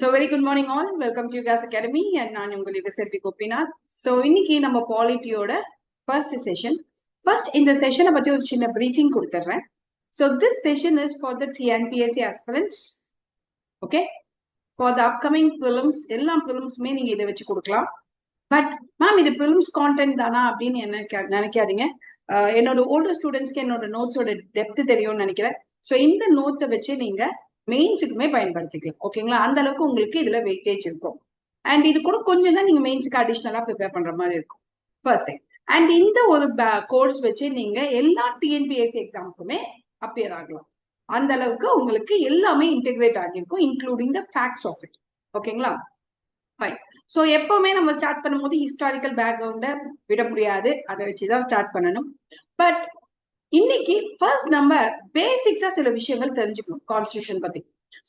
So very good morning all. Welcome to UGAS Academy and நான் உங்கள் யுக செல்வி Gopinath. So இன்னைக்கு நம்ம பாலிட்டியோட ஃபர்ஸ்ட் செஷன். ஃபர்ஸ்ட் இந்த செஷனை பத்தி ஒரு சின்ன பிரீஃபிங் கொடுத்துட்றேன். So this session is for the TNPSC aspirants. Okay? For the upcoming prelims, எல்லா prelims-மே நீங்க இதை வச்சு கொடுக்கலாம். பட் மேம் இது prelims content தானா அப்படின்னு என்ன நினைக்காதீங்க. என்னோட ஓல்டர் ஸ்டூடெண்ட்ஸ்க்கு என்னோட நோட்ஸோட டெப்த் தெரியும்னு நினைக்கிறேன். ஸோ இந்த நோட்ஸை வச்சு நீங்க மெயின்ஸுக்குமே பயன்படுத்திக்கலாம். ஓகேங்களா? அந்த அளவுக்கு உங்களுக்கு இதுல வெயிட்டேஜ் இருக்கும். அண்ட் இது கூட கொஞ்சம் தான் நீங்க மெயின்ஸுக்கு அடிஷ்னலா ப்ரிப்பேர் பண்ற மாதிரி இருக்கும். First thing. அண்ட் இந்த ஒரு கோர்ஸ் வச்சு நீங்க எல்லா டிஎன்பிஎஸ்சி எக்ஸாமுக்குமே அப்பியர் ஆகலாம். அந்த அளவுக்கு உங்களுக்கு எல்லாமே இன்டெகிரேட் ஆகியிருக்கும், including the facts of it. ஓகேங்களா? ஃபைன். ஸோ எப்பவுமே நம்ம ஸ்டார்ட் பண்ணும்போது ஹிஸ்டாரிக்கல் பேக்ரவுண்டை விட முடியாது, அதை வச்சுதான் ஸ்டார்ட் பண்ணணும். பட் இன்னைக்கு ஃபர்ஸ்ட் நம்ம பேசிக்ஸா சில விஷயங்கள் தெரிஞ்சுக்கணும் கான்ஸ்டிடியூஷன் பத்தி.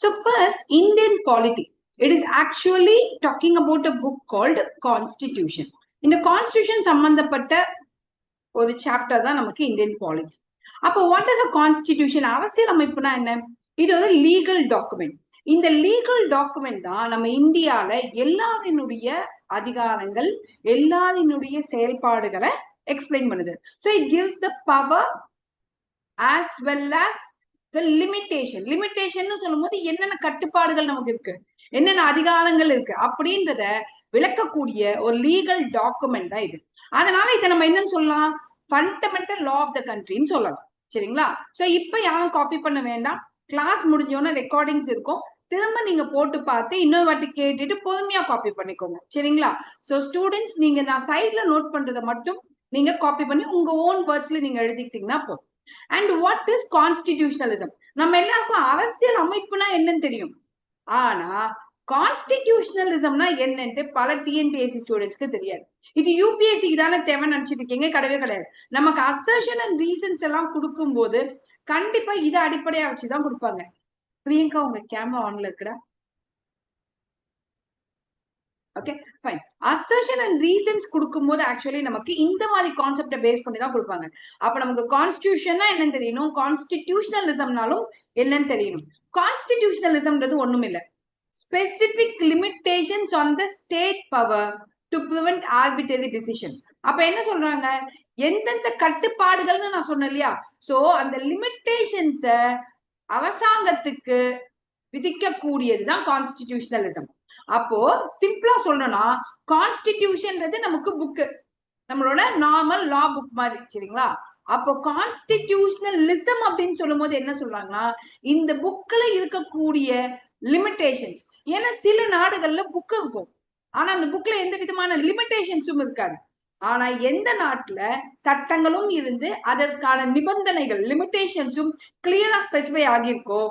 So first Indian polity. It is actually talking about a book called constitution. இந்த கான்ஸ்டிடியூஷன் சம்பந்தப்பட்ட ஒரு சாப்டர் தான் நமக்கு இந்தியன் பாலிட்டி. அப்போ வாட் இஸ் அ கான்ஸ்டிடியூஷன்? அரசியல் அமைப்புனா என்ன? இது ஒரு லீகல் டாக்குமெண்ட். இந்த லீகல் டாக்குமெண்ட் தான் நம்ம இந்தியால எல்லாரினுடைய அதிகாரங்கள், எல்லாரினுடைய செயல்பாடுகளை எக்ஸ்பிளைன் பண்ணுது. So it gives the power as well as the limitation. Limitation சொல்லும் போது என்னென்ன கட்டுப்பாடுகள் நமக்கு இருக்கு, என்னென்ன அதிகாரங்கள் இருக்கு அப்படின்றத விளக்கக்கூடிய ஒரு லீகல் டாக்குமெண்ட் தான் இது. அதனால இதை நம்ம என்னன்னு சொல்லலாம்? ஃபண்டமெண்டல் லா ஆஃப் த கண்ட்ரின்னு சொல்லலாம். சரிங்களா? ஸோ இப்ப யாரும் காப்பி பண்ண வேண்டாம். கிளாஸ் முடிஞ்சோன்னா ரெக்கார்டிங்ஸ் இருக்கும், திரும்ப நீங்க போட்டு பார்த்து இன்னொரு வாட்டி கேட்டுட்டு பொறுமையா காப்பி பண்ணிக்கோங்க. சரிங்களா? ஸோ ஸ்டூடெண்ட்ஸ் நீங்க நான் சைட்ல நோட் பண்றதை மட்டும் நீங்க காப்பி பண்ணி உங்க ஓன் வேர்ட்ஸ்ல நீங்க எழுதிக்கிட்டீங்கன்னா போதும். And what is constitutionalism? நம்ம எல்லாருக்கும் அரசியல் அமைப்புனா என்னன்னு தெரியும், ஆனா கான்ஸ்டிடியூஷனலிசம்னா என்னன்னு பல டிஎன்பிஎஸ்சி ஸ்டூடெண்ட்ஸ்க்கு தெரியாது. இது யூபிஎஸ்சிக்கு தானே தேவைன்னு நினைச்சிட்டு இருக்கீங்க? கிடையவே கிடையாது. நமக்கு அசர்ஷன் அண்ட் ரீசன்ஸ் எல்லாம் கொடுக்கும் போது கண்டிப்பா இதை அடிப்படையா வச்சுதான் கொடுப்பாங்க. பிரியங்கா உங்க கேமரா ஆன்ல இருக்கிறா? Okay fine. Assertion and reasons கொடுக்கும்போது ஆக்சுவலி நமக்கு இந்த மாதிரி கான்செப்டை பேஸ் பண்ணி தான் கொடுப்பாங்க. அப்ப நமக்கு கான்ஸ்டிடியூஷன்னா என்னன்னு தெரியணும், கான்ஸ்டிடியூஷனலிசம்னாலும் என்னன்னு தெரியணும். கான்ஸ்டிடியூஷனலிசம்ன்றது ஒண்ணும் இல்லை, specific limitations on the state power to prevent arbitrary decision. அப்ப என்ன சொல்றாங்க? எந்தெந்த கட்டுப்பாடுகள்னு நான் சொன்னேன் இல்லையா? சோ அந்த லிமிட்டேஷன்ஸ அரசாங்கத்துக்கு விதிக்கக்கூடியதுதான் கான்ஸ்டிடியூஷனலிசம். அப்போ சிம்பிளா சொல்லணும்னா கான்ஸ்டிடியூஷன்றது நமக்கு புக்கு, நம்மளோட நார்மல் லா புக் மாதிரி. சரிங்களா? அப்போ கான்ஸ்டிடியூஷனலிசம் அப்படின்னு சொல்லும் போது என்ன சொல்றாங்கன்னா, இந்த புக்ல இருக்கக்கூடிய லிமிட்டேஷன்ஸ். ஏன்னா சில நாடுகள்ல புக் இருக்கும், ஆனா அந்த புக்ல எந்த விதமான லிமிட்டேஷன்ஸும் இருக்காது. ஆனா எந்த நாட்டுல சட்டங்களும் இருந்து அதற்கான நிபந்தனைகள் லிமிட்டேஷன்ஸும் கிளியரா ஸ்பெசிஃபை ஆகியிருக்கோ,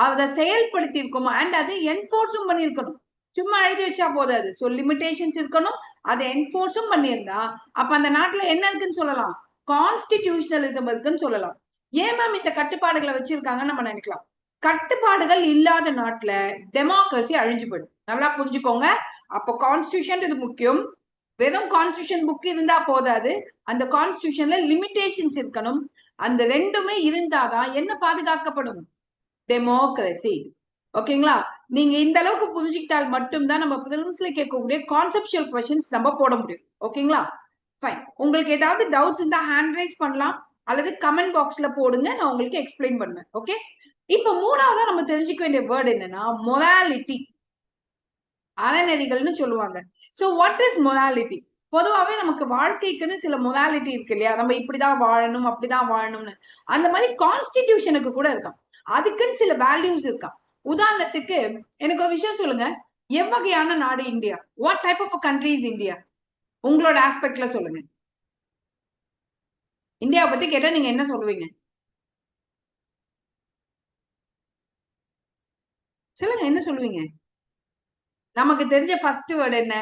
அதை செயல்படுத்தி இருக்கோமோ, அண்ட் அதை என்போர்ஸும் பண்ணியிருக்கணும். சும்மா எழுதி வச்சா போதாது. ஸோ லிமிட்டேஷன்ஸ் இருக்கணும், அதை என்போர்ஸும் பண்ணியிருந்தா அப்ப அந்த நாட்டுல என்ன இருக்குன்னு சொல்லலாம்? கான்ஸ்டிடியூஷனலிசம் இருக்குன்னு சொல்லலாம். ஏன் மேம் இந்த கட்டுப்பாடுகளை வச்சிருக்காங்கன்னு நம்ம நினைக்கலாம். கட்டுப்பாடுகள் இல்லாத நாட்டுல டெமோக்ரஸி அழிஞ்சு போயிடும். நல்லா புரிஞ்சுக்கோங்க. அப்போ கான்ஸ்டிடியூஷன் இது முக்கியம். வெறும் கான்ஸ்டிடியூஷன் புக் இருந்தா போதாது, அந்த கான்ஸ்டிடியூஷன்ல லிமிட்டேஷன்ஸ் இருக்கணும். அந்த ரெண்டுமே இருந்தாதான் என்ன பாதுகாக்கப்படும்? டெமோக்ரஸி. ஓகேங்களா? நீங்க இந்த அளவுக்கு புரிஞ்சுக்கிட்டால் மட்டும்தான் நம்ம பிரிலிம்ஸ்ல கேட்கக்கூடிய கான்செப்சுவல் क्वेश्चंस நம்ம போட முடியும். ஓகேங்களா? ஃபைன். உங்களுக்கு ஏதாவது டவுட்ஸ் இருந்தா ஹேண்ட் ரைஸ் பண்ணலாம் அல்லது கமெண்ட் பாக்ஸ்ல போடுங்க, நான் உங்களுக்கு எக்ஸ்பிளைன் பண்ணுவேன். ஓகே? இப்போ மூணாவதா நம்ம தெரிஞ்சுக்க வேண்டிய வேர்ட் என்னன்னா மொராலிட்டி. அறநெறிகள்னு சொல்லுவாங்க. So what is morality? பொதுவாவே நமக்கு வாழ்க்கைக்குன்னு சில மொராலிட்டி இருக்கு இல்லையா? நம்ம இப்படிதான் வாழணும், அப்படிதான் வாழணும்னு. அந்த மாதிரி கான்ஸ்டிடியூஷனுக்கு கூட இருக்காம், அதுக்குன்னு சில வேல்யூஸ் இருக்காம். உதாரணத்துக்கு எனக்கு ஒரு விஷயம் சொல்லுங்க, எவ்வகையான நாடு India? What type of country is India? உங்களோட ஆஸ்பெக்ட்ல சொல்லுங்க. இந்தியாவை பத்தி கேட்டா நீங்க என்ன சொல்லுவீங்க? சொல்லுங்க, என்ன சொல்லுவீங்க? நமக்கு தெரிஞ்ச ஃபர்ஸ்ட் வேர்டு என்ன?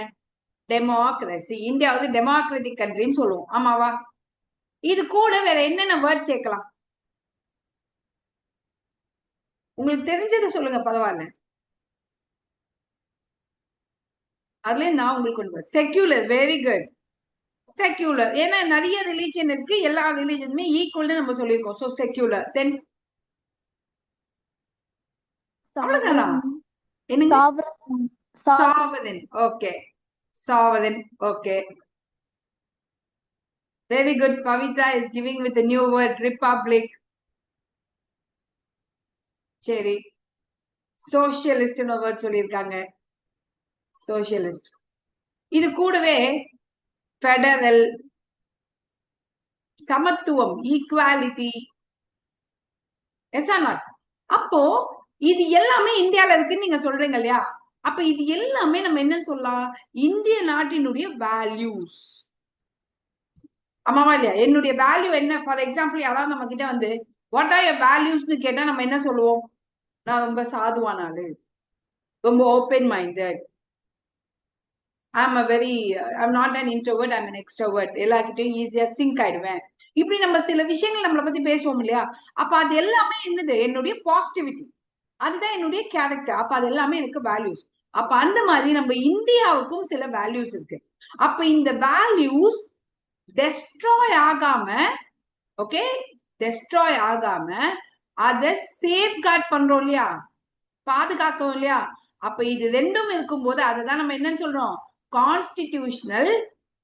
டெமோக்ரஸி. இந்தியா வந்து டெமோக்ராட்டிக் கண்ட்ரின்னு சொல்லுவோம், ஆமாவா? இது கூட வேற என்னென்ன வேர்ட் சேர்க்கலாம்? உங்களுக்கு தெரிஞ்சதை சொல்லுங்க, பரவாயில்ல. அதுல நான் உங்களுக்கு கொண்டு வரேன். செக்யூலர். Very good. செக்யூலர். ஏன்னா நிறைய ரிலீஜன் இருக்கு, எல்லா ரிலீஜனுமே ஈக்குவல்னு நம்ம சொல்லியிருக்கோம். So secular. தென் அவ்வளவுதானா? என்னங்க? Sovereign. Sovereign. Okay. Sovereign. Okay. Very good. Pavitra is giving with the new word republic. சரி, சோசியலிஸ்ட்னு ஒரு வேர்ட் சொல்லியிருக்காங்க. சோசியலிஸ்ட். இது கூடவே ஃபெடரல், சமத்துவம், ஈக்குவாலிட்டி. S or not? அப்போ இது எல்லாமே இந்தியால இருக்குன்னு நீங்க சொல்றீங்க இல்லையா? அப்ப இது எல்லாமே நம்ம என்ன சொல்லலாம்? இந்திய நாட்டினுடைய வேல்யூஸ். ஆமாவா இல்லையா? என்னுடைய வேல்யூ என்ன? ஃபார் எக்ஸாம்பிள் யாராவது நம்ம கிட்ட வந்து வாட் ஆர் யுவர் வேல்யூஸ்னு கேட்டா நம்ம என்ன சொல்லுவோம்? நான் ரொம்ப சாதுவான ஆளு, ரொம்ப open minded, I'm not an introvert, I'm an extrovert, எல்லார்கிட்டயும் ஈஸியா சிங்க் ஆயிடுவேன். இப்படி நம்ம சில விஷயங்கள் நம்மளை பத்தி பேசுவோம் இல்லையா? அப்ப அது எல்லாமே என்னது? என்னுடைய பாசிட்டிவிட்டி, அதுதான் என்னுடைய கேரக்டர். அப்ப அது எல்லாமே எனக்கு வேல்யூஸ். அப்ப அந்த மாதிரி நம்ம இந்தியாவுக்கும் சில வேல்யூஸ் இருக்கு. அப்ப இந்த வேல்யூஸ் டெஸ்ட்ராய் ஆகாம, ஓகே, டெஸ்ட்ராய் ஆகாம அத சேஃப்கார்ட் பண்றோம் இல்லையா, பாதுகாக்கிறோம் இல்லையா? அப்ப இது ரெண்டும் இருக்கும்போது அதுதான் நம்ம என்னன்னு சொல்றோம்? Constitutional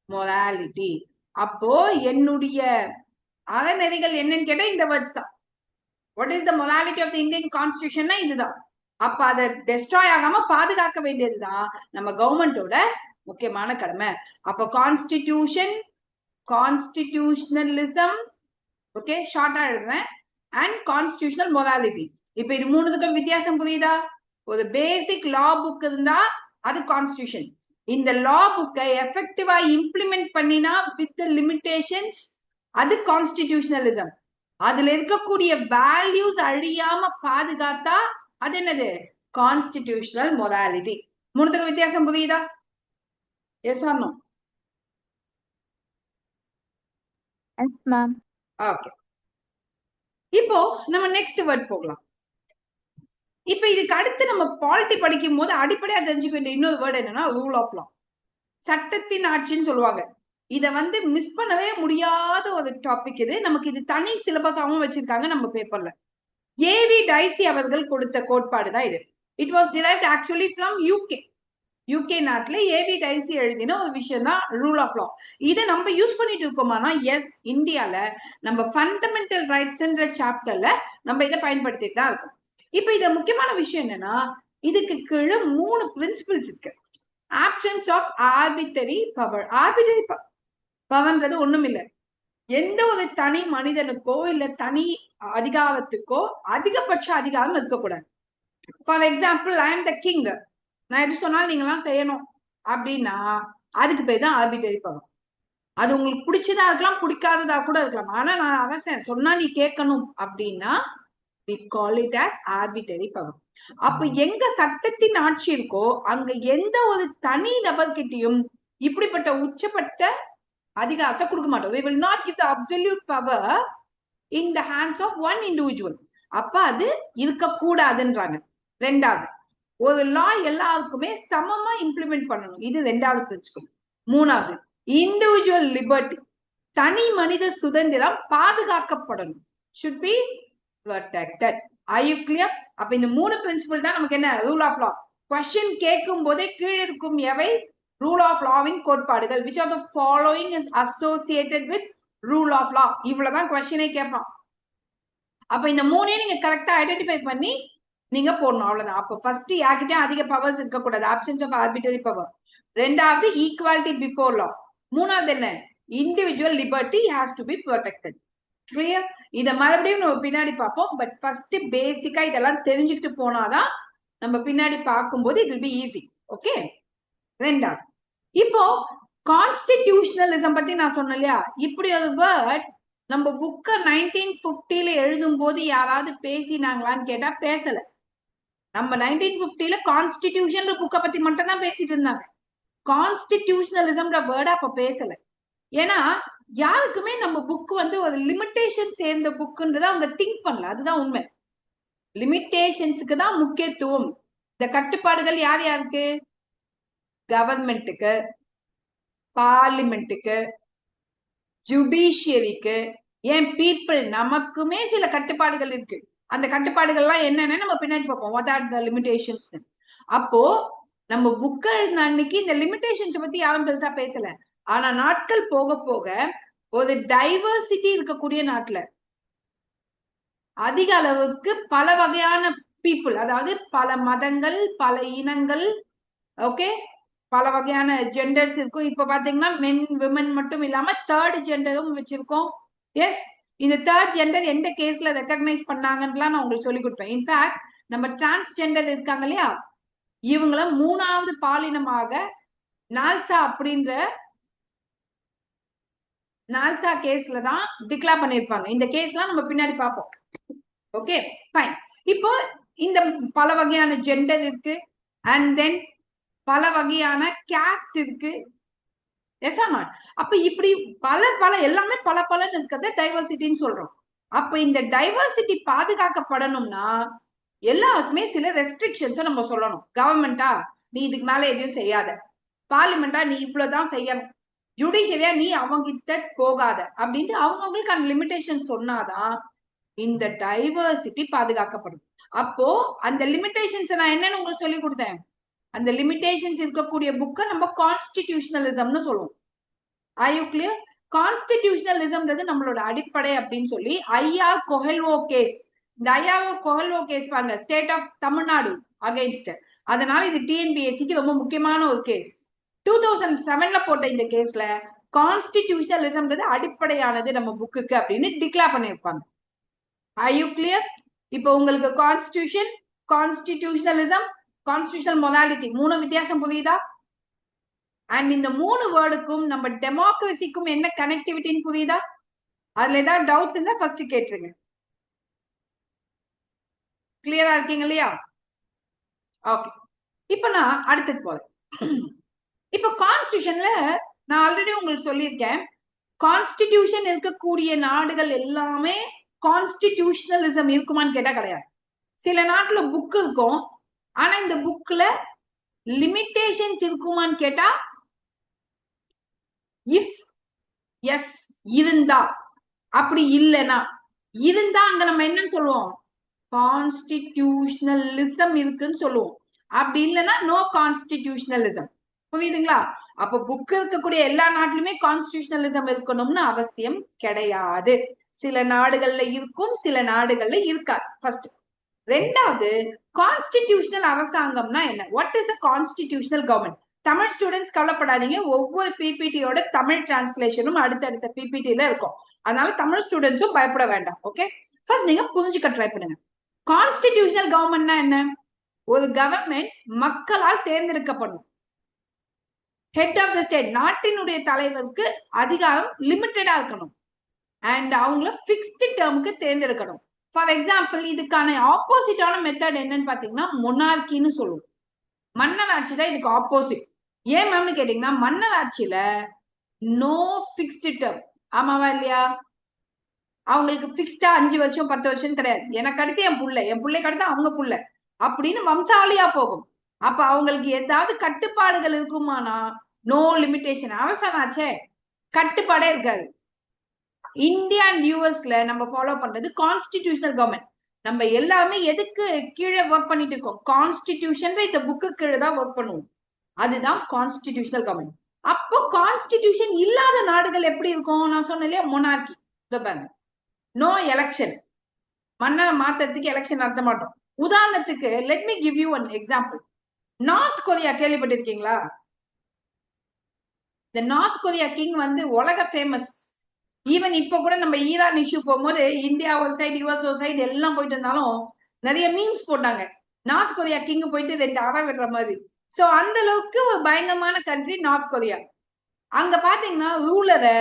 morality. அப்போ என்னுடைய அறநெறிகள் என்னன்னு கேட்டா இந்த வேர்ட்ஸ் தான். What is the morality of the Indian கான்ஸ்டிடியூஷன்னா இதுதான். அப்ப அதை டெஸ்ட்ராய் ஆகாம பாதுகாக்க வேண்டியதுதான் நம்ம கவர்மெண்டோட முக்கியமான கடமை. அப்ப கான்ஸ்டிடியூஷன், கான்ஸ்டிடியூஷனலிசம், ஓகே, ஷார்ட்டா எழுதுறேன், அண்ட் கான்ஸ்டிடியூஷனல் மொராலிட்டி. இப்ப இது மூணுத்துக்கும் வித்தியாசம் புரியுதா? ஒரு பேசிக் லா புக் இருந்தா அது கான்ஸ்டிடியூஷன். இந்த லா புக்கை எஃபெக்டிவா இம்ப்ளிமெண்ட் பண்ணினா வித் லிமிடேஷன்ஸ் அது கான்ஸ்டிடியூஷனலிசம். அதுல இருக்கக்கூடிய வேல்யூஸ் அழியாம பாதுகாத்தா அது என்னது? Constitutional morality. மூணுத்துக்கு வித்தியாசம் புரியுதா? Yes or no? Yes, ma'am. Okay, இப்போ நம்ம நெக்ஸ்ட் வேர்ட் போகலாம். இப்ப இதுக்கு அடுத்து நம்ம பாலிட்டி படிக்கும் போது அடிப்படையா தெரிஞ்சுக்க வேண்டிய இன்னொரு வேர்டு என்னன்னா ரூல் ஆஃப் லா, சட்டத்தின் ஆட்சின்னு சொல்லுவாங்க. இத வந்து மிஸ் பண்ணவே முடியாத ஒரு டாபிக் இது. நமக்கு இது தனி சிலபஸாவும் வச்சிருக்காங்க நம்ம பேப்பர்ல. ஏவி டைசி அவர்கள் கொடுத்த கோட்பாடு தான் இது. It was derived actually from UK. UK நாட்டுல ஏவி டைசி எழுதின ஒரு விஷயம் தான் ரூல் ஆஃப் லா. இதை நம்ம யூஸ் பண்ணிட்டு இருக்கோமானா எஸ், இந்தியால நம்ம ஃபண்டமெண்டல் ரைட்ஸ்ன்ற சாப்டர்ல நம்ம இதை பயன்படுத்திட்டு தான் இருக்கோம். இப்ப இதுல முக்கியமான விஷயம் என்னன்னா, இதுக்கு கீழே 3 பிரின்சிபிள்ஸ் இருக்கு. Absence of arbitrary power. Arbitrary பவர்ன்றது ஒண்ணும் இல்லை, எந்த ஒரு தனி மனிதனுக்கோ இல்ல தனி அதிகாரத்துக்கோ அதிகபட்ச அதிகாரம் இருக்கக்கூடாது. For example, I am the king, நான் எது சொன்னாலும் நீங்க எல்லாம் செய்யணும் அப்படின்னா அதுக்கு பேர் தான் ஆர்பிட்டரி பவர். அது உங்களுக்கு பிடிச்சதா இருக்கலாம், பிடிக்காததா கூட இருக்கலாம். ஆனா நான் அரசன் சொன்னா நீ கேட்கணும் அப்படின்னா we call it as arbitrary power. அப்ப எங்க சட்டத்தின் ஆட்சி இருக்கோ அங்க எந்த ஒரு தனி நபர்கிட்டையும் இப்படிப்பட்ட உச்சப்பட்ட அதிகாரத்தை கொடுக்க மாட்டோம். we will not give the absolute power in the hands of one individual. அப்ப அது இருக்கக்கூடாதுன்றாங்க. ரெண்டாவது, ஒரு லா எல்லாருக்குமே சமமா இம்ப்ளிமெண்ட் பண்ணணும், இது ரெண்டாவது பிரின்சிபல். மூணாவது, இண்டிவிஜுவல் லிபர்ட்டி, தனி மனித சுதந்திரம் பாதுகாக்கப்படணும், should be protected. Are you clear? அப்ப இந்த 3 பிரின்சிபல் தான் நமக்கு என்ன? Rule of law. क्वेश्चन கேட்கும் போதே கீழே இருக்கும் எவை ரூல் ஆஃப் லாவின் கோட்பாடுகள்? which of the following is associated with rule of law? இவ்வளவுதான் क्वेश्चனே கேட்பான். அப்ப இந்த மூணையும் நீங்க கரெக்டா ஐடென்டிஃபை பண்ணி நீங்க போடணும், அவ்வளவுதான். அப்ப ஃபர்ஸ்ட் யார்கிட்ட அதிக பவர்ஸ் இருக்கக்கூடாது, ஆப்சன்ஸ் ஆஃப் ஆர்பிட்டரி பவர். ரெண்டாவது ஈக்குவாலிட்டி பிஃபோர் லா. மூணாவது என்ன? Individual liberty has to be protected. Clear? இத மறுபடியும் நம்ம பின்னாடி பார்ப்போம். பட் ஃபர்ஸ்ட் பேசிக்கா இதெல்லாம் தெரிஞ்சுட்டு போனாதான் நம்ம பின்னாடி பார்க்கும்போது it will be easy. Okay, ரெண்டாவது, இப்போ கான்ஸ்டிடியூஷனலிசம் பத்தி நான் சொன்னேன் இல்லையா, இப்படி ஒரு வேர்ட் நம்ம புக்க 1950 எழுதும் போது யாராவது பேசினாங்களான்னு கேட்டா பேசல. நம்ம 1950 கான்ஸ்டிடியூஷன் புக்க பத்தி மட்டும் தான் பேசிட்டு இருந்தாங்க. கான்ஸ்டிடியூஷனலிசம்ன்ற வேர்ட் அப்ப பேசல. ஏன்னா யாருக்குமே நம்ம புக் வந்து ஒரு லிமிட்டேஷன் சேர்ந்த புக்குன்றத அவங்க திங்க் பண்ணல. அதுதான் உண்மை. லிமிட்டேஷன்ஸுக்கு தான் முக்கியத்துவம். இந்த கட்டுப்பாடுகள் யார் யாருக்கு? கவர்மெண்ட்டுக்கு, பார்லிமெண்ட்டுக்கு, ஜுடிஷியரிக்கு, ஏன் பீப்புள் நமக்குமே சில கட்டுப்பாடுகள் இருக்கு. அந்த கட்டுப்பாடுகள்லாம் என்னன்னு நம்ம பின்னாடி பார்ப்போம். What are the limitations. அப்போ நம்ம புக் எழுதின அன்னைக்கு இந்த லிமிடேஷன்ஸ் பத்தி யாரும் பெருசா பேசல. ஆனா நாட்கள் போக போக ஒரு டைவர்சிட்டி இருக்கக்கூடிய நாட்டுல அதிக அளவுக்கு பல வகையான பீப்புள், அதாவது பல மதங்கள், பல இனங்கள், ஓகே, பல வகையான ஜெண்டர்ஸ் இருக்கும். இப்ப பாத்தீங்கன்னா மென் விமன் மட்டும் இல்லாம தேர்ட் ஜெண்டரும் வச்சிருக்கோம். எஸ், இந்த தேர்ட் ஜெண்டர் எந்த கேஸ்ல ரெக்கக்னைஸ் பண்ணாங்கன்னு நான் உங்களுக்கு சொல்லி கொடுப்பேன். இன்ஃபேக்ட் நம்ம டிரான்ஸ்ஜெண்டர் இருக்காங்க இல்லையா, இவங்கள 3வது பாலினமாக நால்சா அப்படின்ற நால்சா கேஸ்ல தான் டிக்ளேர் பண்ணிருப்பாங்க. இந்த கேஸ்லாம் நம்ம பின்னாடி பார்ப்போம். Okay fine. இப்போ இந்த பல வகையான ஜெண்டர் இருக்கு, அண்ட் தென் பல வகையான கேஸ்ட் இருக்கு. Yes or not? அப்ப இப்படி பல எல்லாமே பலன்னு இருக்கிறத டைவர்சிட்டின்னு சொல்றோம். அப்ப இந்த டைவர்சிட்டி பாதுகாக்கப்படணும்னா எல்லாருக்குமே சில ரெஸ்ட்ரிக்ஷன்ஸை நம்ம சொல்லணும். கவர்மெண்டா நீ இதுக்கு மேல எதையும் செய்யாத, பார்லிமெண்டா நீ இவ்வளவுதான் செய்யணும், ஜுடிஷியரியா நீ அவங்க கிட்ட போகாத அப்படின்ட்டு அவங்களுக்கான லிமிடேஷன் சொன்னாதான் இந்த டைவர்சிட்டி பாதுகாக்கப்படும். அப்போ அந்த லிமிடேஷன்ஸ் நான் என்னன்னு உங்களுக்கு சொல்லி கொடுத்தேன். அந்த லிமிடேஷன்ஸ் இருக்கக்கூடிய புக்கை நம்ம கான்ஸ்டிடியூஷனலிசம்னு சொல்லுவோம். Are you clear? கான்ஸ்டிடியூஷனலிசம்ன்றது நம்மளோட அடிப்படை அப்படின்னு சொல்லி ஐயா கொஹெல்வோ கேஸ், இந்த ஐயா கொஹெல்வோ கேஸ் பாருங்க, ஸ்டேட் ஆஃப் தமிழ்நாடு அகைன்ஸ்ட். அதனால இது டிஎன்பிஎஸ்சிக்கு ரொம்ப முக்கியமான ஒரு கேஸ். 2007ல போட்ட இந்த கேஸ்ல கான்ஸ்டிடியூஷனலிசம்ன்றது அடிப்படையானது நம்ம புக்குக்கு அப்படின்னு டிக்ளேர் பண்ணிருப்பாங்க. Are you clear? இப்போ உங்களுக்கு கான்ஸ்டிடியூஷன், கான்ஸ்டிடியூஷனலிசம், கான்ஸ்டிடியூஷனல் மொராலிட்டி 3 வித்தியாசம் புரியுதா? அண்ட் இந்த 3 வேர்டுக்கும் நம்ம டெமோக்ரஸிக்கும் என்ன கனெக்டிவிட்டின்னு புரியுதா? அதுல ஏதாவது டவுட்ஸ் இருந்தா ஃபர்ஸ்ட் கேட்டுருங்க. கிளியரா இருக்கீங்க இல்லையா? ஓகே, இப்ப நான் அடுத்துக்கு போறேன். இப்ப கான்ஸ்டிடியூஷன்ல நான் ஆல்ரெடி உங்களுக்கு சொல்லியிருக்கேன், கான்ஸ்டிடியூஷன் இருக்கக்கூடிய நாடுகள் எல்லாமே கான்ஸ்டிடியூஷனலிசம் இருக்குமான்னு கேட்டா கிடையாது. சில நாட்டுல புக் இருக்கும், ஆனா இந்த புக்ல லிமிடேஷன்ஸ் இருக்குமான்னு கேட்டா இஃப் எஸ் இருந்தா, அப்படி இல்லைன்னா இருந்தா அங்க நம்ம என்னன்னு சொல்லுவோம், கான்ஸ்டிடியூஷனலிசம் இருக்குன்னு சொல்லுவோம். அப்படி இல்லைன்னா நோ கான்ஸ்டிடியூஷனலிசம். புரியுதுங்களா? அப்ப புக் இருக்கக்கூடிய எல்லா நாட்டிலுமே கான்ஸ்டிடியூஷனலிசம் இருக்கணும்னு அவசியம் கிடையாது. சில நாடுகள்ல இருக்கும், சில நாடுகள்ல இருக்காது. ஃபர்ஸ்ட். ரெண்டாவது, கான்ஸ்டிடியூஷனல் அரசாங்கம்னா என்ன? What is a constitutional government? Tamil students கவலைப்படாதீங்க, ஒவ்வொரு பிபிடியோட தமிழ் டிரான்ஸ்லேஷனும் அடுத்தடுத்த பிபிடில இருக்கும். அதனால தமிழ் ஸ்டூடெண்ட்ஸும் பயப்பட வேண்டாம். ஓகே, ஃபர்ஸ்ட் நீங்க புரிஞ்சுக்க ட்ரை பண்ணுங்க. கான்ஸ்டிடியூஷனல் கவர்மெண்ட்னா என்ன? ஒரு கவர்மெண்ட் மக்களால் தேர்ந்தெடுக்கப்படும். ஹெட் ஆஃப் த ஸ்டேட், நாட்டினுடைய தலைவருக்கு அதிகாரம் லிமிட்டடா இருக்கணும், அண்ட் அவங்கள பிக்ஸ்டு டேர்முக்கு தேர்ந்தெடுக்கணும். ஃபார் எக்ஸாம்பிள், இதுக்கான ஆப்போசிட்டான மெத்தட் என்னன்னு பாத்தீங்கன்னா மொனார்கின்னு சொல்லுவோம். மன்னர் ஆட்சி தான் இதுக்கு ஆப்போசிட். ஏன் மேம்னு கேட்டீங்கன்னா, மன்னர் ஆட்சியில நோ பிக்ஸ்டு டேர்ம். ஆமாவா இல்லையா? அவங்களுக்கு பிக்ஸ்டா 5 வருஷம் 10 வருஷம் கிடையாது. எனக்கு அடுத்து என் பிள்ளைக்கு அடுத்து அவங்க புள்ள அப்படின்னு வம்சாவளியா போகும். அப்ப அவங்களுக்கு ஏதாவது கட்டுப்பாடுகள் இருக்குமானா நோ லிமிடேஷன். அரசனாச்சே, கட்டுப்பாடே இருக்காது. இந்தியா அண்ட் யூஎஸ்ல நம்ம ஃபாலோ பண்றது கான்ஸ்டிடியூஷனல் கவர்மெண்ட். நம்ம எல்லாமே எதுக்கு கீழே ஒர்க் பண்ணிட்டு இருக்கோம்? கான்ஸ்டிடியூஷன் இந்த புக்கு கீழே தான் ஒர்க் பண்ணுவோம். அதுதான் கான்ஸ்டிடியூஷனல் கவர்மெண்ட். அப்போ கான்ஸ்டிடியூஷன் இல்லாத நாடுகள் எப்படி இருக்கும்? நான் சொன்னேன் இல்லையா, மொனார்கி. நோ எலெக்ஷன், மன்னரை மாத்துறதுக்கு எலெக்ஷன் நடத்த மாட்டோம். உதாரணத்துக்கு let me give you one example. North Korea கேள்விப்பட்டிருக்கீங்களா? இந்த நார்த் கொரியா கிங் வந்து உலக ஃபேமஸ். ஈவன் இப்ப கூட நம்ம ஈரான் இஷ்யூ போகும்போது இந்தியா ஒரு சைடு யுஎஸ் ஒரு சைடு எல்லாம் போயிட்டு இருந்தாலும் நிறைய மீம்ஸ் போட்டாங்க, நார்த் கொரியா கிங் போயிட்டு 2 அறை விடுற மாதிரி. சோ அந்த அளவுக்கு ஒரு பயங்கரமான கண்ட்ரி நார்த் கொரியா. அங்க பாத்தீங்கன்னா ரூலரை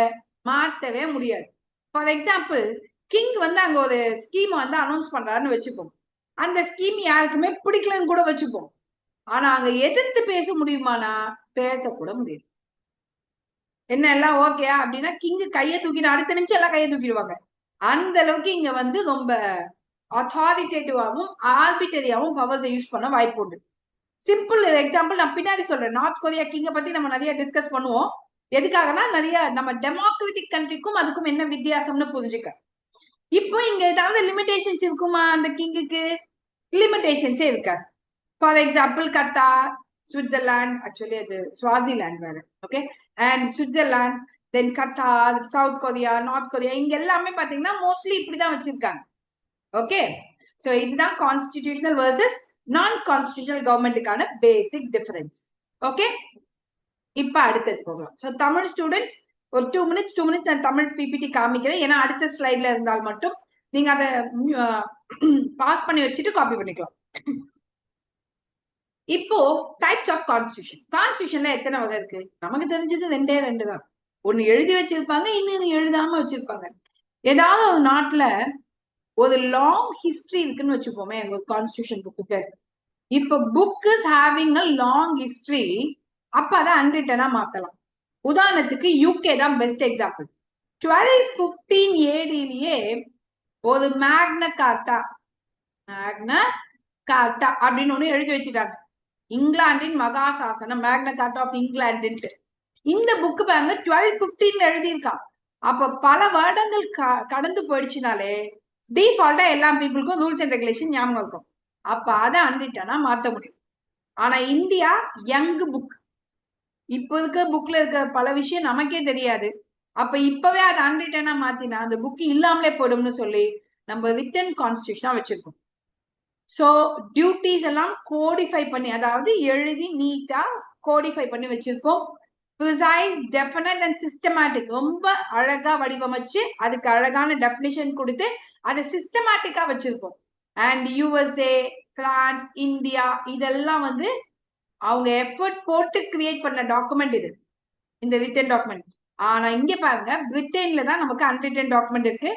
மாத்தவே முடியாது. ஃபார் எக்ஸாம்பிள், கிங் வந்து அங்க ஒரு ஸ்கீம் வந்து அனௌன்ஸ் பண்றாருன்னு வச்சுப்போம். அந்த ஸ்கீம் யாருக்குமே பிடிக்கலன்னு கூட வச்சுப்போம். ஆனா அங்க எதிர்த்து பேச முடியுமானா பேசக்கூட முடியும். என்ன எல்லாம் ஓகேயா அப்படின்னா கிங் கையை தூக்கிட்டு அடுத்த நிமிஷம் எல்லாம் கையை தூக்கிடுவாங்க. அந்த அளவுக்கு இங்க வந்து ரொம்ப அத்தாரிட்டேட்டிவாவும் ஆர்பிட்டரியாவும் பவர்ஸை யூஸ் பண்ண வாய்ப்பு உண்டு. சிம்பிள் எக்ஸாம்பிள் நான் பின்னாடி சொல்றேன். நார்த் கொரியா கிங்க பத்தி நம்ம நிறைய டிஸ்கஸ் பண்ணுவோம். எதுக்காகனா நிறைய நம்ம டெமோக்ராட்டிக் கண்ட்ரிக்கும் அதுக்கும் என்ன வித்தியாசம்னு புரிஞ்சுக்க. இப்போ இங்க ஏதாவது லிமிடேஷன்ஸ் இருக்குமா அந்த கிங்குக்கு? லிமிடேஷன்ஸே இருக்காது. For example Qatar, Switzerland, actually அது ஸ்வாசிலாந்து வேற, okay, and Switzerland, then Qatar, south Korea, north Korea, இங்க எல்லாமே பாத்தீங்கன்னா மோஸ்ட்லி இப்படிதான் வச்சிருக்காங்க. ஓகே, சோ இதுதான் கான்ஸ்டிடியூஷனல் வர்சஸ் நான் கான்ஸ்டிடியூஷனல் கவர்மெண்ட்டுக்கான பேசிக் டிஃபரன்ஸ். ஓகே, இப்ப அடுத்தது போகலாம். சோ தமிழ் ஸ்டூடெண்ட்ஸ் ஒரு 2 மினிட்ஸ் நான் தமிழ் பிபிடி காமிக்கிறேன். ஏன்னா அடுத்த ஸ்லைட்ல இருந்தால் மட்டும் நீங்க அதை பாஸ் பண்ணி வச்சுட்டு காப்பி பண்ணிக்கலாம். இப்போ டைப்ஸ் ஆஃப் கான்ஸ்டிடியூஷன். கான்ஸ்டிடியூஷன்ல எத்தனை வகை இருக்கு? நமக்கு தெரிஞ்சது 2 தான். ஒண்ணு எழுதி வச்சிருப்பாங்க, இன்னொன்னு எழுதாம வச்சிருப்பாங்க. ஏதாவது ஒரு நாட்டுல ஒரு லாங் ஹிஸ்டரி இருக்குன்னு வச்சுப்போமே எங்க கான்ஸ்டிடியூஷன் புக்கு. இப்ப book is having a long history, அப்ப அதை அன்ரிட்டனா மாத்தலாம். உதாரணத்துக்கு யூகே தான் பெஸ்ட் எக்ஸாம்பிள். 1215 ஏடிலேயே ஒரு மேக்ன கார்ட்டா அப்படின்னு ஒண்ணு எழுதி வச்சுட்டாங்க. இங்கிலாந்தின் மகா சாசனம், மேக்ன கார்ட்டா ஆஃப் இங்கிலாந்து. இந்த புக் பாருங்க 1215 எழுதியிருக்கான். அப்ப பல வருடங்கள் கடந்து போயிடுச்சுனாலே டிஃபால்ட்டா எல்லா பீப்புளுக்கும் ரூல்ஸ் அண்ட் ரெகுலேஷன் ஞாபகம் இருக்கும். அப்ப அதை அன்ரிட்டனா மாத்த முடியும். ஆனா இந்தியா யங் புக், இப்ப இருக்க புக்ல இருக்க பல விஷயம் நமக்கே தெரியாது. அப்ப இப்பவே அதை அன்ரிட்டனா மாத்தினா அந்த புக் இல்லாமலே போயிடும்னு சொல்லி நம்ம ரிட்டன் கான்ஸ்டிடியூஷனா வச்சிருக்கோம். சோ டியூட்டிஸ் எல்லாம் கோடிஃபை பண்ணி, அதாவது எழுதி நீட்டா கோடிஃபை பண்ணி வச்சிருப்போம். ப்ரிசைஸ், டெஃபினட் அண்ட் சிஸ்டமேட்டிக், ரொம்ப அழகா வடிவமைச்சு அதுக்கு அழகான டெபினிஷன் கொடுத்து அதை சிஸ்டமேட்டிக்கா வச்சிருப்போம். அண்ட் யூஎஸ்ஏ, பிரான்ஸ், இந்தியா இதெல்லாம் வந்து அவங்க எஃபர்ட் போட்டு கிரியேட் பண்ண டாக்குமெண்ட் இது, இந்த ரிட்டன் டாக்குமெண்ட். ஆனா இங்க பாருங்க, பிரிட்டன்ல தான் நமக்கு அன்ரிட்டன் டாக்குமெண்ட் இருக்கு.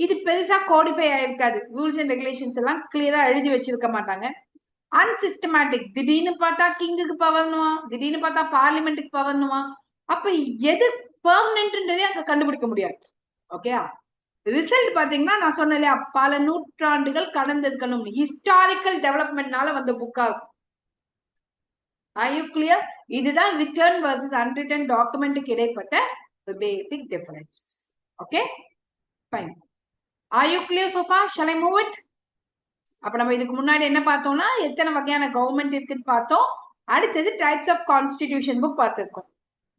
இது பெருசா கோடிஃபை ஆயிருக்காது. ரூல்ஸ் அண்ட் ரெகுலேஷன்ஸ் எல்லாம் கிளியரா எழுதி வச்சிருக்க மாட்டாங்க. அன்சிஸ்டமேட்டிக், திடீர்னு பார்த்தா கிங்குக்கு பவர்னுவா, திடீர்னு பார்த்தா பார்லிமெண்ட்டுக்கு பவர்னுவா. அப்ப எது பெர்மனன்ட்ன்றதே அங்க கண்டுபிடிக்க முடியாது. ஓகே, ரிசல்ட் பாத்தீங்கன்னா நான் சொன்னேன் இல்லையா, பல நூற்றாண்டுகள் கடந்திருக்கணும், ஹிஸ்டாரிக்கல் டெவலப்மெண்ட்னால வந்த புக்கா இருக்கும். Are you clear? இதுதான் ரிட்டன் வர்சஸ் அன்ரிட்டன் டாக்குமெண்ட்டுக்கு இடைப்பட்ட basic differences. Okay, fine. Are you clear so far? Shall I move it? அப்ப நம்ம இதுக்கு முன்னாடி என்ன பார்த்தோம்னா எத்தனை வகையான கவர்மெண்ட் இருக்குன்னு பார்த்தோம். அடுத்தது டைப்ஸ் ஆஃப் கான்ஸ்டிடியூஷன் புக் பார்த்திருக்கோம்.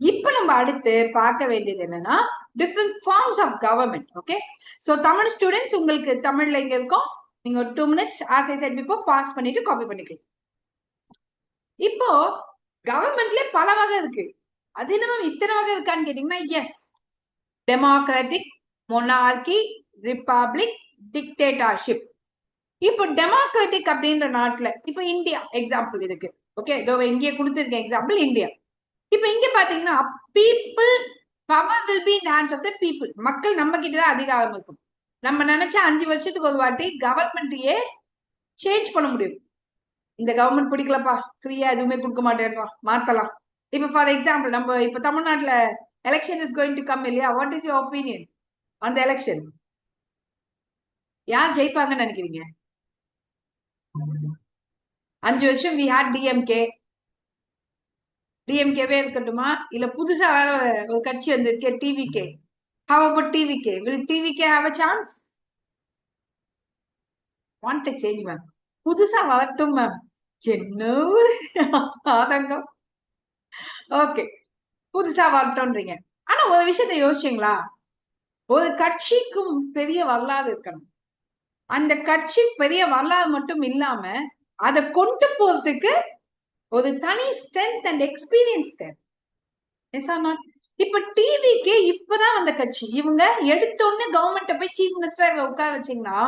இப்ப நம்ம அடுத்து பார்க்க வேண்டியது என்னன்னா different forms of government. Okay, so Tamil students உங்களுக்கு தமிழ்ல இங்க இருக்கும். நீங்க ஒரு 2 minutes as I said before pause பண்ணிட்டு காப்பி பண்ணிக்கலாம். இப்போ கவர்மெண்ட்ல பல வகை இருக்கு. அது என்ன இத்தனை வகை இருக்கான்னு கேட்டீங்கன்னா, yes, democratic, monarchy, republic, dictatorship. இப்போ டெமோக்ராட்டிக் அப்படின்ற நாட்டுல இப்ப இந்தியா எக்ஸாம்பிள் இருக்கு. ஓகே, இங்கே கொடுத்திருக்கேன் எக்ஸாம்பிள் இந்தியா. இப்ப இங்க பாத்தீங்கன்னா people power will be in hands of the people. மக்கள் நம்ம கிட்டதான் அதிகாரம் இருக்கும். நம்ம நினைச்சா 5 வருஷத்துக்கு ஒரு வாட்டி கவர்மெண்ட்டையே சேஞ்ச் பண்ண முடியும். இந்த கவர்மெண்ட் பிடிக்கலப்பா, ஃப்ரீயா எதுவுமே கொடுக்க மாட்டேன்றா, மாத்தலாம். இப்ப ஃபார் எக்ஸாம்பிள் நம்ம இப்ப தமிழ்நாட்டுல election is going to come இல்லையா? வாட் இஸ் யுவர் ஒப்பீனியன் அந்த எலெக்ஷன்? யார் ஜெயிப்பாங்கன்னு நினைக்கிறீங்க? 5 வருஷம் வி ஹேட் டிஎம்கே. டிஎம்கேவே இருக்கட்டுமா, இல்ல புதுசா வேற ஒரு கட்சி வந்திருக்கே TVK. How about TVK? Will TVK have a chance? Want a change, ma'am? புதுசா வரட்டும் மேம். என்ன ஆதங்கம். ஓகே, புதுசா வரட்டும்ன்றீங்க. ஆனா ஒரு விஷயத்த யோசிச்சீங்களா? ஒரு கட்சிக்கும் பெரிய வரலாறு இருக்கணும். அந்த கட்சி பெரிய வரலாறு மட்டும் இல்லாம அதை கொண்டு போறதுக்கு ஒரு தனி ஸ்ட்ரென்த் அண்ட் எக்ஸ்பீரியன்ஸ் தேவை. இப்ப டிவிக்கே இப்பதான் வந்த கட்சி. இவங்க எடுத்தோன்னு கவர்மெண்ட்ட போய் சீஃப் மினிஸ்டர் உட்கார வச்சீங்கன்னா,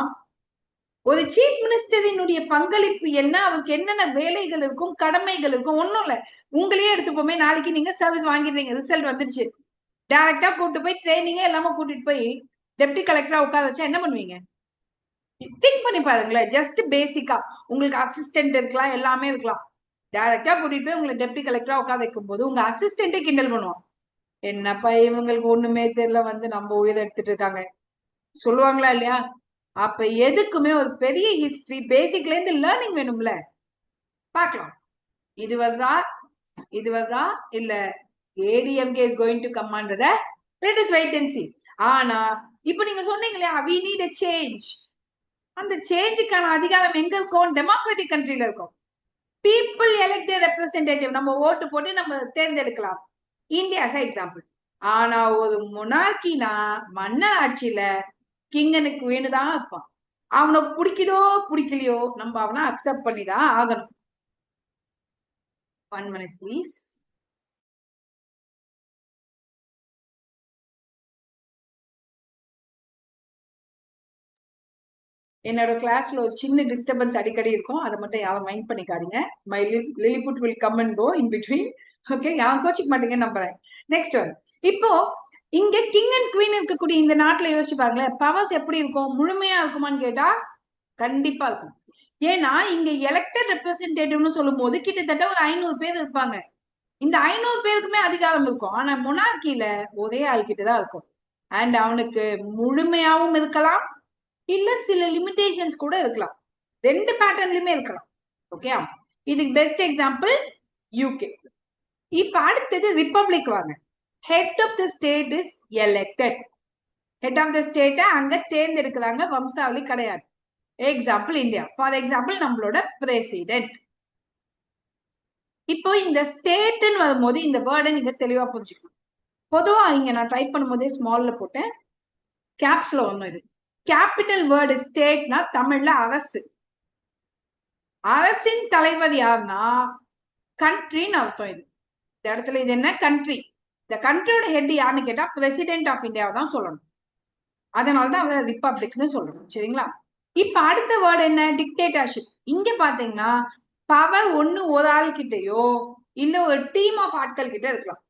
ஒரு சீஃப் மினிஸ்டரினுடைய பங்களிப்பு என்ன, அவருக்கு என்னென்ன வேலைகள் இருக்கும், கடமைகள் இருக்கும், ஒண்ணும் இல்ல. உங்களையே எடுத்துப்போமே, நாளைக்கு நீங்க சர்வீஸ் வாங்கிடுறீங்க, ரிசல்ட் வந்துருச்சு, டைரக்டா கூட்டு போய் ட்ரைனிங்கே எல்லாமே கூட்டிட்டு போய் டெப்டி கலெக்டரா உட்கார வச்சா என்ன பண்ணுவீங்க? திங்க் பண்ணி பாருங்களேன். ஜஸ்ட் பேசிக்கா உங்களுக்கு அசிஸ்டன்ட் இருக்கலாம், எல்லாமே இருக்கலாம். டைரக்டா கூட்டிட்டு போய் உங்களை டெப்டி கலெக்டரா உட்கார வைக்கும் போது உங்க அசிஸ்டன்ட்டே கிண்டல் பண்ணுவான். என்னப்பா இவங்களுக்கு ஒண்ணுமே தெரியல, வந்து நம்ம உயிரை எடுத்துட்டு இருக்காங்க சொல்லுவாங்களா இல்லையா? அப்ப எதுக்குமே ஒரு பெரிய ஹிஸ்டரி பேசிக்ல இருந்து லேர்னிங் வேணும்ல. பார்க்கலாம், இது வருதா இல்ல ஏடிஎம்கே இஸ் கோயிங் டு கம்ன்றத let us wait and see. ஆனா இப்ப நீங்க சொன்னீங்க இல்லையா, we need a change. அந்த சேஞ்சுக்கான அதிகாரம் எங்க இருக்கும்? டெமோக்ராட்டிக் கண்ட்ரில இருக்கும். பீப்புள் எலெக்ட் ரெப்ரசன்டேட்டிவ், நம்ம ஓட்டு போட்டு நம்ம தேர்ந்தெடுக்கலாம். India example. ஆனா ஒரு மொனார்கினா மன்னர் ஆட்சியில கிங் அண்ட் குவீன் தான் இருப்பான். அவனை பிடிக்குதோ பிடிக்கலையோ நம்ம அவனை அக்செப்ட் பண்ணி தான் ஆகணும். 1 minute please. என்னோட கிளாஸ்ல ஒரு சின்ன டிஸ்டர்பன்ஸ் அடிக்கடி இருக்கும், அதை மட்டும் யாரும் மைண்ட் பண்ணிக்காதீங்க. My Lilliput will come and go in between. Okay, யாரும் கோச்சிக்க மாட்டீங்கன்னு நம்புறேன். Next one. இப்போ இங்க கிங் அண்ட் குவீன் இருக்கக்கூடிய இந்த நாட்டுல யோசிச்சு பாருங்களேன், பவர்ஸ் எப்படி இருக்கும்? முழுமையா இருக்குமான்னு கேட்டா கண்டிப்பா இருக்கும். ஏன்னா இங்க எலெக்டட் ரெப்ரசன்டேட்டிவ்னு சொல்லும் போது கிட்டத்தட்ட ஒரு 500 பேர் இருப்பாங்க. இந்த 500 பேருக்குமே அதிகாரம் இருக்கும். ஆனா மொனார்கில ஒரே ஆள் கிட்டதான் இருக்கும். அண்ட் அவனுக்கு முழுமையாவும் இருக்கலாம், இல்ல சில லிமிடேஷன்ஸ் கூட இருக்கலாம். ரெண்டு பேட்டர்ன்லயுமே இருக்கலாம். ஓகே, இதுக்கு பெஸ்ட் எக்ஸாம்பிள் யூகே. இப்ப அடுத்தது ரிப்பப்ளிக் வாங்க. Head of the state is elected. Head of the ஸ்டேட்டை அங்க தேர்ந்தெடுக்கிறாங்க, வம்சாவளி கிடையாது. Example India. ஃபார் எக்ஸாம்பிள் நம்மளோட பிரசிடென்ட். இப்போ இந்த ஸ்டேட்னு வரும்போது இந்த வேர்டை நீங்க தெளிவா புரிஞ்சுக்கணும். பொதுவா இங்க நான் டைப் பண்ணும்போதே ஸ்மால்ல போட்டேன், கேப்ஸ்ல ஒண்ணும் இது. கேபிட்டல் வேர்டு ஸ்டேட்னா தமிழ்ல அரசு. அரசின் தலைவர் யாருன்னா கண்ட்ரின்னு அர்த்தம். இது இந்த இடத்துல இது என்ன? கண்ட்ரி. இந்த கண்ட்ரியோட ஹெட் யாருன்னு கேட்டா பிரசிடென்ட் ஆஃப் இந்தியாவை தான் சொல்லணும். அதனாலதான் அவர் ரிப்பப்ளிக்னு சொல்லணும். சரிங்களா? இப்ப அடுத்த வேர்டு என்ன? டிக்டேட்டர்ஷிப். இங்க பாத்தீங்கன்னா பவர் ஒண்ணு ஒரு ஆள் கிட்டயோ இல்ல ஒரு டீம் ஆஃப் ஆட்கள் கிட்ட இருக்கலாம்.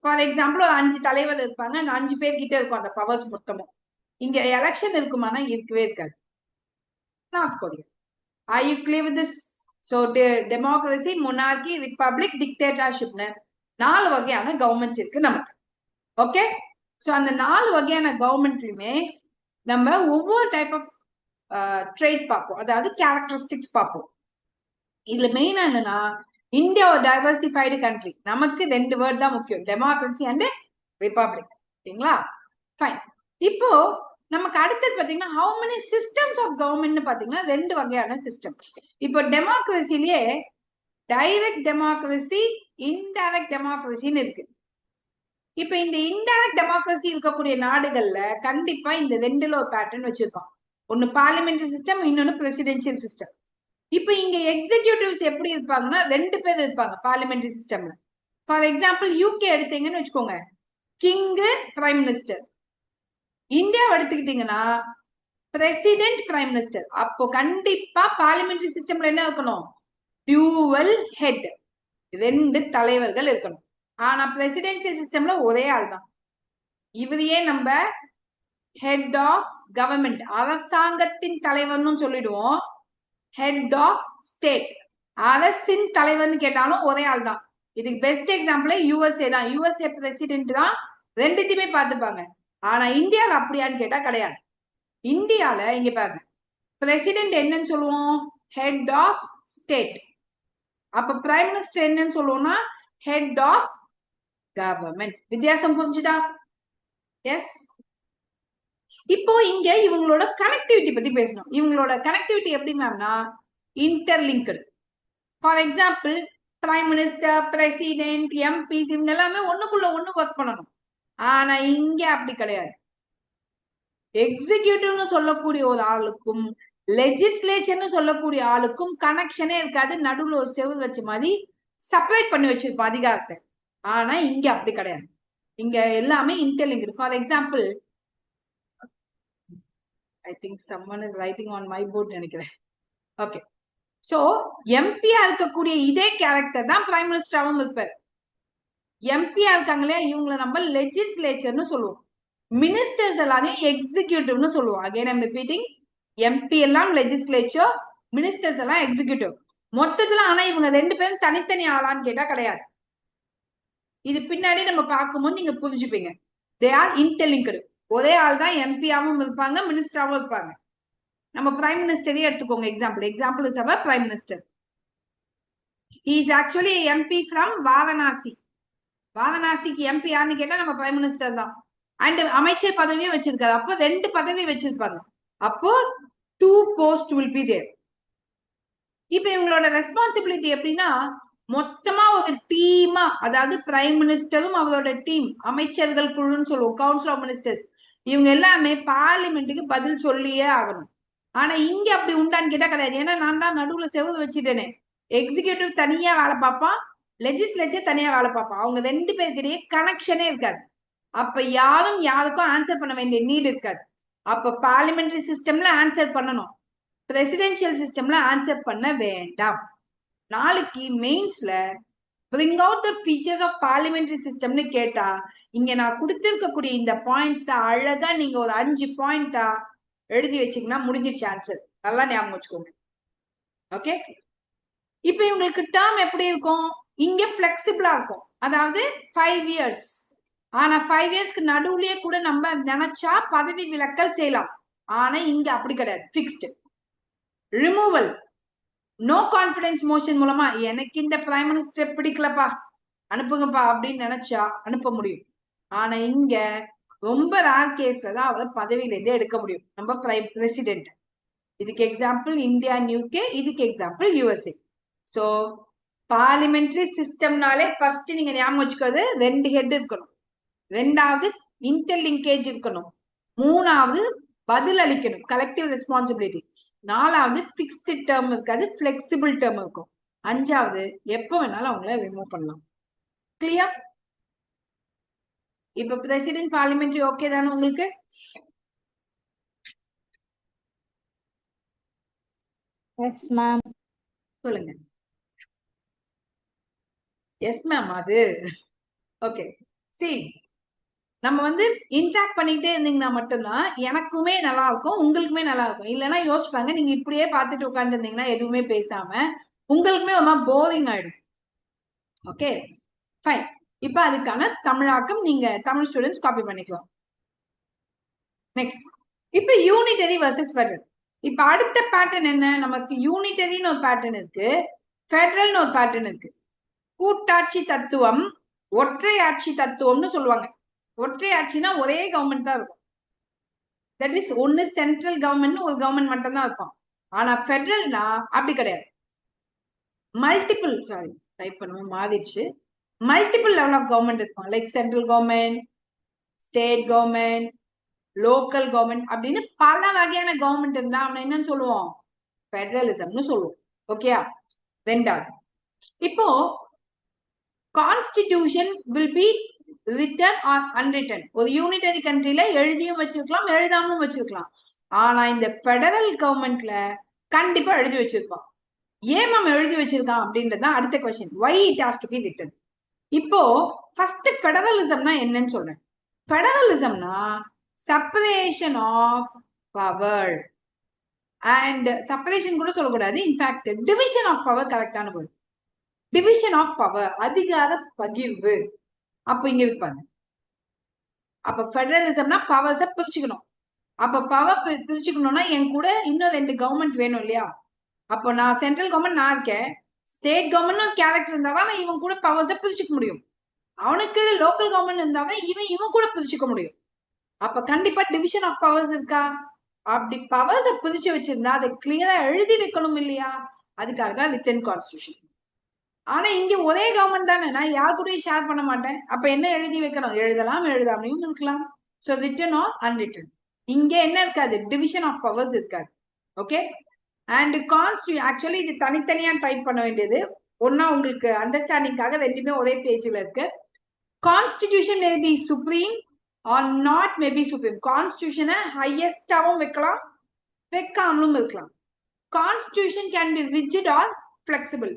ஃபார் எக்ஸாம்பிள் ஒரு 5 தலைவர் இருப்பாங்க, அந்த 5 பேர் கிட்ட இருக்கும் அந்த பவர்ஸ் மொத்தமும். இங்க எலெக்ஷன் இருக்குமானா இருக்கவே இருக்காது. North Korea. Are you clear with this? So democracy, monarchy, republic, dictatorship னு 4 வகையான கவர்மெண்ட்ஸ் இருக்கு நமக்கு. ஓகே, சோ அந்த 4 வகையான கவர்மெண்ட்லயுமே நம்ம ஒவ்வொரு டைப் ஆஃப் ட்ரேட் பார்ப்போம், அதாவது கேரக்டரிஸ்டிக்ஸ் பார்ப்போம். இதுல மெயினா என்னன்னா இந்தியா ஒரு டைவர்சிஃபைடு கண்ட்ரி. நமக்கு 2 வேர்ட் தான் முக்கியம், டெமோக்ரஸி அண்ட் ரிப்பப்ளிக். ஓகேங்களா? ஃபைன். இப்போ நமக்கு அடுத்தது பாத்தீங்கன்னா how many systems of government பாத்தீங்கன்னா 2 வகையான சிஸ்டம். இப்போ டெமோக்ரஸிலேயே டைரக்ட் டெமோக்ரஸி, இன்டைரக்ட் டெமோக்ரஸின்னு இருக்கு. இப்ப இந்த இன்டைரக்ட் டெமோக்ரஸி இருக்கக்கூடிய நாடுகள்ல கண்டிப்பா இந்த 2ல ஒரு பேட்டர்ன் வச்சிருக்கோம். ஒன்னு பார்லிமெண்டரி சிஸ்டம், இன்னொன்னு பிரசிடென்சியல் சிஸ்டம். இப்ப இங்க எக்ஸிகியூட்டிவ்ஸ் எப்படி இருப்பாங்கன்னா 2 பேர் இருப்பாங்க பார்லிமெண்டரி சிஸ்டம்ல. ஃபார் எக்ஸாம்பிள் யூகே எடுத்தீங்கன்னு வச்சுக்கோங்க, கிங், பிரைம் மினிஸ்டர். இந்தியாவை எடுத்துக்கிட்டீங்கன்னா பிரசிடென்ட், பிரைம் மினிஸ்டர். அப்போ கண்டிப்பா பார்லிமெண்டரி சிஸ்டம்ல என்ன இருக்கணும்? டியூவல் ஹெட், 2 தலைவர்கள் இருக்கணும். ஆனா பிரசிடென்சியல் சிஸ்டம்ல ஒரே ஆள் தான். இவரையே நம்ம ஹெட் ஆஃப் கவர்மெண்ட், அரசாங்கத்தின் தலைவர்னு சொல்லிடுவோம். ஹெட் ஆஃப் ஸ்டேட், அரசின் தலைவர்னு கேட்டாலும் ஒரே ஆள் தான். இதுக்கு பெஸ்ட் எக்ஸாம்பிள் யூஎஸ்ஏ தான். யூஎஸ்ஏ பிரசிடென்ட் தான், ரெண்டுத்தையுமே பார்த்துப்பாங்க. ஆனா இந்தியாவில் அப்படியான்னு கேட்டா கிடையாது. இந்தியால இங்க பாருங்க, பிரசிடென்ட் என்னன்னு சொல்லுவோம்? Head of state. அப்ப பிரைம் மினிஸ்டர் என்னன்னு சொல்லுவோம்னா ஹெட் ஆஃப் கவர்மெண்ட். வித்தியாசம் புரிஞ்சுதா? எஸ். இப்போ இங்க இவங்களோட கனெக்டிவிட்டி பத்தி பேசணும். இவங்களோட கனெக்டிவிட்டி எப்படி மேம்னா interlinked. For example prime minister, president, MPs இவங்க எல்லாமே ஒண்ணுக்குள்ள ஒண்ணு ஒர்க் பண்ணணும். ஆனா இங்க அப்படி கிடையாது. எக்ஸிகியூட்டிவ்னு சொல்லக்கூடிய ஒரு ஆளுக்கும் லெஜிஸ்லேச்சர்னு சொல்லக்கூடிய ஆளுக்கும் கனெக்ஷனே இருக்காது. நடுவுல ஒரு செவுரு வச்ச மாதிரி செப்பரேட் பண்ணி வச்சிருப்போம் அதிகாரத்தை. ஆனா இங்க அப்படி கிடையாது. இங்க எல்லாமே interlinked. For example, I think someone is writing on my board நினைக்கிறேன். ஓகே, சோ எம்பியா இருக்கக்கூடிய இதே கேரக்டர் தான் பிரைம் மினிஸ்டராகவும் இருப்பார். எம்பியா இருக்காங்களே இவங்களை நம்ம லெஜிஸ்லேச்சர்னு சொல்லுவோம். மினிஸ்டர்ஸ் எல்லாரையும் எக்ஸிகியூட்டிவ்னு சொல்லுவோம். அகைன் ஐம் ரிப்பீட்டிங், எம்பி எல்லாம் லெஜிஸ்லேச்சர், மினிஸ்டர்ஸ் எல்லாம் எக்ஸிகியூட்டிவ். மொத்தத்துல ஆனா இவங்க 2 பேரும் தனித்தனி ஆளான்னு கேட்டா கிடையாது. இது பின்னாடி நம்ம பார்க்கும்போது நீங்க புரிஞ்சுப்பீங்க. They are interlinked. ஒரே ஆள் தான் எம்பியாவும் இருப்பாங்க, மினிஸ்டராவும் இருப்பாங்க. நம்ம பிரைம் மினிஸ்டரே எடுத்துக்கோங்க எக்ஸாம்பிள். எக்ஸாம்பிள் இஸ் அவர் prime minister. He is actually MP from Varanasi. வாரணாசிக்கு எம்பி யாருன்னு கேட்டா நம்ம பிரைம் மினிஸ்டர் தான். அண்ட் அமைச்சர் பதவியும் வச்சிருக்காரு. அப்போ 2 பதவி வச்சிருப்பாங்க. அப்போ 2 போஸ்ட் வில் பி தேர். இப்ப இவங்களோட ரெஸ்பான்சிபிலிட்டி எப்படின்னா மொத்தமா ஒரு டீமா, அதாவது பிரைம் மினிஸ்டரும் அவரோட டீம், அமைச்சர்கள் குழுன்னு சொல்லுவோம், கவுன்சில் ஆஃப் மினிஸ்டர்ஸ், இவங்க எல்லாமே பார்லிமெண்ட்டுக்கு பதில் சொல்லியே ஆகணும். ஆனா இங்க அப்படி உண்டான்னு கேட்டா கிடையாது. ஏன்னா நான் தான் நடுவுல செவுது வச்சுட்டேனே. எக்ஸிகியூட்டிவ் தனியா வேலை பார்ப்பான், லெஜிஸ்லேச்சர் தனியா வேலை பார்ப்பான். அவங்க 2 பேருக்கிடையே கனெக்ஷனே இருக்காது. அப்ப யாரும் யாருக்கும் ஆன்சர் பண்ண வேண்டிய நீட் இருக்காது. அப்ப பார்லிமெண்டரி சிஸ்டம்ல ஆன்சர் பண்ணணும், பிரசிடென்சியல் சிஸ்டம்ல ஆன்சர் பண்ண வேண்டாம். நாளைக்கு மெயின்ஸ்ல bring out the features of parliamentary systemனு கேட்டா இங்க நான் கொடுத்திருக்கக்கூடிய இந்த பாயிண்ட்ஸ் அழகா நீங்க ஒரு 5 பாயிண்டா எழுதி வச்சீங்கன்னா முடிஞ்சிருச்சு ஆன்சர். நல்லா ஞாபகம் வச்சுக்கோங்க. ஓகே, இப்ப இவங்களுக்கு டேர்ம் எப்படி இருக்கும்? இங்க பிளெக்சிபிளா இருக்கும், அதாவது 5 இயர்ஸ். ஆனா 5 இயர்ஸ்க்கு நடுவுலயே கூட நம்ம நினைச்சா பதவி விலக்கல் செய்யலாம். ஆனா இங்க அப்படி கிடையாது, fixed. Removal, no confidence motion மூலமா எனக்கு இந்த பிரைம் மினிஸ்டர் பிடிக்கலப்பா அனுப்புங்கப்பா அப்படின்னு நினைச்சா அனுப்ப முடியும். ஆனா இங்க ரொம்ப ரேர் கேஸ்ல தான் அவர் பதவியில இருந்து எடுக்க முடியும், நம்ம பிரசிடென்ட். இதுக்கு எக்ஸாம்பிள் இந்தியா அண்ட் யூகே, இதுக்கு எக்ஸாம்பிள் யூஎஸ்ஏ. சோ பார்லிமெண்டரி சிஸ்டம்னாலே ஃபர்ஸ்ட் நீங்க ஞாபகம் வச்சுக்கிறது 2 ஹெட் இருக்கணும், 2வது இன்டர்லிங்கேஜ் இருக்கணும், 3வது பதில் அளிக்கணும், கலெக்டிவ் ரெஸ்பான்சிபிலிட்டி, 4வது பிக்ஸ்டு டேர்ம் இருக்காது, பிளெக்சிபிள் டேர்ம் இருக்கும், 5வது எப்ப வேணாலும் அவங்கள ரிமூவ் பண்ணலாம். கிளியர்? இப்ப பிரசிடென்ட் பார்லிமெண்டரி ஓகே தானே உங்களுக்கு? Yes ma'am. சொல்லுங்க. Yes ma'am. அது ஓகே. சரி, நம்ம வந்து இன்ட்ராக்ட் பண்ணிட்டே இருந்தீங்கன்னா மட்டும்தான் எனக்குமே நல்லா இருக்கும், உங்களுக்குமே நல்லா இருக்கும். இல்லைன்னா யோசிப்பாங்க, நீங்க இப்படியே பார்த்துட்டு உட்கார்ந்து இருந்தீங்கன்னா எதுவுமே பேசாம உங்களுக்குமே ஒரு மாதிரி போரிங் ஆயிடும். Okay fine. இப்ப அதுக்கான தமிழாக்கம் நீங்க தமிழ் ஸ்டூடெண்ட்ஸ் காப்பி பண்ணிக்கலாம். நெக்ஸ்ட், இப்ப யூனிட்டரி வர்சஸ் ஃபெடரல். இப்ப அடுத்த பேட்டர்ன் என்ன? நமக்கு யூனிட்டரின்னு ஒரு பேட்டர்ன் இருக்கு, ஃபெடரல்னு ஒரு பேட்டர்ன் இருக்கு. கூட்டாட்சி தத்துவம், ஒற்றை ஆட்சி தத்துவம்னு சொல்லுவாங்க. ஒற்றை ஆட்சினா ஒரே கவர்மெண்ட் தான் இருக்கும், தட் இஸ் ஒன்னு சென்ட்ரல் கவர்மெண்ட் ஒரு கவர்மெண்ட் மட்டும் தான் இருக்கும். ஆனா ஃபெடரல்னா அப்படி கிடையாது, மல்டிபிள், சாரி டைப் பண்ணுவோம் மாறிடுச்சு, மல்டிபிள் லெவல் ஆஃப் கவர்மெண்ட் இருக்கும். Like central government, state government, local government அப்படின்னு பல வகையான கவர்மெண்ட் இருந்தா அவனை என்னன்னு சொல்லுவோம்? ஃபெடரலிசம்னு சொல்லுவோம். ஓகேயா? 2வது, இப்போ constitution will be written or unwritten. ஒரு யூனிட்டரி கண்ட்ரில எழுதியும் வச்சிருக்கலாம், எழுதாமலும் வச்சிருக்கலாம். ஆனா இந்த ஃபெடரல் கவர்மெண்ட்ல கண்டிப்பா எழுதி வச்சிருப்பான். ஏன் மேம் எழுதி வச்சிருக்கான் அப்படின்றது தான் அடுத்த question. Why it has to be written? இப்போ ஃபர்ஸ்ட் ஃபெடரலிசம்னா என்னன்னு சொல்றேன். ஃபெடரலிசம்னா separation of power, and separation கூட சொல்லக்கூடாது, இன்ஃபேக்ட் டிவிஷன் ஆஃப் பவர் கரெக்டான வேர்ட். டிவிஷன் ஆஃப் பவர், அதிகார பகிர்வு. அப்ப இங்க இருப்பாங்க. அப்ப ஃபெடரலிசம்னா பவர்ஸ பிரிச்சுக்கணும். அப்ப பவர் பிரிச்சுக்கணும்னா என் கூட இன்னும் 2 கவர்மெண்ட் வேணும் இல்லையா? அப்போ நான் சென்ட்ரல் கவர்மெண்ட் நான் இருக்கேன், ஸ்டேட் கவர்மெண்ட் கேரக்டர் இருந்தாதான் நான் இவன் கூட பவர்ஸ பிரிச்சுக்க முடியும். அவனுக்கு லோக்கல் கவர்மெண்ட் இருந்தாதான் இவன் கூட பிரிச்சுக்க முடியும். அப்ப கண்டிப்பா டிவிஷன் ஆஃப் பவர்ஸ் இருக்கா? அப்படி பவர்ஸ பிரிச்சு வச்சிருந்தா அதை கிளியரா எழுதி வைக்கணும் இல்லையா? அதுக்காக தான் ரிட்டன் கான்ஸ்டிடியூஷன். ஆனா இங்க ஒரே கவர்மெண்ட் தானே, நான் யார் கூடயும் ஷேர் பண்ண மாட்டேன். அப்ப என்ன எழுதி வைக்கணும்? எழுதலாம், எழுதாமையும் இருக்கலாம். So written or unwritten. இங்க என்ன இருக்காது? டிவிஷன் ஆஃப் பவர்ஸ் இருக்காது. ஓகே, அண்ட் ஆக்சுவலி இது தனித்தனியா டைப் பண்ண வேண்டியது, ஒன்னா உங்களுக்கு அண்டர்ஸ்டாண்டிங்காக 2மே ஒரே பேஜ்ல இருக்கு. Constitution may be supreme or not may be supreme. கான்ஸ்டிடியூஷனை ஹையஸ்டாவும் வைக்கலாம், வைக்காமலும் இருக்கலாம். Constitution can be rigid or flexible.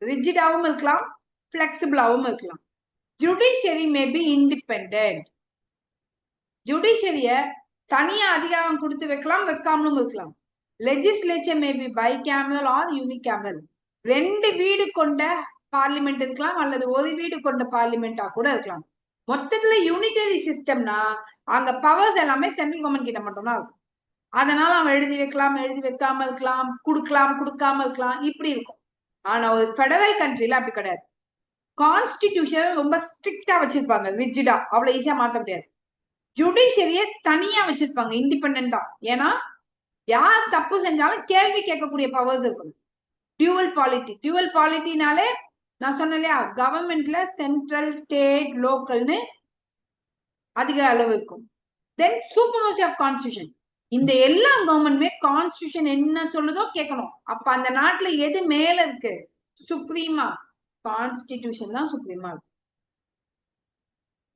ரிஜிடாவும் இருக்கலாம், பிளெக்சிபிளாவும் இருக்கலாம். Judiciary may be independent. ஜுடிஷியரிய தனியா அதிகாரம் கொடுத்து வைக்கலாம், வைக்காமலும் இருக்கலாம். Legislature may be bicameral or unicameral. 2 வீடு கொண்ட பார்லிமெண்ட் இருக்கலாம், அல்லது ஒரு வீடு கொண்ட பார்லிமெண்டா கூட இருக்கலாம். மொத்தத்துல யூனிட்டரி சிஸ்டம்னா அங்க பவர்ஸ் எல்லாமே சென்ட்ரல் கவர்மெண்ட் கிட்ட மட்டும்தான் இருக்கும். அதனால அவன் எழுதி வைக்கலாம், எழுதி வைக்காம இருக்கலாம், கொடுக்கலாம், கொடுக்காம இருக்கலாம், இப்படி இருக்கும். ஆனா ஒரு ஃபெடரல் கண்ட்ரில அப்படி கிடையாது. கான்ஸ்டிடியூஷன் ரொம்ப ஸ்ட்ரிக்டா வச்சிருப்பாங்க, ரிஜிடா, அவ்வளவு ஈஸியா மாத்த முடியாது. ஜுடிஷியரிய தனியா வச்சிருப்பாங்க, இண்டிபெண்டா. ஏன்னா யார் தப்பு செஞ்சாலும் கேள்வி கேட்கக்கூடிய பவர்ஸ் இருக்கணும். Dual polity. டியூவல் பாலிட்டினாலே நான் சொன்னேன் இல்லையா, கவர்மெண்ட்ல சென்ட்ரல், ஸ்டேட், லோக்கல்னு அதிக அளவு இருக்கும். தென் சூப்பர்மசி ஆஃப் கான்ஸ்டியூஷன். இந்த எல்லா கவர்மெண்ட்மே கான்ஸ்டியூஷன் என்ன சொல்லுதோ கேட்கணும். அப்ப அந்த நாட்டுல எது மேல இருக்கு? சுப்ரீமா. கான்ஸ்டிடியூஷன் தான் சுப்ரீமா இருக்கு.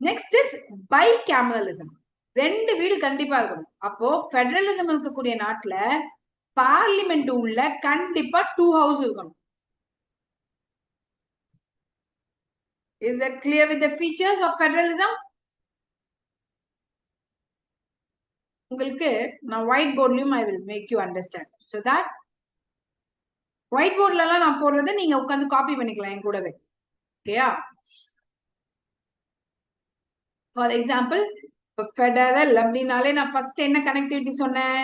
Next is by cameralism. 2 வீடு கண்டிப்பா இருக்கணும். அப்போ பெடரலிசம் இருக்கக்கூடிய நாட்டுல பார்லிமெண்ட் உள்ள கண்டிப்பா 2 ஹவுஸ் இருக்கணும். Is that clear with the features of federalism? உங்களுக்கு நான் ஒயிட் போர்ட்லயும் I will make you understand. So that white போர்ட்ல எல்லாம் நான் போடுறதை நீங்க உட்காந்து காப்பி பண்ணிக்கலாம் என் கூடவே. ஓகேயா? ஃபார் எக்ஸாம்பிள், ஃபெடரல் அப்படின்னாலே நான் ஃபர்ஸ்ட் என்ன கனெக்டிவிட்டி சொன்னேன்?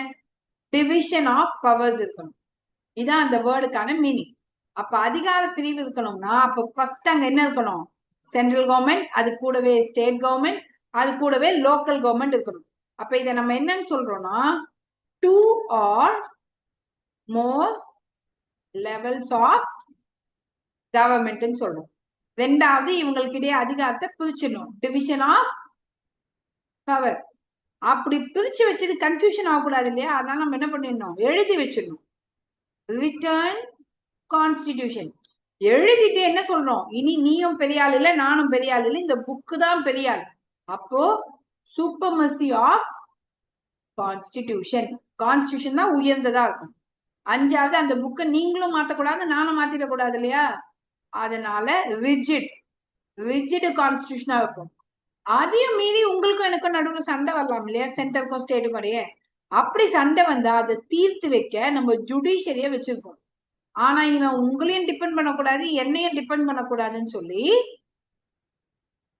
டிவிஷன் ஆஃப் பவர்ஸ் இருக்கணும். இதான் அந்த வேர்டுக்கான மீனிங். அப்ப அதிகார பிரிவு இருக்கணும்னா அப்ப ஃபர்ஸ்ட் அங்க என்ன இருக்கணும்? சென்ட்ரல் கவர்மெண்ட், அது கூடவே ஸ்டேட் கவர்மெண்ட், அது கூடவே லோக்கல் கவர்மெண்ட் இருக்கணும். அப்ப இதை நம்ம என்னன்னு சொல்றோம்னா 2 or more levels of government சொல்றோம். ரெண்டாவது இவங்களுக்கு இடையே அதிகாரத்தை பிரிச்சிடணும். Division of power. அப்படி பிரிச்சு வச்சது கன்ஃபியூஷன் ஆகக்கூடாது இல்லையா? அதனால நம்ம என்ன பண்ணிடணும்? எழுதி வச்சிடணும். Return constitution. எழுதிட்டு என்ன சொல்றோம்? இனி நீயும் பெரிய ஆள் இல்ல, நானும் பெரிய ஆள் இல்ல, இந்த புக்கு தான் பெரிய ஆள். அப்போ சூப்பர்மசி ஆஃப் கான்ஸ்டிடியூஷன். கான்ஸ்டிடியூஷன் தான் உயர்ந்ததா இருக்கும். 5வது அந்த புக்கை நீங்களும் மாத்தக்கூடாது, நானும் மாத்திடக்கூடாது இல்லையா? அதனால ரிஜிட் கான்ஸ்டிடியூஷனா இருக்கும். அதையும் மீறி உங்களுக்கும் எனக்கும் நடுவில் சண்டை வரலாம் இல்லையா? சென்டருக்கும் ஸ்டேட்டுக்கும் இடையே. அப்படி சண்டை வந்தா அதை தீர்த்து வைக்க நம்ம ஜுடிஷியரிய வச்சிருக்கோம். ஆனா இவன் உங்களையும் டிபெண்ட் பண்ணக்கூடாது, என்னையும் டிபெண்ட் பண்ணக்கூடாதுன்னு சொல்லி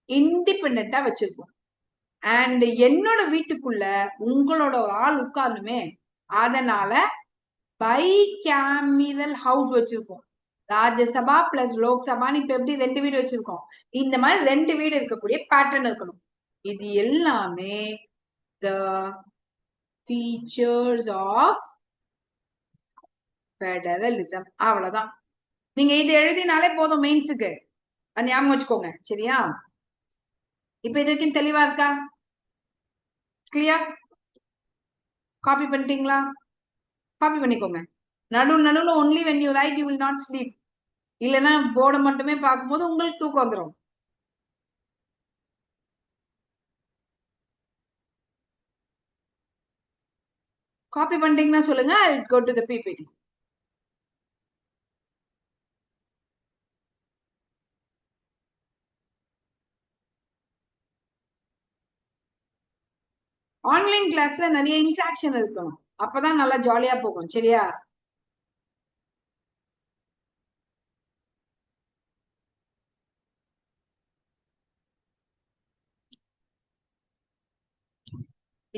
இண்டிபெண்டா வச்சிருக்கோம். அண்ட் என்னோட வீட்டுக்குள்ள உங்களோட ஒரு ஆள் உட்கார்ந்துமே, அதனால பை கேமிரல் ஹவுஸ் வச்சிருக்கோம். ராஜ்யசபா பிளஸ் லோக்சபான்னு இப்ப எப்படி 2 வீடு வச்சிருக்கோம், இந்த மாதிரி 2 வீடு இருக்கக்கூடிய பேட்டர்ன் இருக்கணும். இது எல்லாமே த ஃபீச்சர்ஸ் ஆஃப் ஃபெடரலிசம். அவ்வளவுதான். நீங்க இது எழுதினாலே போதும் மெயின்ஸுக்கு. அது ஞாபகம் வச்சுக்கோங்க. சரியா? இப்ப இதுக்கு தெளிவா இருக்கா? கிளியர்? காப்பி பண்ணிட்டீங்களா? காப்பி பண்ணிக்கோங்க. நடுவுல only when you write you will not sleep. இல்லைன்னா போர்டை மட்டுமே பார்க்கும்போது உங்களுக்கு தூக்கம் வந்துடும். காப்பி பண்ணிட்டீங்கன்னா சொல்லுங்க. I'll go to the PPT. Online கிளாஸ்ல நிறைய இன்ட்ராக்ஷன் இருக்கணும். அப்பதான் நல்லா ஜாலியா போகும். சரியா?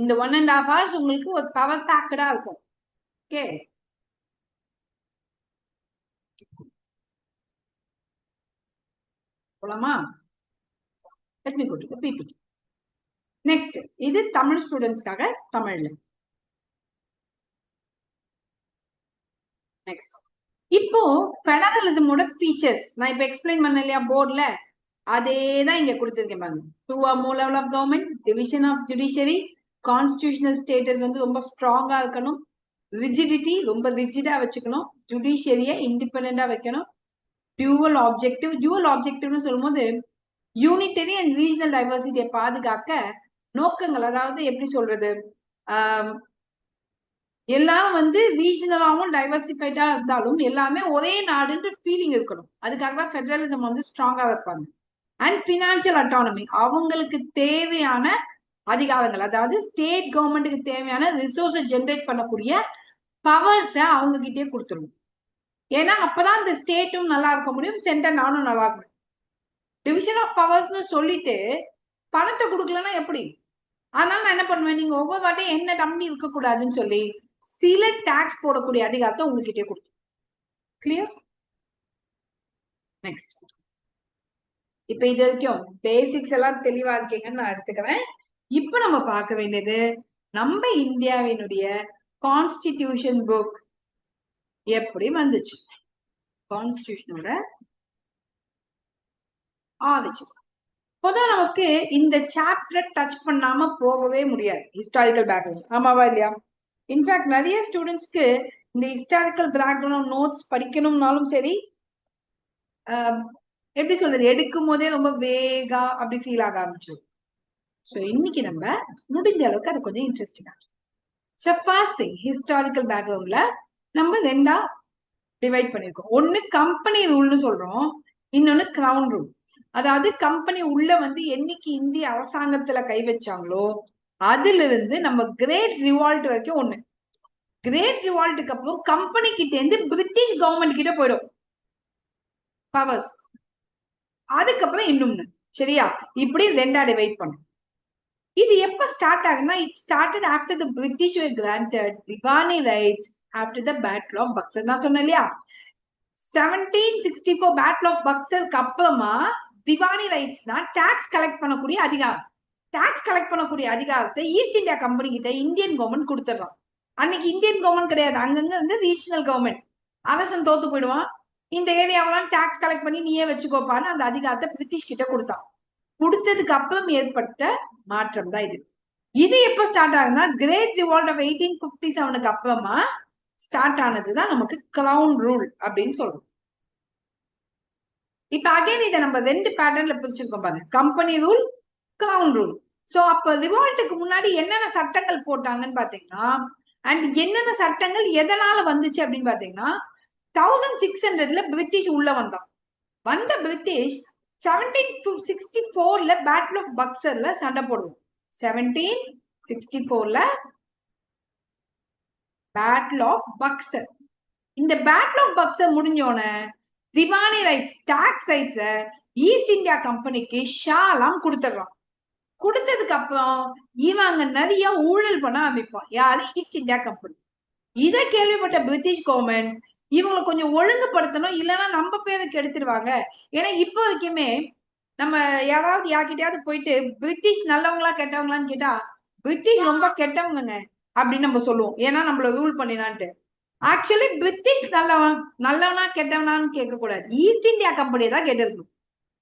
இந்த 1.5 hours உங்களுக்கு ஒரு பவர் பேக்கடா இருக்கும். ஓகே, போலாமா? Let me go to the PPT. Next, இது தமிழ் ஸ்டூடெண்ட்ஸ்க்காக தமிழ்ல. நெக்ஸ்ட், இப்போ ஃபெடரலிசமோட ஃபீச்சர்ஸ் நான் இப்ப எக்ஸ்பிளைன் பண்ண இல்லையா போர்ட்ல, அதேதான் இங்க கொடுத்திருக்கேன் பாருங்க. 2 or more level of government, division of judiciary, constitutional status வந்து ரொம்ப ஸ்ட்ராங்கா இருக்கணும், ரிஜிடிட்டி ரொம்ப ரிஜிடா வச்சுக்கணும், ஜுடிஷியரிய இண்டிபெண்டா வைக்கணும், டியூவல் ஆப்ஜெக்டிவ். டியூவல் ஆப்ஜெக்டிவ்னு சொல்லும்போது யூனிட்டரி அண்ட் ரீஜனல் டைவர்சிட்டியை பாதுகாக்க நோக்கங்கள். அதாவது எப்படி சொல்றது, எல்லாம் வந்து ரீஜனலாவும் டைவர்சிஃபைடா இருந்தாலும் எல்லாமே ஒரே நாடுன்ற ஃபீலிங் இருக்கணும். அதுக்காக தான் ஃபெடரலிசம் வந்து ஸ்ட்ராங்கா வைப்பாங்க. அண்ட் பினான்சியல் அட்டானமி, அவங்களுக்கு தேவையான அதிகாரங்கள், அதாவது ஸ்டேட் கவர்மெண்ட்டுக்கு தேவையான ரிசோர்ஸை ஜென்ரேட் பண்ணக்கூடிய பவர்ஸை அவங்க கிட்டே கொடுத்துருணும். ஏன்னா அப்பதான் இந்த ஸ்டேட்டும் நல்லா இருக்க முடியும், சென்டர் நானும் நல்லா இருக்க முடியும். டிவிஷன் ஆஃப் பவர்ஸ்னு சொல்லிட்டு பணத்தை கொடுக்கலன்னா எப்படி? அதனால நான் என்ன பண்ணுவேன், நீங்க ஒவ்வொரு வாட்டையும் என்ன நம்பி இருக்க கூடாதுன்னு சொல்லி சில டாக்ஸ் போடக்கூடிய அதிகாரத்தை உங்ககிட்டே கொடுத்து. கிளியர்? நெக்ஸ்ட், இப்ப இது வரைக்கும் பேசிக்ஸ் எல்லாம் தெளிவா இருக்கீங்கன்னு நான் எடுத்துக்கிறேன். இப்ப நம்ம பார்க்க வேண்டியது நம்ம இந்தியாவினுடைய கான்ஸ்டிடியூஷன் புக் எப்படி வந்துச்சு. கான்ஸ்டிடியூஷனோட ஆதிச்சு. பொதுவா நமக்கு இந்த சாப்டர் டச் பண்ணாம போகவே முடியாது, ஹிஸ்டாரிக்கல் பேக்ரவுண்ட். ஆமாவா இல்லையா? இன்ஃபேக்ட் நிறைய ஸ்டூடெண்ட்ஸ்க்கு இந்த ஹிஸ்டாரிக்கல் பேக்ரவுண்ட் நோட்ஸ் படிக்கணும்னாலும் சரி, எப்படி சொல்றது, எடுக்கும் போதே ரொம்ப வேகா அப்படி ஃபீல் ஆக ஆரம்பிச்சிடும். ஸோ இன்னைக்கு நம்ம முடிஞ்ச அளவுக்கு அது கொஞ்சம் இன்ட்ரெஸ்டிங்கா. ஸோ ஃபர்ஸ்ட் திங், ஹிஸ்டாரிக்கல் பேக்ரவுண்ட்ல நம்ம ரெண்டா டிவைட் பண்ணிருக்கோம். ஒன்னு கம்பெனி ரூல்னு சொல்றோம், இன்னொன்னு கிரவுன் ரூல். அதாவது கம்பெனி உள்ள வந்து என்னைக்கு இந்திய அரசாங்கத்துல கை வச்சாங்களோ அதுல இருந்து நம்ம கிரேட் ரிவால்ட் வரைக்கும் ஒண்ணு. கிரேட் ரிவால்ட்டுக்கு அப்புறம் கம்பெனி கிட்ட இருந்து பிரிட்டிஷ் கவர்மெண்ட் கிட்ட போயிடும் பவர்ஸ். அதுக்கப்புறம் இன்னொன்னு. சரியா? இப்படி ரெண்டா டிவைட் பண்ணும். இது எப்ப ஸ்டார்ட் ஆகுதுன்னா, it started after the British were granted diwani rights after the battle of Buxar. நான் சொன்னேன் இல்லையா, 1764 பேட்டில் ஆஃப் பக்சருக்கு அப்புறமா திவானி ரைட்ஸ்னா டாக்ஸ் கலெக்ட் பண்ணக்கூடிய அதிகாரம். டாக்ஸ் கலெக்ட் பண்ணக்கூடிய அதிகாரத்தை ஈஸ்ட் இந்தியா கம்பெனி கிட்ட இந்தியன் கவர்மெண்ட் கொடுத்துடுறான். அன்னைக்கு இந்தியன் கவர்மெண்ட் கிடையாது, அங்கங்க வந்து ரீஜனல் கவர்மெண்ட். அரசன் தோத்து போயிடுவான், இந்த ஏரியாவெல்லாம் டாக்ஸ் கலெக்ட் பண்ணி நீயே வச்சுக்கோப்பான்னு அந்த அதிகாரத்தை பிரிட்டிஷ் கிட்ட கொடுத்தான். கொடுத்ததுக்கு அப்புறம் ஏற்பட்ட மாற்றம் தான் இது. இது எப்ப ஸ்டார்ட் ஆகுதுன்னா, கிரேட் ரிவால்ட் ஆஃப் 1857க்கு அப்புறமா ஸ்டார்ட் ஆனதுதான் நமக்கு கிரவுன் ரூல் அப்படின்னு சொல்றோம். இப்ப அகைன் இதை நம்ம ரெண்டு பேட்டர்ன்ல பிரிச்சிருக்கோம் பாருங்க, company rule, crown rule. So அப்ப ரிவால்ட்டுக்கு முன்னாடி என்னென்ன சட்டங்கள் போட்டாங்கன்னு பாத்தீங்கன்னா, அண்ட் என்னென்ன சட்டங்கள் எதனால வந்துச்சு அப்படின்னு பாத்தீங்கன்னா, 1600ல பிரிட்டிஷ் உள்ள வந்தான். வந்த பிரிட்டிஷ் 1764ல பேட்டில் ஆஃப் பக்சர்ல சண்டை போடுவோம். 1764ல பேட்டில் ஆஃப் பக்சர். இந்த பேட்டில் ஆஃப் பக்சர் முடிஞ்சோன Diwani rights, tax rights East India கம்பெனிக்கு ஷாலாம் கொடுத்துடுறான். கொடுத்ததுக்கு அப்புறம் இவங்க நிறைய ஊழல் பண்ண ஆரம்பிப்பான். யாரு? East India Company. இதை கேள்விப்பட்ட பிரிட்டிஷ் கவர்மெண்ட் இவங்களை கொஞ்சம் ஒழுங்குபடுத்தணும், இல்லைன்னா நம்ம பேருக்கு எடுத்துருவாங்க. ஏன்னா இப்போ வரைக்குமே நம்ம யாராவது யார்கிட்டயாவது போயிட்டு பிரிட்டிஷ் நல்லவங்களா கெட்டவங்களான்னு கேட்டா, பிரிட்டிஷ் ரொம்ப கெட்டவங்க அப்படின்னு நம்ம சொல்லுவோம், ஏன்னா நம்மள ரூல் பண்ணினான்ட்டு. ஆக்சுவலி பிரிட்டிஷ் நல்லவனா கெட்டவனான்னு கேட்க கூடாது, ஈஸ்ட் இந்தியா கம்பெனி தான் கேட்டிருக்கணும்.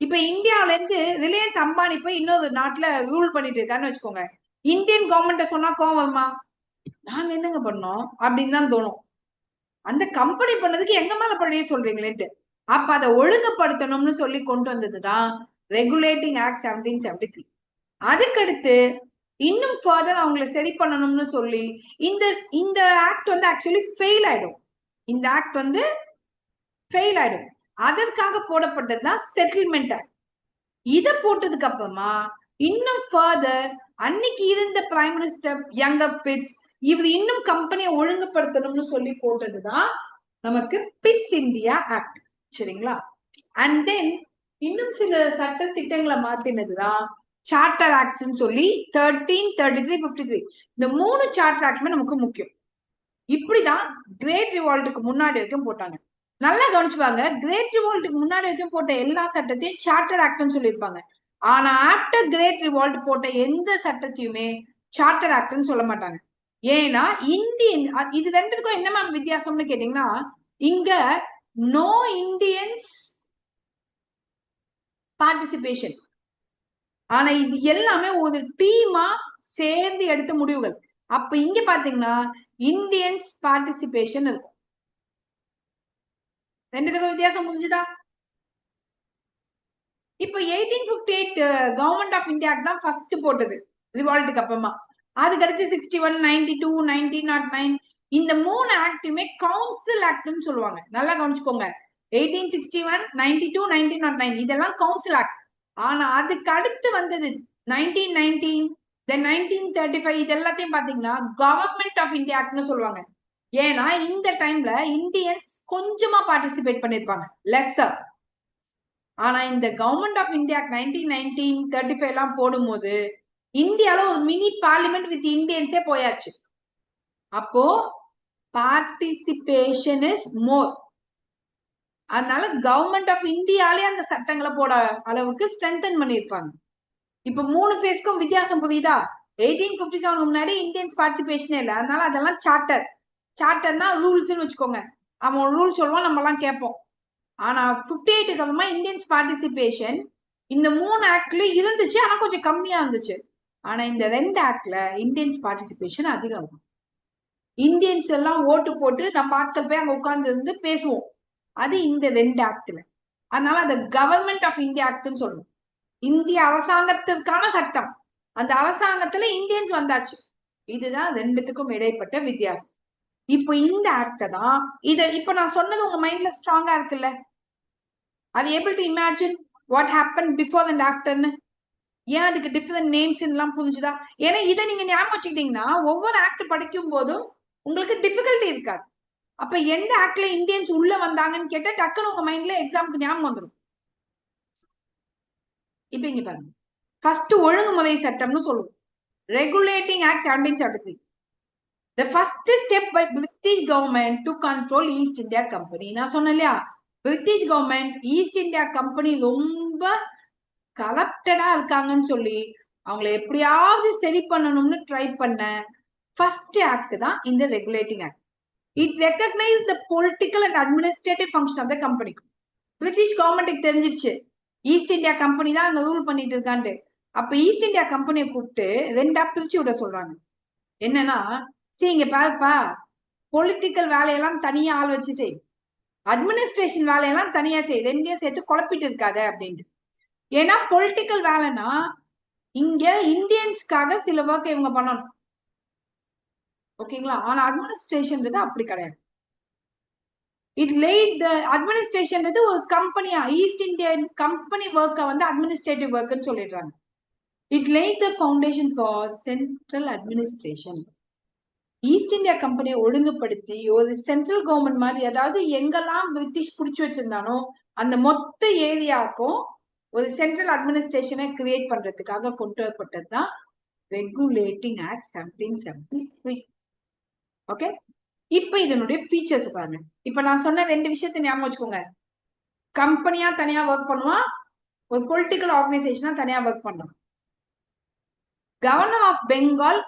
இப்ப இந்தியாவில இருந்து ரிலையன்ஸ் அம்பானி போய் இன்னொரு நாட்டுல ரூல் பண்ணிட்டு இருக்கான்னு வச்சுக்கோங்க, இந்தியன் கவர்மெண்ட்ட சொன்னா கோவம் வருமா? நாங்க என்னங்க பண்ணோம் அப்படின்னு தான் தோணும். அந்த கம்பெனி பண்ணதுக்கு எங்க மேல பழிய சொல்றீங்களேன்ட்டு. அப்ப அதை ஒழுங்குபடுத்தணும்னு சொல்லி கொண்டு வந்ததுதான் ரெகுலேட்டிங் ஆக்ட் 1773. அதுக்கடுத்து இன்னும் ஃபர்தர் அவங்களை சரி பண்ணணும்னு சொல்லி இந்த ஆக்ட் வந்து ஆக்சுவலி ஃபெயில் ஆயிடும். இந்த ஆக்ட் வந்து ஃபெயில் ஆயிடும். அதற்காக போடப்பட்டதுதான் செட்டில்மெண்ட் ஆக்ட். இதை போட்டதுக்கு அப்புறமா இன்னும் ஃபர்தர் அன்னைக்கு இருந்த பிரைம் மினிஸ்டர் யங்கர் பிட்ஸ் இவர் இன்னும் கம்பெனியை ஒழுங்குபடுத்தணும்னு சொல்லி போட்டதுதான் நமக்கு பிட்ஸ் இந்தியா ஆக்ட். சரிங்களா? அண்ட் தென் இன்னும் சில சட்ட திட்டங்களை மாத்தினதுதான் சார்ட்டர் ஆக்ட்ஸ் சொல்லி 1333, 53. இந்த 3 சார்ட்டர் ஆக்ட்மே நமக்கு முக்கியம். இப்படிதான் கிரேட் ரிவால்ட்டுக்கு முன்னாடி வரைக்கும் போட்டாங்க. நல்லா கவனிச்சுப்பாங்க, கிரேட் ரிவால்ட்டுக்கு முன்னாடி வரைக்கும் போட்ட எல்லா சட்டத்தையும் சார்ட்டர் ஆக்ட்னு சொல்லியிருப்பாங்க. ஆனா ஆஃப்டர் கிரேட் ரிவால்ட் போட்ட எந்த சட்டத்தையுமே சார்ட்டர் ஆக்ட்னு சொல்ல மாட்டாங்க. ஏன்னா இந்தியன், இது ரெண்டுக்கும் என்ன மேம் வித்தியாசம்னு கேட்டீங்கன்னா, இங்க நோ இந்தியன்ஸ் பார்ட்டிசிபேஷன். ஆனா இது எல்லாமே ஒரு டீமா சேர்ந்து எடுத்த முடிவுகள். அப்ப இங்க பாத்தீங்கன்னா இந்தியன்ஸ் பார்ட்டிசிபேஷன் இருக்கும். ரெண்டுத்துக்கும் வித்தியாசம் புரிஞ்சுதா? இப்ப 1858 கவர்மெண்ட் ஆஃப் இந்தியா தான் ஃபர்ஸ்ட் போட்டது ரிவால்ட்டுக்கு அப்புறமா. அதுக்கடுத்து 61, 92, 1909 இந்த 3 ஆக்டுமே கவுன்சில் ஆக்ட்னு சொல்லுவாங்க. நல்லா கவனிச்சுக்கோங்க, 1861, 92, 1909 இதெல்லாம் கவுன்சில் ஆக்ட். ஆனா அதுக்கு அடுத்து வந்தது 1919, 1935 இது எல்லாத்தையும் பாத்தீங்கன்னா கவர்மெண்ட் ஆஃப் இந்தியா ஆக்ட்னு சொல்லுவாங்க. ஏன்னா இந்த டைம்ல இந்தியன்ஸ் கொஞ்சமா பார்ட்டிசிபேட் பண்ணிருப்பாங்க, லெஸ்ஸர். ஆனா இந்த கவர்மெண்ட் ஆஃப் இந்தியா 1919, 35 எல்லாம் போடும்போது இந்தியால ஒரு மினி பார்லிமெண்ட் வித் இந்தியன்ஸே போயாச்சு. அப்போ பார்ட்டிசிபேஷன் இஸ் மோர். அதனால கவர்மெண்ட் ஆஃப் இந்தியாலே அந்த சட்டங்களை போட அளவுக்கு ஸ்ட்ரென்தன் பண்ணிருப்பாங்க. இப்ப 3 ஃபேஸ்க்கும் வித்தியாசம் புரியுதா? 1857 முன்னாடி இந்தியன்ஸ் பார்ட்டிசிபேஷனே இல்லை, அதனால அதெல்லாம் சார்ட்டர். சார்ட்டர்னா ரூல்ஸ்னு வச்சுக்கோங்க. அவன் ரூல் சொல்லுவான், நம்ம எல்லாம் கேட்போம். ஆனா 58க்கு அப்புறமா இந்தியன்ஸ் பார்ட்டிசிபேஷன் இந்த 3 ஆக்ட்லயும் இருந்துச்சு, ஆனா கொஞ்சம் கம்மியா இருந்துச்சு. ஆனா இந்த 2 ஆக்ட்ல இந்தியன்ஸ் பார்ட்டிசிபேஷன் அதிகம் இருக்கும். இந்தியன்ஸ் எல்லாம் ஓட்டு போட்டு நம்ம ஆட்கள் போய் அங்க உட்கார்ந்து இருந்து பேசுவோம். அது இந்த 2 ஆக்ட்ல. அதனால அந்த கவர்மெண்ட் ஆஃப் இந்தியா ஆக்ட்னு சொல்லணும். இந்திய அரசாங்கத்திற்கான சட்டம். அந்த அரசாங்கத்துல இந்தியன்ஸ் வந்தாச்சு. இதுதான் ரெண்டுத்துக்கும் இடைப்பட்ட வித்தியாசம். இப்போ இந்த ஆக்ட தான் இப்ப நான் சொன்னது உங்க மைண்ட்ல ஸ்ட்ராங்கா இருக்குல்ல? அது able to imagine what happen before and after? ஏன் அதுக்கு டிஃபரெண்ட் நேம்ஸ் எல்லாம் புரிஞ்சுதா? ஏன்னா இதை நீங்க ஞாபகம் வச்சுக்கிட்டீங்கன்னா ஒவ்வொரு ஆக்ட் படிக்கும் போதும் உங்களுக்கு டிஃபிகல்ட்டி இருக்காது. அப்ப எந்த ஆக்ட்ல இந்தியன்ஸ் உள்ள வந்தாங்கன்னு கேட்டா டக்குனு உங்க மைண்ட்ல எக்ஸாம்க்கு ஞாபகம் வந்துடும். இப்ப இங்க பாருங்க, ஃபர்ஸ்ட் ஒழுங்குமுறை சட்டம்னு சொல்லுவோம். Regulating Act 1773. The first step by British government to control East India Company. நான் சொன்னேன் இல்லையா, British government East India Company ரொம்ப கரப்டடா இருக்காங்கன்னு சொல்லி அவங்களை எப்படியாவது சரி பண்ணணும்னு ட்ரை பண்ண ஃபர்ஸ்ட் ஆக்ட் தான் இந்த regulating act. It recognise the political and administrative function of the company. British கவர்மெண்ட்டுக்கு தெரிஞ்சிருச்சு ஈஸ்ட் இந்தியா கம்பெனி தான் அங்க ரூல் பண்ணிட்டு இருக்கான்ட்டு. அப்ப ஈஸ்ட் இந்தியா கம்பெனியை கூப்பிட்டு 2 பிரிச்சு விட சொல்றாங்க. என்னன்னா, இங்க பாருப்பா, பொலிட்டிக்கல் வேலையெல்லாம் தனியா ஆள் வச்சு செய், அட்மினிஸ்ட்ரேஷன் வேலையெல்லாம் தனியா செய், 2 சேர்த்து குழப்பிட்டு இருக்காத அப்படின்ட்டு. ஏன்னா பொலிட்டிக்கல் வேலைன்னா இங்க இந்தியன்ஸ்க்காக சில ஒர்க் இவங்க பண்ணணும், ஓகேங்களா? ஆனா அட்மினிஸ்ட்ரேஷன் அப்படி கிடையாது. இட் லேட் த அட்மினிஸ்ட்ரேஷன் ஒரு கம்பெனியா ஈஸ்ட் இந்தியன் கம்பெனி ஒர்க்கை வந்து அட்மினிஸ்ட்ரேட்டிவ் ஒர்க்னு சொல்லிடுறாங்க. It laid the foundation for central administration. East India கம்பெனியை ஒழுங்குபடுத்தி ஒரு சென்ட்ரல் கவர்மெண்ட் மாதிரி, அதாவது எங்கெல்லாம் பிரிட்டிஷ் புடிச்சு வச்சிருந்தானோ அந்த மொத்த ஏரியாவுக்கும் ஒரு சென்ட்ரல் அட்மினிஸ்ட்ரேஷனை கிரியேட் பண்றதுக்காக கொண்டு வரப்பட்டது தான் ரெகுலேட்டிங் ஆக்ட் 1773. ஓகே, இப்ப இதனுடைய ஃபீச்சர்ஸ் பாருங்க. இப்ப நான் சொன்ன 2 விஷயத்தை ஞாபகம் வச்சுக்கோங்க. கம்பெனியா தனியா ஒர்க் பண்ணுவான், ஒரு பொலிட்டிக்கல் ஆர்கனைசேஷனா தனியா ஒர்க் பண்ணும். Governor of Bengal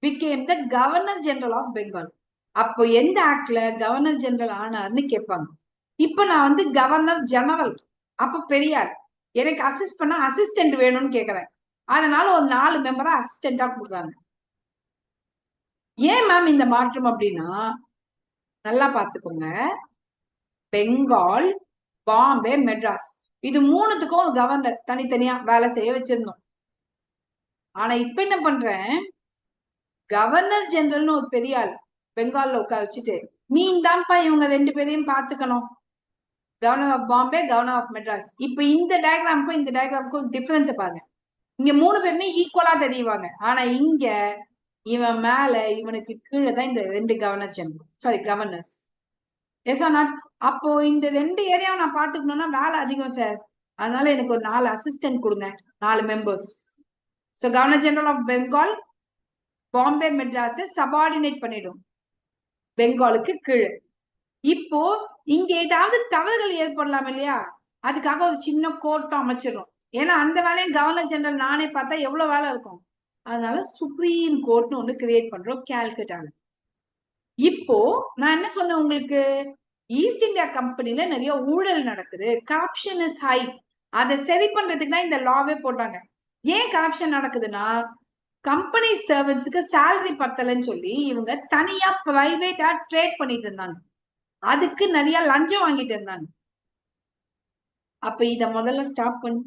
became the governor general of Bengal. அப்போ எந்த ஆக்ட்ல கவர்னர் ஜெனரல் ஆனார்னு கேட்பாங்க. இப்ப நான் வந்து கவர்னர் ஜெனரல், அப்ப பெரியார், எனக்கு அசிஸ்ட் பண்ண அசிஸ்டன்ட் வேணும்னு கேக்குறேன். அதனால ஒரு 4 மெம்பரா அசிஸ்டண்டா கொடுத்தாங்க. ஏன் மேம் இந்த மாற்றம் அப்படின்னா, நல்லா பாத்துக்கோங்க, பெங்கால், பாம்பே, மெட்ராஸ் இது 3த்துக்கும் கவர்னர் தனித்தனியா வேலை செய்ய வச்சிருந்தோம். ஆனா இப்ப என்ன பண்றேன், கவர்னர் ஜெனரல்னு ஒரு பெரிய ஆள் பெங்கால்ல உட்கார வச்சுட்டு, நீ தான்ப்பா இவங்க 2 பேரையும் பாத்துக்கணும், governor of Bombay, governor of Madras. இப்ப இந்த டயக்ராமுக்கும் இந்த டயக்ராமுக்கும் டிஃபரன்ஸ் பாருங்க. இங்க 3 பேருமே ஈக்குவலா தெரியுவாங்க. ஆனா இங்க இவன் மேல இவனுக்கு கீழே தான் இந்த 2 governor general, sorry governors. Yes or not? அப்போ இந்த 2 ஏரியாவை நான் பாத்துக்கணும்னா வேலை அதிகம் சார். அதனால எனக்கு ஒரு 4 அசிஸ்டன்ட் கொடுங்க, 4 members. So governor general of Bengal, Bombay, Madras subordinate பண்ணிடும் பெங்காலுக்கு கீழே. இப்போ இங்க ஏதாவது தவறுகள் ஏற்படலாம் இல்லையா, அதுக்காக ஒரு சின்ன கோர்ட் அமைச்சிடும். ஏன்னா அந்த வேலையை கவர்னர் ஜெனரல் நானே பார்த்தா எவ்வளவு வேலை இருக்கும். அதனால சுப்ரீம் கோர்ட்னு ஒண்ணு கிரியேட் பண்றோம் கால்கட்டால. இப்போ நான் என்ன சொன்னேன் உங்களுக்கு, ஈஸ்ட் இந்தியா கம்பெனில நிறைய ஊழல் நடக்குது, கரப்ஷன் இஸ் ஹை. அதை சரி பண்றதுக்கு தான் இந்த லாவே போட்டாங்க. ஏன் கரப்ஷன் நடக்குதுன்னா, கம்பெனி சர்வன்ட்ஸுக்கு சேலரி பத்தலன்னு சொல்லி இவங்க தனியா பிரைவேட்டா ட்ரேட் பண்ணிட்டு இருந்தாங்க, அதுக்கு நிறைய லஞ்சம் வாங்கிட்டு இருந்தாங்க. அப்ப இத முதல்ல ஸ்டாப் பண்ணு.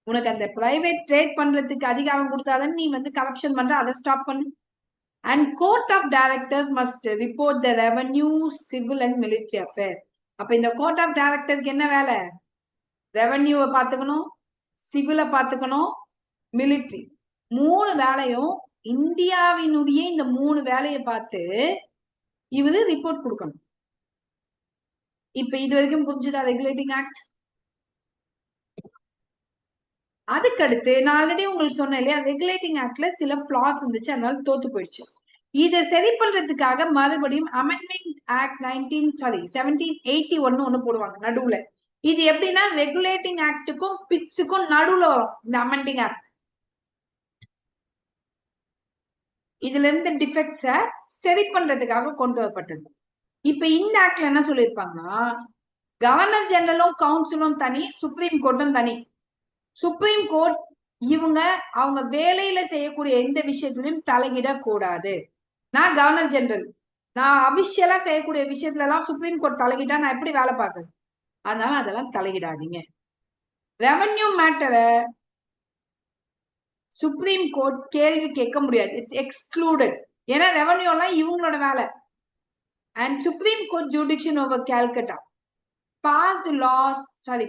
உனக்கு அந்த பிரைவேட் ட்ரேட் பண்றதுக்கு அதிகாரம் கொடுத்தாதான் நீ வந்து கரப்ஷன் பண்ற, அதை ஸ்டாப் பண்ணு. And court of directors must report the revenue, civil and military affair. அப்ப இந்த கோர்ட் ஆஃப் டைரக்டருக்கு என்ன வேலை? ரெவன்யூவை பாத்துக்கணும், சிவிலை பாத்துக்கணும், மிலிட்டரி. 3 வேலையும் இந்தியாவினுடைய இந்த 3 வேலையை பார்த்து இவரு ரிப்போர்ட் கொடுக்கணும். இப்ப இது வரைக்கும் புரிஞ்சுதா ரெகுலேட்டிங் ஆக்ட்? அதுக்கடுத்து நான் ஆல்ரெடி உங்களுக்கு சொன்னேன் இல்லையா, ரெகுலேட்டிங் ஆக்ட்ல சில ஃபிளாஸ் இருந்துச்சு, அதனால தோத்து போயிடுச்சு. இதை சரி பண்றதுக்காக மறுபடியும் அமெண்ட்மெண்ட் ஆக்ட் 1781 ஒண்ணு போடுவாங்க நடுவுல. இது எப்படின்னா ரெகுலேட்டிங் ஆக்டுக்கும் பிட்ஸுக்கும் நடுவுல வரும் இந்த அமெண்டிங் ஆக்ட். இதுல இருந்து டிஃபெக்ட்ஸ சரி பண்றதுக்காக கொண்டு வரப்பட்டது. இப்ப இந்த ஆக்ட்ல என்ன சொல்லியிருப்பாங்கன்னா, கவர்னர் ஜெனரலும் கவுன்சிலும் தனி, சுப்ரீம் கோர்ட்டும் தனி. சுப்ரீம் கோர்ட் இவங்க அவங்க வேலையில செய்யக்கூடிய எந்த விஷயத்திலையும் தலையிடக்கூடாது. நான் கவர்னர் ஜெனரல், நான் அபிஷியலா செய்யக்கூடிய விஷயத்துல எல்லாம் சுப்ரீம் கோர்ட் தலையிட்டா நான் எப்படி வேலை பார்க்குறது? அதனால அதெல்லாம் தலையிடாதீங்க. ரெவன்யூ மேட்டரை சுப்ரீம் கோர்ட் கேள்வி கேட்க முடியாது. It's excluded. ஏன்னா ரெவன்யூ எல்லாம் இவங்களோட வேலை. And supreme court ஜுடிஷன் over Calcutta passed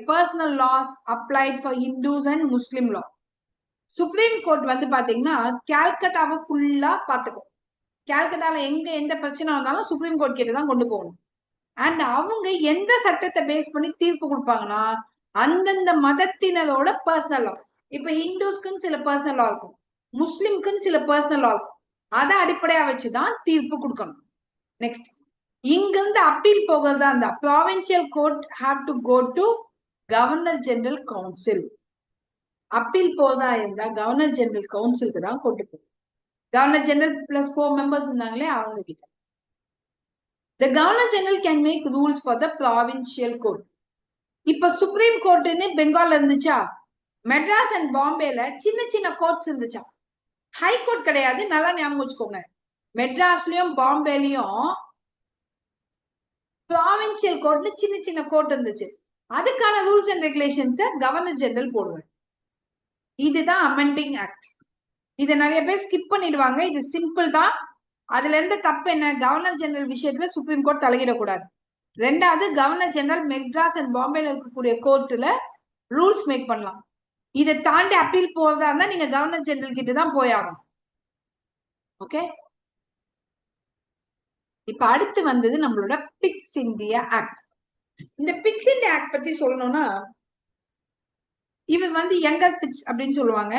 personal laws applied for Hindus and Muslim law. Supreme court வந்து பாத்தீங்கன்னா கல்கட்டாவை ஃபுல்லா பாத்துக்கும். கல்கட்டால எந்த பிரச்சனை வந்தாலும் சுப்ரீம் கோர்ட் கிட்ட தான் கொண்டு போகணும். அண்ட் அவங்க எந்த சட்டத்தை பேஸ் பண்ணி தீர்ப்பு கொடுப்பாங்கன்னா அந்தந்த மதத்தினரோட பர்சனல் லா. இப்ப ஹிந்துஸ்க்குன்னு சில பர்சனல் லா இருக்கும், முஸ்லிம்க்குன்னு சில பர்சனல் லா இருக்கும். அதை அடிப்படையா வச்சுதான் தீர்ப்பு கொடுக்கணும். நெக்ஸ்ட், இங்கிருந்து அப்பீல் போகிறதா இருந்தா provincial court have to go to governor general council. Appeal போதா இருந்தா கவர்னர் ஜெனரல் கவுன்சிலுக்கு தான் கொண்டு போகும். கவர்னர் ஜெனரல் பிளஸ் 4 மெம்பர்ஸ் இருந்தாங்களே அவங்க கிட்ட. The governor general can make rules for the provincial court. இப்ப சுப்ரீம் கோர்ட்னு பெங்கால்ல இருந்துச்சா, மெட்ராஸ் அண்ட் பாம்பேல சின்ன சின்ன கோர்ட்ஸ் இருந்துச்சா. ஹை கோர்ட் கிடையாது, நல்லா ஞாபகம் வச்சுக்கோங்க. மெட்ராஸ்லயும் பாம்பேலயும் ப்ராவின்சியல் கோர்ட்ல சின்ன சின்ன கோர்ட் இருந்துச்சு. அதுக்கான ரூல்ஸ் அண்ட் ரெகுலேஷன்ஸை கவர்னர் ஜெனரல் போடுவார். இதுதான் அமெண்டிங் ஆக்ட். இதை நிறைய பேர் ஸ்கிப் பண்ணிடுவாங்க. இது சிம்பிள் தான். அதுல இருந்து தப்பு என்ன, கவர்னர் ஜெனரல் விஷயத்துல சுப்ரீம் கோர்ட் தலையிடக்கூடாது. ரெண்டாவது, கவர்னர் ஜெனரல் மெட்ராஸ் அண்ட் பாம்பேல இருக்கக்கூடிய கோர்ட்ல ரூல்ஸ் மேக் பண்ணலாம். இதை தாண்டி அப்பீல் போறதா இருந்தா நீங்க கவர்னர் ஜெனரல் கிட்ட தான் போயாகும். ஓகே, இப்ப அடுத்து வந்தது நம்மளோட பிட்ஸ் இந்தியா ஆக்ட். இந்த பிட்ஸ் இந்தியா ஆக்ட் பத்தி சொல்லணும்னா, இவர் வந்து யங்கர் பிட்ஸ் அப்படின்னு சொல்லுவாங்க.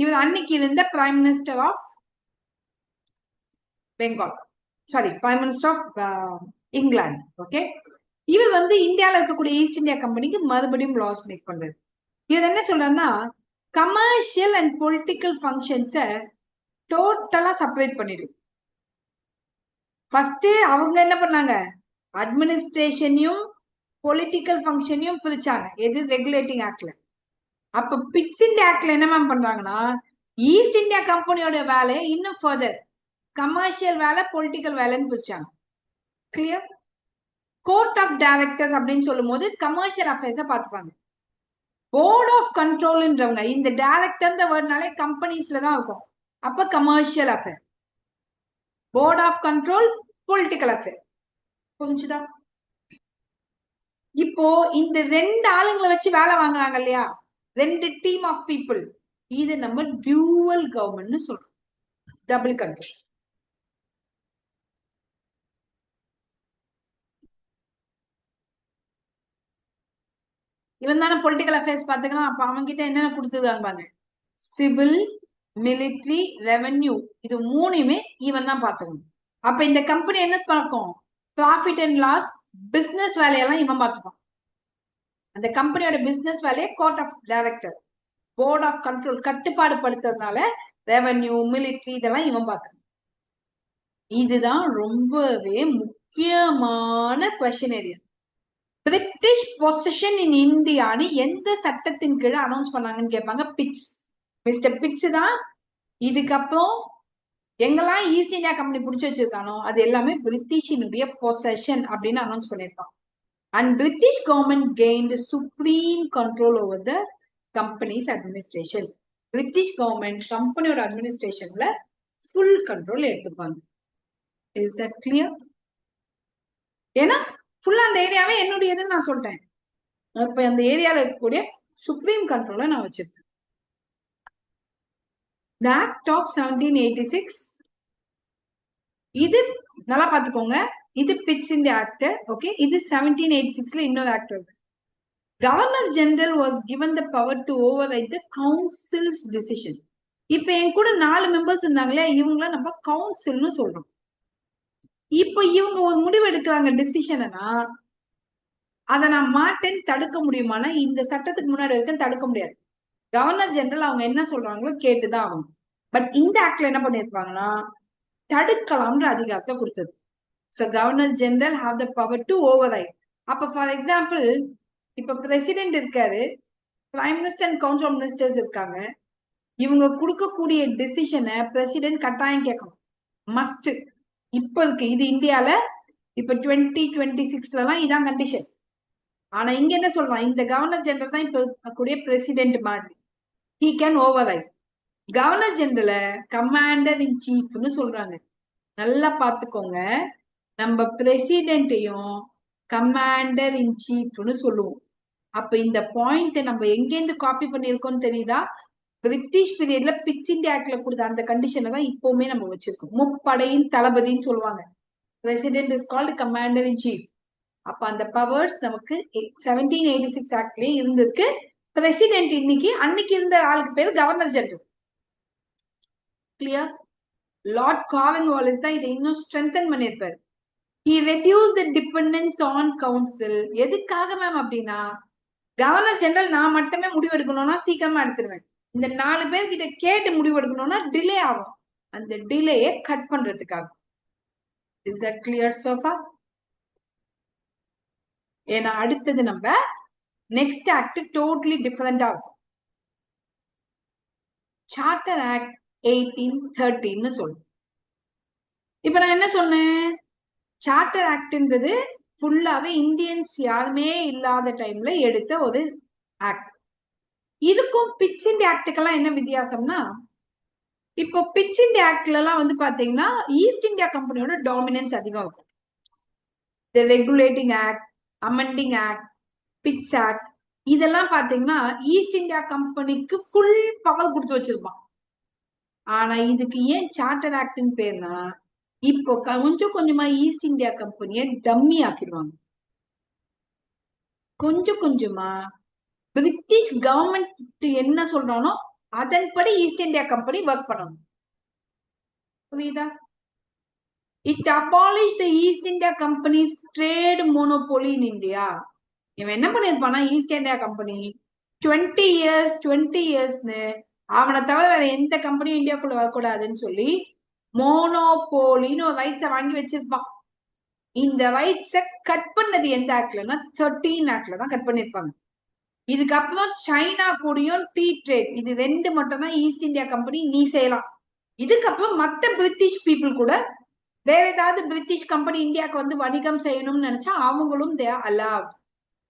இவர் அன்னைக்கு இருந்த prime minister of Bengal, prime minister of England. Okay, இவர் வந்து இந்தியாவில் இருக்கக்கூடிய ஈஸ்ட் இந்தியா கம்பெனிக்கு மறுபடியும் லாஸ் மேக் பண்றது. இவர் என்ன சொல்றாருன்னா, கமர்ஷியல் அண்ட் பொலிட்டிக்கல் ஃபங்க்ஷன்ஸை டோட்டலா செப்பரேட் பண்ணிடு. ஃபர்ஸ்ட் அவங்க என்ன பண்ணாங்க, அட்மினிஸ்ட்ரேஷனையும் பொலிட்டிக்கல் ஃபங்க்ஷனையும் பிரிச்சாங்க. எது, ரெகுலேட்டிங் ஆக்ட்ல. அப்ப பிட்ஸ் இந்தியா ஆக்ட்ல என்ன மேம் பண்றாங்கன்னா, ஈஸ்ட் இந்தியா கம்பெனியோட வேலையை இன்னும் ஃபர்தர் கமர்ஷியல் வேலை, பொலிட்டிக்கல் வேலைன்னு பிரிச்சாங்க. கிளியர்? கோர்ட் ஆஃப் டைரக்டர்ஸ் அப்படின்னு சொல்லும் போது கமர்ஷியல் அஃபேர்ஸை பார்த்துப்பாங்க. போர்ட் ஆஃப் கண்ட்ரோல்ன்றவங்க, இந்த டைரக்டர் வேர்ட்னாலே கம்பெனிஸ்ல தான் இருக்கும். அப்ப commercial affair. Board of control, political affair. புரிஞ்சுதா? இப்போ இந்த ரெண்டு ஆளுங்களை வச்சு வேலை வாங்குறாங்க இல்லையா, ரெண்டு டீம் ஆஃப் பீப்புள், இது நம்ம டியூவல் கவர்மெண்ட்னு சொல்றோம். Double control. இவன் தானே பொலிட்டிக்கல் அஃபேர்ஸ் பாத்துக்கலாம். அப்ப அவங்க கிட்ட என்னென்ன கொடுத்துருக்காங்க, சிவில், மிலிட்ரி, ரெவென்யூ, இது மூணுமே இவன் தான் பாத்துக்கணும். அப்ப இந்த கம்பெனி என்ன பார்க்கும், ப்ராஃபிட் அண்ட் லாஸ், பிசினஸ் வேலையெல்லாம் இவன் பார்த்துப்பான். அந்த கம்பெனியோட பிசினஸ் வேலையை court of director, board of control கட்டுப்பாடு படுத்துறதுனால ரெவென்யூ, மிலிட்ரி இதெல்லாம் இவன் பார்த்துக்கணும். இதுதான் ரொம்பவே முக்கியமான question area. British position in இந்தியான்னு எந்த சட்டத்தின் கீழே அனௌன்ஸ் பண்ணாங்கன்னு கேட்பாங்க. பிட்ஸ், மிஸ்டர் பிட்ஸ் தான் இதுக்கப்புறம் எங்கெல்லாம் ஈஸ்ட் இந்தியா கம்பெனி பிடிச்சி வச்சிருக்கானோ அது எல்லாமே பிரிட்டிஷினுடைய பொசஷன் அப்படின்னு அனௌன்ஸ் பண்ணிருக்கான். And British government gained supreme control over the companies administration. British government கம்பெனியோட அட்மினிஸ்ட்ரேஷன்ல ஃபுல் கண்ட்ரோல் எடுத்துப்பாங்க. Is that clear? ஏன்னா ஃபுல்லா அந்த ஏரியாவே என்னுடையதுன்னு நான் சொல்லிட்டேன். இப்ப அந்த ஏரியால இருக்கக்கூடிய சுப்ரீம் கண்ட்ரோலை நான் வச்சிருக்கேன். The Act of 1786, இது நல்லா பாத்துக்கோங்க, இது பிட்ஸ் இந்தியா ஆக்ட். ஓகே, இது 1786ல இன்னொரு ஆக்ட் வருது. Governor general was given the power to override the council's decision. இப்ப என் கூட 4 மெம்பர்ஸ் இருந்தாங்களே, இவங்கள நம்ம கவுன்சில்னு சொல்றோம். இப்ப இவங்க ஒரு முடிவு எடுக்கிறாங்க டிசிஷனா, அதை நான் மாட்டேன்னு தடுக்க முடியுமானா இந்த சட்டத்துக்கு முன்னாடி வரைக்கும் தடுக்க முடியாது. கவர்னர் ஜெனரல் அவங்க என்ன சொல்றாங்களோ கேட்டுதான் ஆகணும். பட் இந்த ஆக்ட்ல என்ன பண்ணிருப்பாங்கன்னா தடுக்கலாம்ன்ற அதிகாரத்தை கொடுத்தது. So governor general have the power to override. அப்ப ஃபார் எக்ஸாம்பிள் இப்ப பிரசிடென்ட் இருக்காரு, prime minister and council of ministers இருக்காங்க. இவங்க கொடுக்கக்கூடிய டிசிஷனை பிரசிடென்ட் கட்டாயம் கேட்கணும், மஸ்ட். இப்ப இருக்கு இது இந்தியால, இப்ப 2026 இதான் கண்டிஷன். ஆனா இங்க என்ன சொல்றான், இந்த கவர்னர் ஜெனரல் தான் இப்ப கூடிய பிரசிடென்ட் மாதிரி, he can override. கவர்னர் ஜெனரல கமாண்டர் இன் சீஃப்னு சொல்றாங்க. நல்லா பாத்துக்கோங்க, நம்ம பிரசிடென்ட்டையும் கமாண்டர் இன் சீஃப்னு சொல்லுவோம். அப்ப இந்த பாயிண்ட் நம்ம எங்கேருந்து காப்பி பண்ணிருக்கோம் தெரியுதா? பிரிட்டிஷ் பீரியட்ல பிட்ஸ் இந்தியா ஆக்ட்ல கொடுத்த அந்த கண்டிஷனை தான் இப்பவுமே நம்ம வச்சிருக்கோம். முப்படையின் தளபதினு சொல்லுவாங்க. President is called commander in chief. அப்ப அந்த பவர்ஸ் நமக்கு 1786 ஆக்ட்லயே இருந்திருக்கு. பிரசிடென்ட் இன்னைக்கு, அன்னைக்கு இருந்த ஆளுக்கு பேரு governor general. Clear? Lord Cornwallis தான் இதை இன்னும் ஸ்ட்ரென்தன் பண்ணிருப்பாரு. He reduced the dependence on council. எதுக்காக மேம் அப்படின்னா, கவர்னர் ஜெனரல் நான் மட்டுமே முடிவு எடுக்கணும்னா சீக்கிரமா எடுத்துருவேன். இந்த 4 பேர்கிட்ட கேட்டு முடிவு எடுக்கணும்னா டிலே ஆகும். அந்த டிலேயை கட் பண்றதுக்காக. Is that clear so far? ஏன்னா அடுத்தது நம்ம நெக்ஸ்ட் ஆக்ட் டோட்டலி டிஃபரெண்டா இருக்கும். சார்ட்டர் ஆக்ட் 1813 சொல்லும். இப்ப நான் என்ன சொன்னேன், சார்ட்டர் ஆக்ட்ன்றது ஃபுல்லாவே இந்தியன்ஸ் யாருமே இல்லாத டைம்ல எடுத்த ஒரு ஆக்ட். இதுக்கும் பிட்ஸ் இந்தியா ஆக்டுக்கெல்லாம் என்ன வித்தியாசம்னா, இப்போ பிட்ஸ் இந்தியா ஆக்ட்ல எல்லாம் வந்து பாத்தீங்கன்னா ஈஸ்ட் இந்தியா கம்பெனியோட டாமினன்ஸ் அதிகம் இருக்கும். The regulating act, amending act, Pitts act, இதெல்லாம் பாத்தீங்கன்னா ஈஸ்ட் இந்தியா கம்பெனிக்கு ஃபுல் பவர் கொடுத்து வச்சிருப்பான். ஆனா இதுக்கு ஏன் சார்ட்டர் ஆக்ட்னு பேர்னா, இப்போ கொஞ்சம் கொஞ்சமா ஈஸ்ட் இந்தியா கம்பெனியை டம்மி ஆக்கிடுவாங்க. கொஞ்சம் கொஞ்சமா பிரிட்டிஷ் கவர்மெண்ட் என்ன சொல்றானோ அதன்படி ஈஸ்ட் இந்தியா கம்பெனி ஒர்க் பண்ணணும். புரியுதா? It abolish the East India companies trade monopoly in India. இவன் என்ன பண்ணிருப்பானா, ஈஸ்ட் இந்தியா கம்பெனி 20 இயர்ஸ்னு அவனை தவிர வேற எந்த கம்பெனியும் இந்தியாக்குள்ள வரக்கூடாதுன்னு சொல்லி மோனோபோலின்னு ஒரு ரைட்ஸை வாங்கி வச்சிருப்பான். இந்த ரைட்ஸை கட் பண்ணது எந்த ஆக்ட்லன்னா 13 ஆக்ட்ல தான் கட் பண்ணிருப்பாங்க. இதுக்கப்புறம் சைனா கூடயும் டீ ட்ரேட், இது 2 மட்டும் தான் ஈஸ்ட் இந்தியா கம்பெனி நீ செய்யலாம். இதுக்கப்புறம் மத்த பிரிட்டிஷ் பீப்புள் கூட வேற ஏதாவது பிரிட்டிஷ் கம்பெனி இந்தியாவுக்கு வந்து வணிகம் செய்யணும்னு நினைச்சா அவங்களும் தே அலோவ்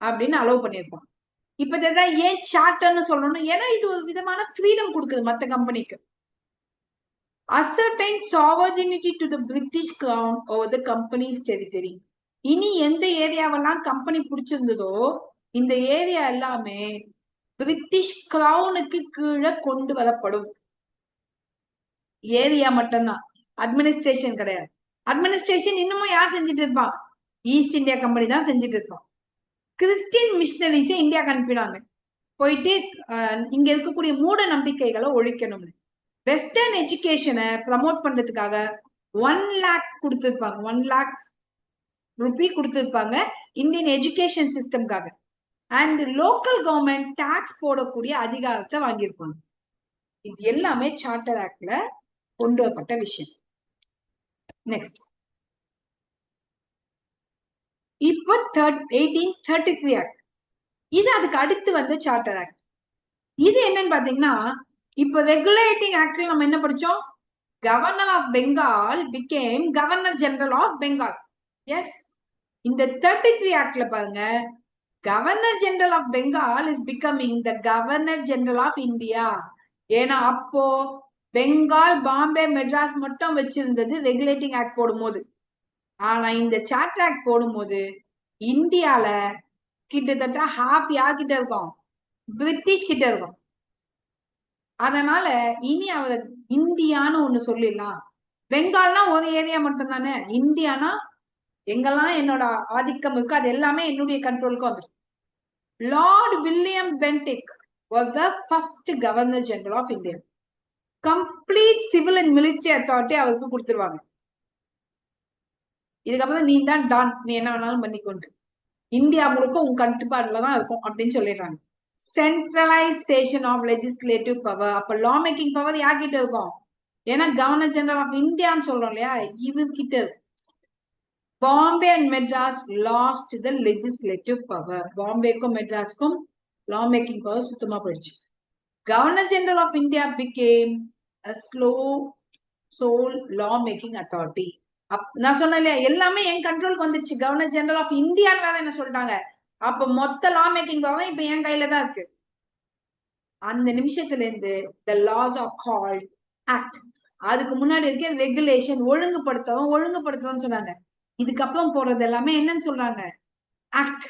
அப்படின்னு அலோவ் பண்ணிருப்பாங்க. இப்ப ஏன் சார்ட்டர்னு சொல்லணும், ஏன்னா இது ஒரு விதமான ஃப்ரீடம் கொடுக்குது மத்த கம்பெனிக்கு. Ascertain sovereignty to the British crown over the company's territory. இனி எந்த ஏரியாவெல்லாம் கம்பெனி பிடிச்சிருந்ததோ இந்த ஏரியா எல்லாமே பிரிட்டிஷ் கிரவுனுக்கு கீழே கொண்டு வரப்படும். ஏரியா மட்டும்தான், அட்மினிஸ்ட்ரேஷன் கிடையாது. அட்மினிஸ்ட்ரேஷன் இன்னமும் யார் செஞ்சுட்டு இருப்பான், ஈஸ்ட் இந்தியா கம்பெனி தான் செஞ்சுட்டு இருப்பான். கிறிஸ்டியன் மிஷனரிஸை இந்தியாவுக்கு அனுப்பினாங்க, போயிட்டு இங்க இருக்கக்கூடிய மூட நம்பிக்கைகளை ஒழிக்கணும்னு. வெஸ்டர்ன் எஜுகேஷனை ப்ரமோட் பண்றதுக்காக 1 lakh கொடுத்திருப்பாங்க, 1 lakh ரூபி கொடுத்திருப்பாங்க இந்தியன் எஜுகேஷன் சிஸ்டம்காக. அண்ட் லோக்கல் கவர்மெண்ட் டாக்ஸ் போடக்கூடிய அதிகாரத்தை வாங்கியிருப்பாங்க. இது எல்லாமே சார்ட்டர் ஆக்ட்ல கொண்டு வரப்பட்ட விஷயம். நெக்ஸ்ட், இப்போ 1833 ஆக்ட், இது அதுக்கு அடுத்து வந்து சார்ட்டர் ஆக்ட். இது என்னன்னு பாத்தீங்கன்னா, இப்போ ரெகுலேட்டிங் ஆக்ட்ல நம்ம என்ன படிச்சோம், governor of Bengal became governor general of Bengal. Yes, இந்த 33 ஆக்ட்ல பாருங்க, governor general of Bengal is becoming the governor general of India. ஏன்னா அப்போ பெங்கால், பாம்பே, மெட்ராஸ் மட்டும் வச்சிருந்தது ரெகுலேட்டிங் ஆக்ட் போடும்போது. ஆனா இந்த சார்ட்டர் ஆக்ட் போடும்போது இந்தியால கிட்டத்தட்ட ஹாஃப் யார்கிட்ட இருக்கும், பிரிட்டிஷ் கிட்ட இருக்கும். அதனால இனி அவர் இந்தியான்னு ஒண்ணு சொல்லிடலாம். பெங்கால்னா ஒரு ஏரியா மட்டும் தானே, இந்தியானா எங்கெல்லாம் என்னோட ஆதிக்கம் இருக்கு அது எல்லாமே என்னுடைய கண்ட்ரோலுக்கு வந்துடும். Lord William Bentinck was the first governor general of India. Complete civil and military authority அவருக்கு கொடுத்துருவாங்க. இதுக்கப்புறம் நீ தான் டான், நீ என்ன வேணாலும் பண்ணிக்கொண்டு இந்தியா முழுக்க உன் கட்டுப்பாடுல தான் இருக்கும் அப்படின்னு சொல்லிடுறாங்க. Centralisation of legislative power. அப்ப லா மேக்கிங் பவர் யார்கிட்ட இருக்கும், ஏன்னா கவர்னர் ஜெனரல் ஆஃப் இந்தியான்னு சொல்றோம் இல்லையா, இது கிட்ட இருக்கு. Bombay and Madras lost the legislative power. பாம்பேக்கும் மெட்ராஸ்க்கும் லா மேக்கிங் பவர் சுத்தமா போயிடுச்சு. Governor general of India became a slow soul law making authority. நான் சொன்னேன் இல்லையா, எல்லாமே என் கண்ட்ரோலுக்கு வந்துருச்சு. கவர்னர் ஜெனரல் ஆஃப் இந்தியான்னு வேற என்ன சொல்லிட்டாங்க. அப்ப மொத்த லா மேக்கிங் பவர் இப்ப என் கையில தான் இருக்கு. அந்த நிமிஷத்துல இருந்து the laws are called act. அதுக்கு முன்னாடி இருக்க ரெகுலேஷன், ஒழுங்குபடுத்தவும் சொன்னாங்க. இதுக்கப்புறம் போறது எல்லாமே என்னன்னு சொல்றாங்க, ஆக்ட்,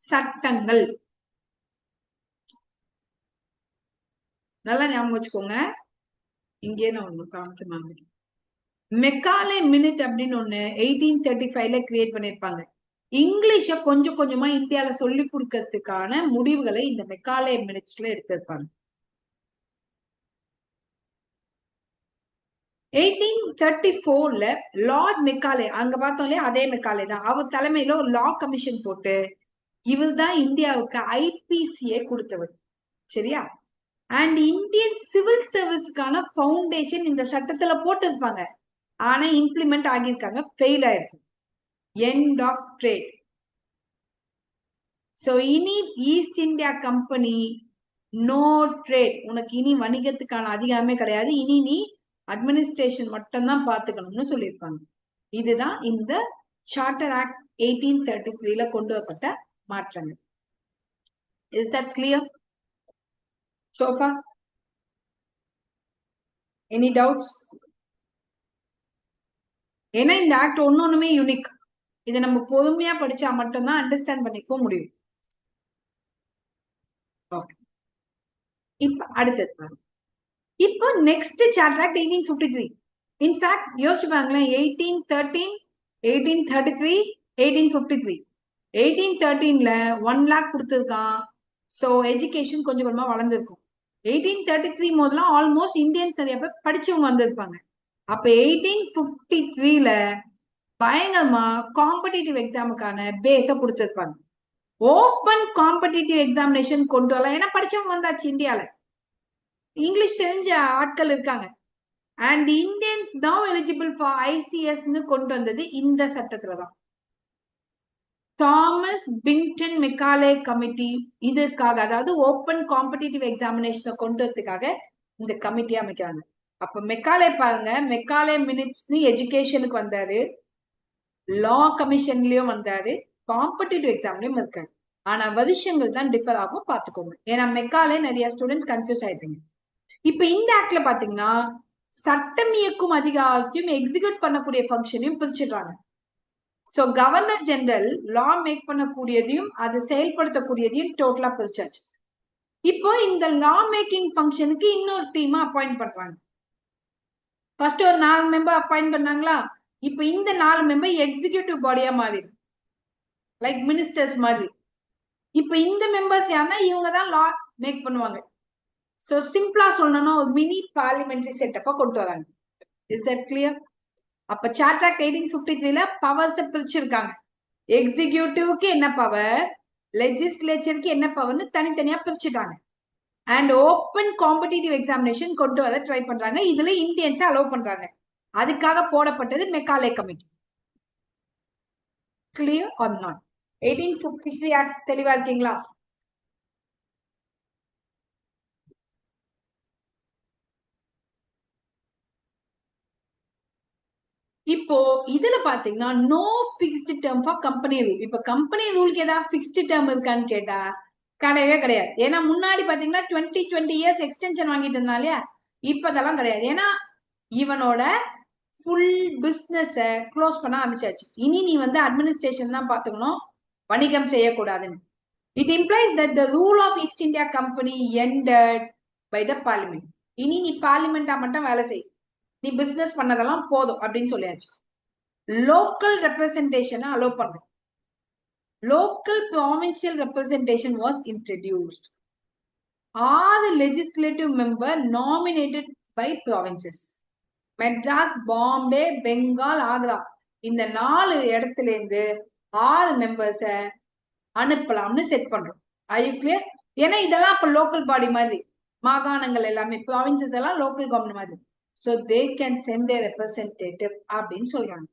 சட்டங்கள். நல்லா ஞாபகம் வச்சுக்கோங்க. இங்கே நான் ஒண்ணு காமிக்க மாதிரி மெக்காலே மினிட் அப்படின்னு ஒண்ணு 1835ல கிரியேட் பண்ணிருப்பாங்க. இங்கிலீஷ கொஞ்சம் கொஞ்சமா இந்தியால சொல்லி கொடுக்கறதுக்கான முடிவுகளை இந்த மெக்காலே மினிட்ஸ்ல எடுத்திருப்பாங்க. 1834ல லார்ட் மெக்காலே, அங்க பார்த்தோம் இல்லையா, அதே மெக்காலே தான். அவர் தலைமையில ஒரு லா கமிஷன் போட்டு இவர் தான் இந்தியாவுக்கு ஐபிசியை கொடுத்தவர். சரியா? அண்ட் இந்தியன் சிவில் சர்வீஸ்க்கான பவுண்டேஷன் இந்த சட்டத்துல போட்டிருப்பாங்க. ஆனா இம்ப்ளிமெண்ட் ஆகியிருக்காங்க, ஃபெயில் ஆயிருக்கு. End of trade. சோ இனி East India company no trade, உனக்கு இனி வணிகத்துக்கான அதிகாரமே கிடையாது, இனி நீ அட்மினிஸ்ட்ரேஷன் மட்டும்தான் பாத்துக்கணும்னு சொல்லியிருப்பாங்க. இதுதான் இந்த சார்ட்டர் ஆக்ட் 1833ல கொண்டு வரப்பட்ட மாற்றங்கள். Is that clear so far? Any doubts? ஏன்னா இந்த ஆக்ட் ஒன்னொண்ணுமே யூனிக். இதை நம்ம பொறுமையா படிச்சா மட்டும்தான் அண்டர்ஸ்டாண்ட் பண்ணிக்க முடியும். இப்ப அடுத்தது பாருங்க. இப்போ நெக்ஸ்ட் சார்ட்டர் ஆக்ட் 1853. இன்ஃபேக்ட் யோசிச்சு பாருங்களேன், 1813, 1833, 1853. 1813ல 1 lakh கொடுத்துருக்கான். சோ எஜுகேஷன் கொஞ்சம் கொஞ்சமா வளர்ந்துருக்கும். 1833 முதல்ல ஆல்மோஸ்ட் இந்தியன்ஸ் நிறைய பேர் படிச்சவங்க வந்திருப்பாங்க. அப்ப 1853ல பயங்கரமா காம்படிட்டிவ் எக்ஸாமுக்கான பேஸ கொடுத்திருப்பாங்க. ஓப்பன் காம்படிட்டிவ் எக்ஸாமினேஷன் கொண்டு வரலாம். ஏன்னா படிச்சவங்க வந்தாச்சு, இந்தியால இங்கிலீஷ் தெரிஞ்ச ஆட்கள் இருக்காங்க. And Indians now eligible for ICSன்னு கொண்டு வந்தது இந்த சட்டத்துலதான். தாமஸ் பிங்டன் மெக்காலே கமிட்டி இதற்காக, அதாவது ஓப்பன் காம்படிட்டிவ் எக்ஸாமினேஷனை கொண்டு வரதுக்காக இந்த கமிட்டியா அமைக்கிறாங்க. அப்ப மெக்காலே பாருங்க, மெக்காலே மினிட்ஸ் எஜுகேஷனுக்கு வந்தாரு, லா கமிஷன்லயும் வந்தாரு, காம்படிட்டிவ் எக்ஸாம்லயும் இருக்காரு. ஆனா வருஷங்கள் தான் டிஃபர் ஆகும், பாத்துக்கோங்க. ஏன்னா மெக்காலே நிறைய ஸ்டூடெண்ட்ஸ் கன்ஃபியூஸ் ஆயிடுறீங்க. இப்ப இந்த ஆக்ட்ல பாத்தீங்கன்னா சட்டம் இயக்கும் அதிகாரத்தையும் எக்ஸிக்யூட் பண்ணக்கூடிய ஃபங்க்ஷனையும் பிரிச்சிடுறாங்க. சோ கவர்னர் ஜெனரல் லா மேக் பண்ணக்கூடியதையும் அதை செயல்படுத்தக்கூடியதையும் டோட்டலா பிரிச்சாச்சு. இப்போ இந்த லா மேக்கிங் ஃபங்க்ஷனுக்கு இன்னொரு டீமா அப்பாயிண்ட் பண்றாங்க. ஃபர்ஸ்ட் ஒரு 4 மெம்பர் அப்பாயிண்ட் பண்ணாங்களா, இப்ப இந்த 4 மெம்பர் எக்ஸிக்யூட்டிவ் பாடியா மாறி, லைக் மினிஸ்டர்ஸ் மாதிரி. இப்ப இந்த மெம்பர்ஸ் யாருன்னா இவங்க தான் லா மேக் பண்ணுவாங்க. சோ சிம்பிளா சொல்லணும்னா ஒரு மினி பார்லிமெண்டரி செட்டப்பா கொண்டு வராங்க. Is that clear? அப்ப சார்ட்டர் ஆக்ட் 1853ல பவர்ஸ் பிரிச்சிருக்காங்க. எக்ஸிக்யூட்டிவ்க்கு என்ன பவர், லெஜிஸ்லேச்சருக்கு என்ன பவர்னு தனித்தனியா பிரிச்சுட்டாங்க. அண்ட் ஓப்பன் காம்படிட்டிவ் எக்ஸாமினேஷன் கொண்டு வர ட்ரை பண்றாங்க. இதுல இந்தியன்ஸ் அலோவ் பண்றாங்க. அதுக்காக போடப்பட்டது Macaulay committee. Clear or not? 1853 act தெளிவா இருக்கீங்களா? இப்போ இதுல பாத்தீங்கன்னா no fixed term for company rule. இப்ப கம்பெனி ரூலுக்கு ஏதாவது பிக்ஸ்டு டேர்ம் இருக்கான்னு கேட்டா கிடையவே கிடையாது. ஏன்னா முன்னாடி பாத்தீங்கன்னா 20 years எக்ஸ்டென்ஷன் வாங்கிட்டு இருந்தா இல்லையா, இப்ப அதெல்லாம் கிடையாது. ஏன்னா இவனோட ஃபுல் பிசினஸ க்ளோஸ் பண்ண ஆரம்பிச்சாச்சு. இனி நீ வந்து அட்மினிஸ்ட்ரேஷன் தான் பாத்துக்கணும், வணிகம் செய்யக்கூடாதுன்னு. It implies that the rule of East India company ended by the parliament. இனி நீ பார்லிமெண்டா மட்டும் வேலை செய், நீ பிசினஸ் பண்ணதெல்லாம் போதும் அப்படின்னு சொல்லியாச்சு. லோக்கல் ரெப்ரசன்டேஷனை அலோவ் பண்றோம். Local provincial representation was introduced. Are the legislative member nominated by provinces? Madras, Bombay, Bengal, Agra. இந்த 4 இடத்துல இருந்து 6 மெம்பர்ஸ அனுப்பலாம்னு செட் பண்றோம். Are you clear? ஏன்னா இதெல்லாம் அப்ப லோக்கல் பாடி மாதிரி, மாகாணங்கள் எல்லாமே ப்ராவின்சஸ் எல்லாம் லோக்கல் கவர்மெண்ட் மாதிரி. So they can send their representative அப்படின்னு சொல்றாங்க.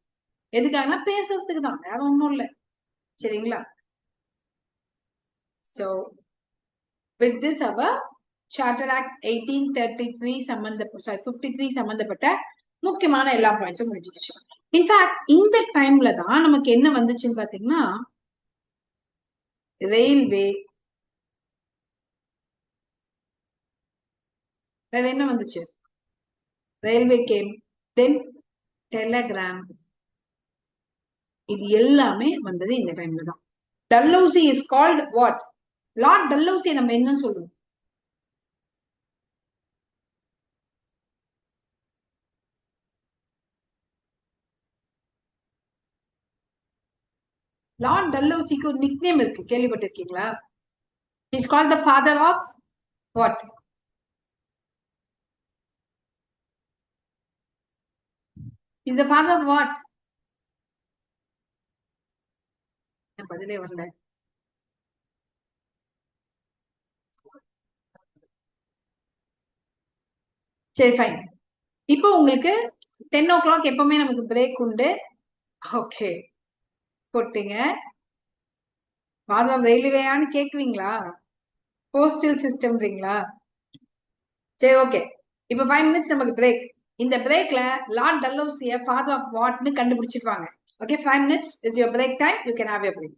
எதுக்காகனா பேசுறதுக்கு தான், வேற ஒண்ணும் இல்ல. சரிங்களா? So with this our Charter Act 1833 53 சம்பந்தப்பட்ட முக்கியமான எல்லா பாயிண்ட்ஸும் முடிஞ்சிருச்சு. இன்ஃபேக்ட் இந்த டைம்ல தான் நமக்கு என்ன வந்துச்சுன்னு பாத்தீங்கன்னா, ரயில்வே, வேற என்ன வந்துச்சு, ரயில்வே கேம், தென் டெலகிராம், இது எல்லாமே வந்தது இந்த டைம்ல தான். Dalhousie is called what? Lord Dalhousie நம்ம என்னன்னு சொல்லுவோம்? லார்ட் டல்ஹௌசிக்கு ஒரு நிக்நேம் இருக்கு, கேள்விப்பட்டிருக்கீங்களா? Is called the father of what? Is the father of what? பதிலே வரல. சரி ஃபைன். இப்போ உங்களுக்கு 10 o'clock எப்பவுமே நமக்கு பிரேக் உண்டு. ஓகே, போட்டீங்க. ஃபாதர் ஆஃப் ரயில்வேயான்னு கேக்குறீங்களா? போஸ்டல் சிஸ்டம்ன்றீங்களா? சரி ஓகே, இப்போ 5 minutes நமக்கு பிரேக். இந்த பிரேக்ல லார்ட் டல்ஹௌசிய ஃபாதர் ஆஃப் வாட்னு கண்டுபிடிச்சிருவாங்க. Okay, 5 minutes is your break time. You can have your break.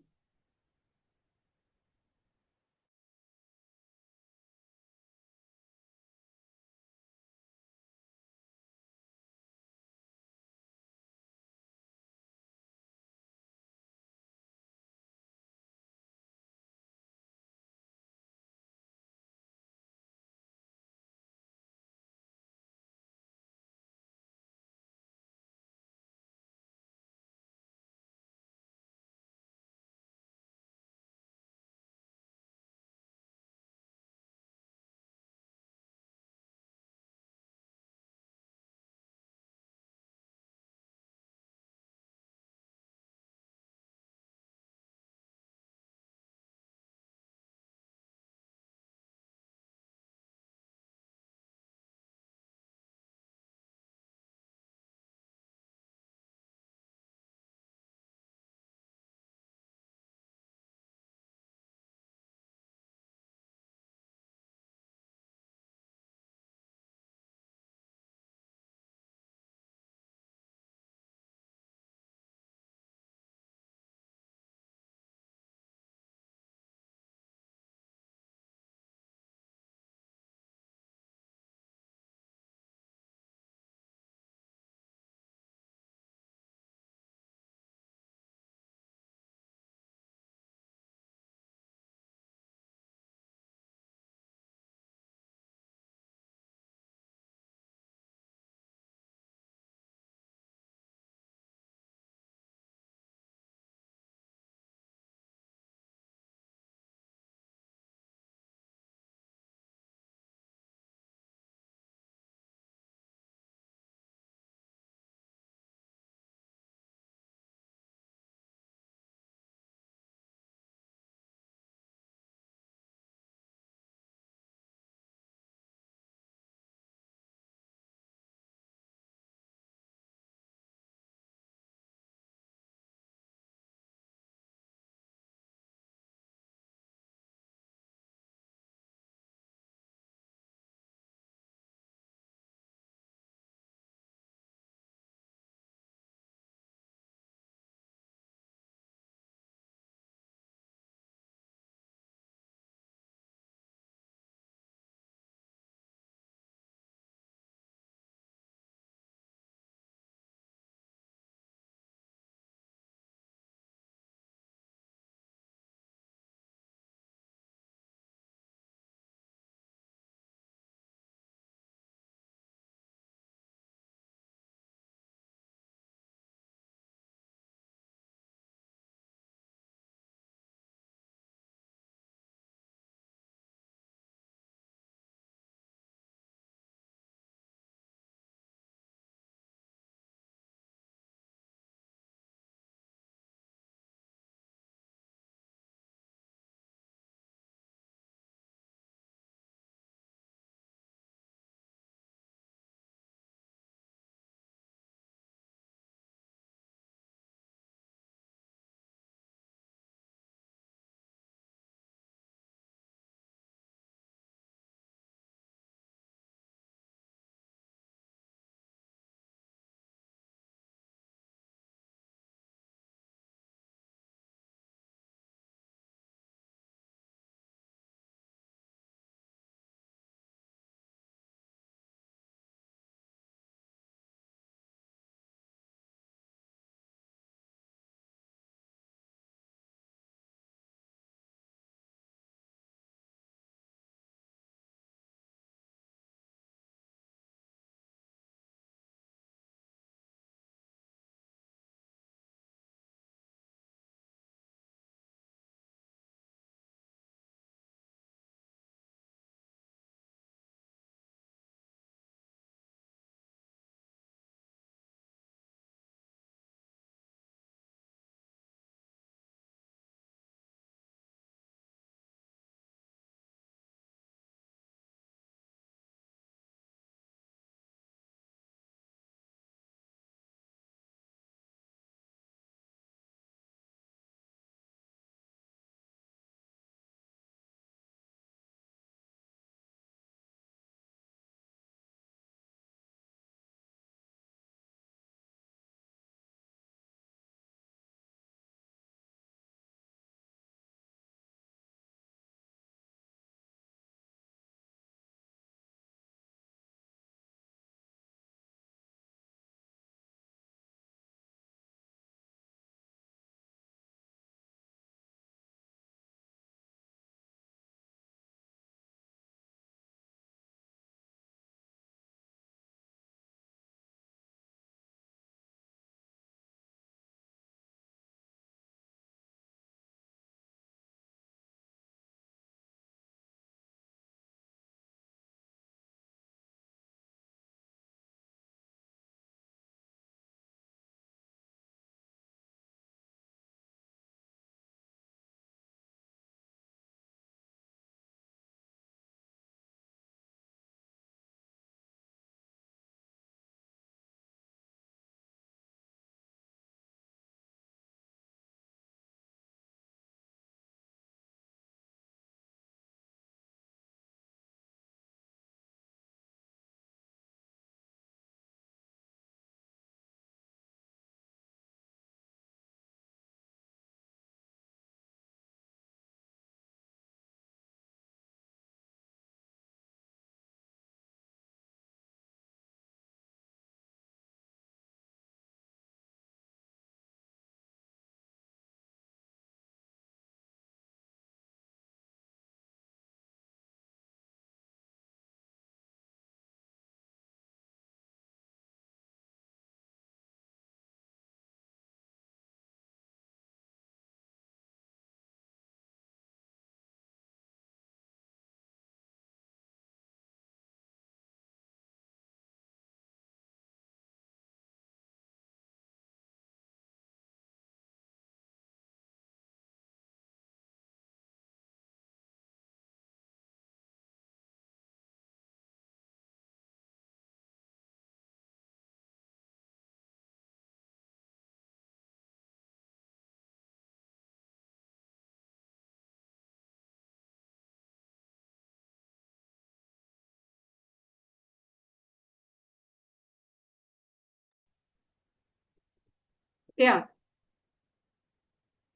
Okay,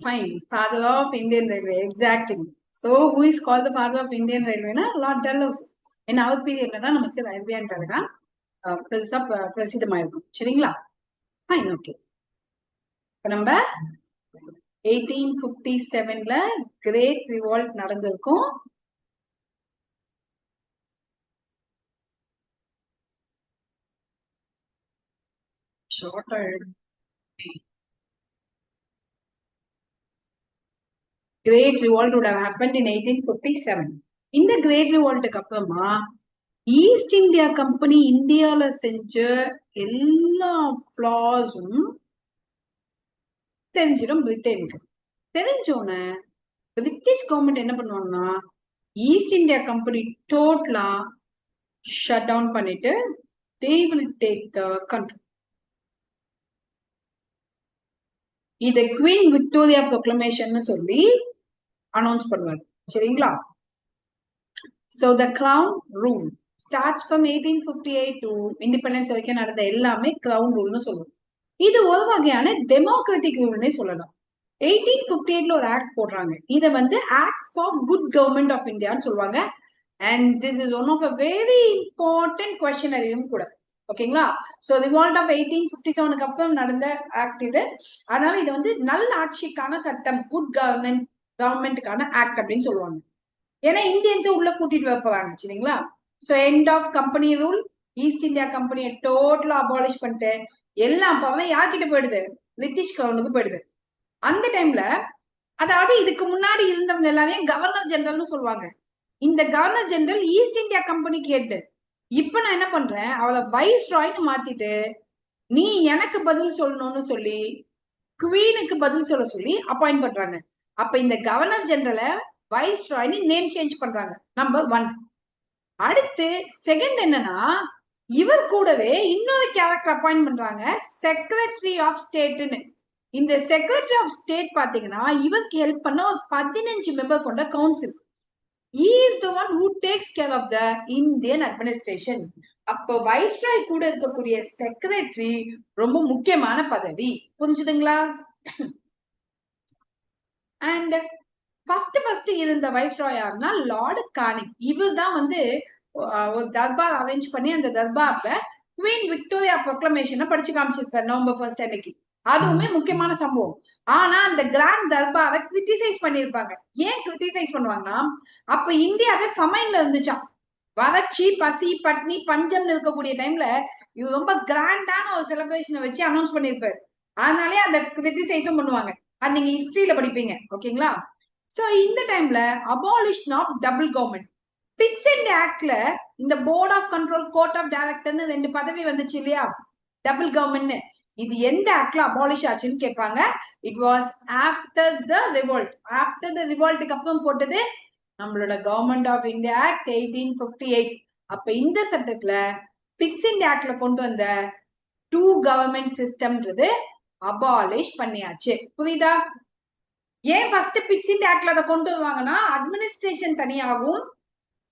fine. Father of Indian Railway, exactly. So who is called the father of Indian Railway? Na Lord Dalhousie. In our period தான் நமக்கு ரயில்வேன்றதுதான் பெருசா பிரசித்தமாயிருக்கும். சரிங்களா? Fine, okay. இப்ப நம்ம 1857ல great revolt நடந்திருக்கும். ஷார்ட்டா Great Revolt would have happened in 1857. இந்த great ரிவால்ட்டுக்கு அப்புறமா ஈஸ்ட் இந்தியா கம்பெனி இந்தியால செஞ்ச எல்லா ஃபிளாஸும் தெரிஞ்சிடும் பிரிட்டனுக்கு. தெரிஞ்சோன்ன பிரிட்டிஷ் கவர்மெண்ட் என்ன பண்ணுவாங்கன்னா ஈஸ்ட் இந்தியா கம்பெனி டோட்டலா ஷட் டவுன் பண்ணிட்டு they will take the control. இத குவீன் விக்டோரியா ப்ரொக்ளமேஷன் சொல்லி அனௌன்ஸ் பண்ணுவாரு. சரிங்களா? So the crown rule starts from 1858 to independence வரைக்கும் நடந்த எல்லாமே crown ரூல்னு சொல்லுவோம். இது ஒரு வகையான டெமோக்ராட்டிக் ரூல்னே சொல்லலாம். 1858ல ஒரு ஆக்ட் போடுறாங்க. இதை வந்து act for good government of இந்தியான்னு சொல்லுவாங்க. And this is one of a very important கொஸ்டினரியும் கூட. ஓகேங்களா? ஸோ ரிவால்ட் ஆஃப் 1857க்கு அப்புறம் நடந்த ஆக்ட் இது. அதனால இது வந்து நல்ல ஆட்சிக்கான சட்டம், குட் கவர்மெண்ட்டுக்கான ஆக்ட் அப்படின்னு சொல்லுவாங்க. ஏன்னா இந்தியன்ஸை உள்ள கூட்டிட்டு வைப்பாங்க. சரிங்களா? So end of company rule, East India கம்பெனியை டோட்டலா அபாலிஷ் பண்ணிட்டு எல்லாம் பவன் யார்கிட்ட போயிடுது? பிரிட்டிஷ் கவர்னுக்கு போயிடுது. அந்த டைம்ல அதாவது இதுக்கு முன்னாடி இருந்தவங்க எல்லாரையும் கவர்னர் ஜெனரல்னு சொல்லுவாங்க. இந்த கவர்னர் ஜெனரல் ஈஸ்ட் இந்தியா கம்பெனிக்கு ஹெட். இப்ப நான் என்ன பண்றேன், அவளை வைஸ் ராய்னு மாத்திட்டு நீ எனக்கு பதில் சொல்லணும்னு சொல்லி குவீனுக்கு பதில் சொல்ல சொல்லி அப்பாயிண்ட் பண்றாங்க. அப்ப இந்த கவர்னர் ஜெனரலை வைஸ் ராய்னு நேம் சேஞ்ச் பண்றாங்க. நம்பர் 1. அடுத்து செகண்ட் என்னன்னா, இவர் கூடவே இன்னொரு கேரக்டர் அப்பாயிண்ட் பண்றாங்க, செக்ரட்டரி ஆஃப் ஸ்டேட்னு. இந்த செக்ரட்டரி ஆஃப் ஸ்டேட் பாத்தீங்கன்னா இவருக்கு ஹெல்ப் பண்ண ஒரு 15 மெம்பர் கொண்ட council. He is the one who takes care of the Indian administration. அப்போ வைஸ்ராய் கூட இருக்கக்கூடிய செக்ரட்டரி ரொம்ப முக்கியமான பதவி. புரிஞ்சுதுங்களா? அண்ட் ஃபர்ஸ்ட் இருந்த வைஸ்ராய் யாருன்னா லார்டு கானிங். இவர் தான் வந்து ஒரு தர்பார் அரேஞ்ச் பண்ணி அந்த தர்பார்ல குவீன் விக்டோரியா ப்ரொக்ளமேஷனை படிச்சு காமிச்சிருப்பாரு நவம்பர் 1 அன்னைக்கு. அதுவுமே முக்கியமான சம்பவம். ஆனா அந்த கிராண்ட் தர்பாரை கிரிட்டிசைஸ் பண்ணிருப்பாங்க. ஏன் கிரிட்டிசைஸ் பண்ணுவாங்கன்னா, அப்ப இந்தியாவே ஃபமைன்ல இருந்துச்சாம். வறட்சி, பசி, பட்னி, பஞ்சம் இருக்கக்கூடிய டைம்ல இது ரொம்ப கிராண்டான ஒரு செலிப்ரேஷனை வச்சு அனௌன்ஸ் பண்ணிருப்பாரு. அதனாலே அந்த கிரிட்டிசைஸும் பண்ணுவாங்க. அது நீங்க ஹிஸ்டரியில படிப்பீங்க. ஓகேங்களா? சோ இந்த டைம்ல abolition of double government. Pitts and ஆக்ட்ல இந்த board of control, court of director 2 பதவி வந்துச்சு இல்லையா? Double government. இது எந்த ஆக்ட்ல அபாலிஷ் ஆச்சுன்னு கேட்பாங்க. It was after the revolt. After the ரிவோல்ட்டுக்கு அப்புறம் போட்டது நம்மளோட கவர்மெண்ட் ஆஃப் இந்தியா ஆக்ட் 1858. அப்ப இந்த சட்டத்துல பிட்ஸ் அண்ட் ஆக்ட்ல கொண்டு வந்த 2 கவர்மெண்ட் சிஸ்டம்ன்றது அபாலிஷ் பண்ணியாச்சு. புரியுதா? ஏன் ஃபர்ஸ்ட் பிட்ஸ் அண்ட் ஆக்ட்ல அதை கொண்டு வருவாங்கன்னா, அட்மினிஸ்ட்ரேஷன் தனியாகவும்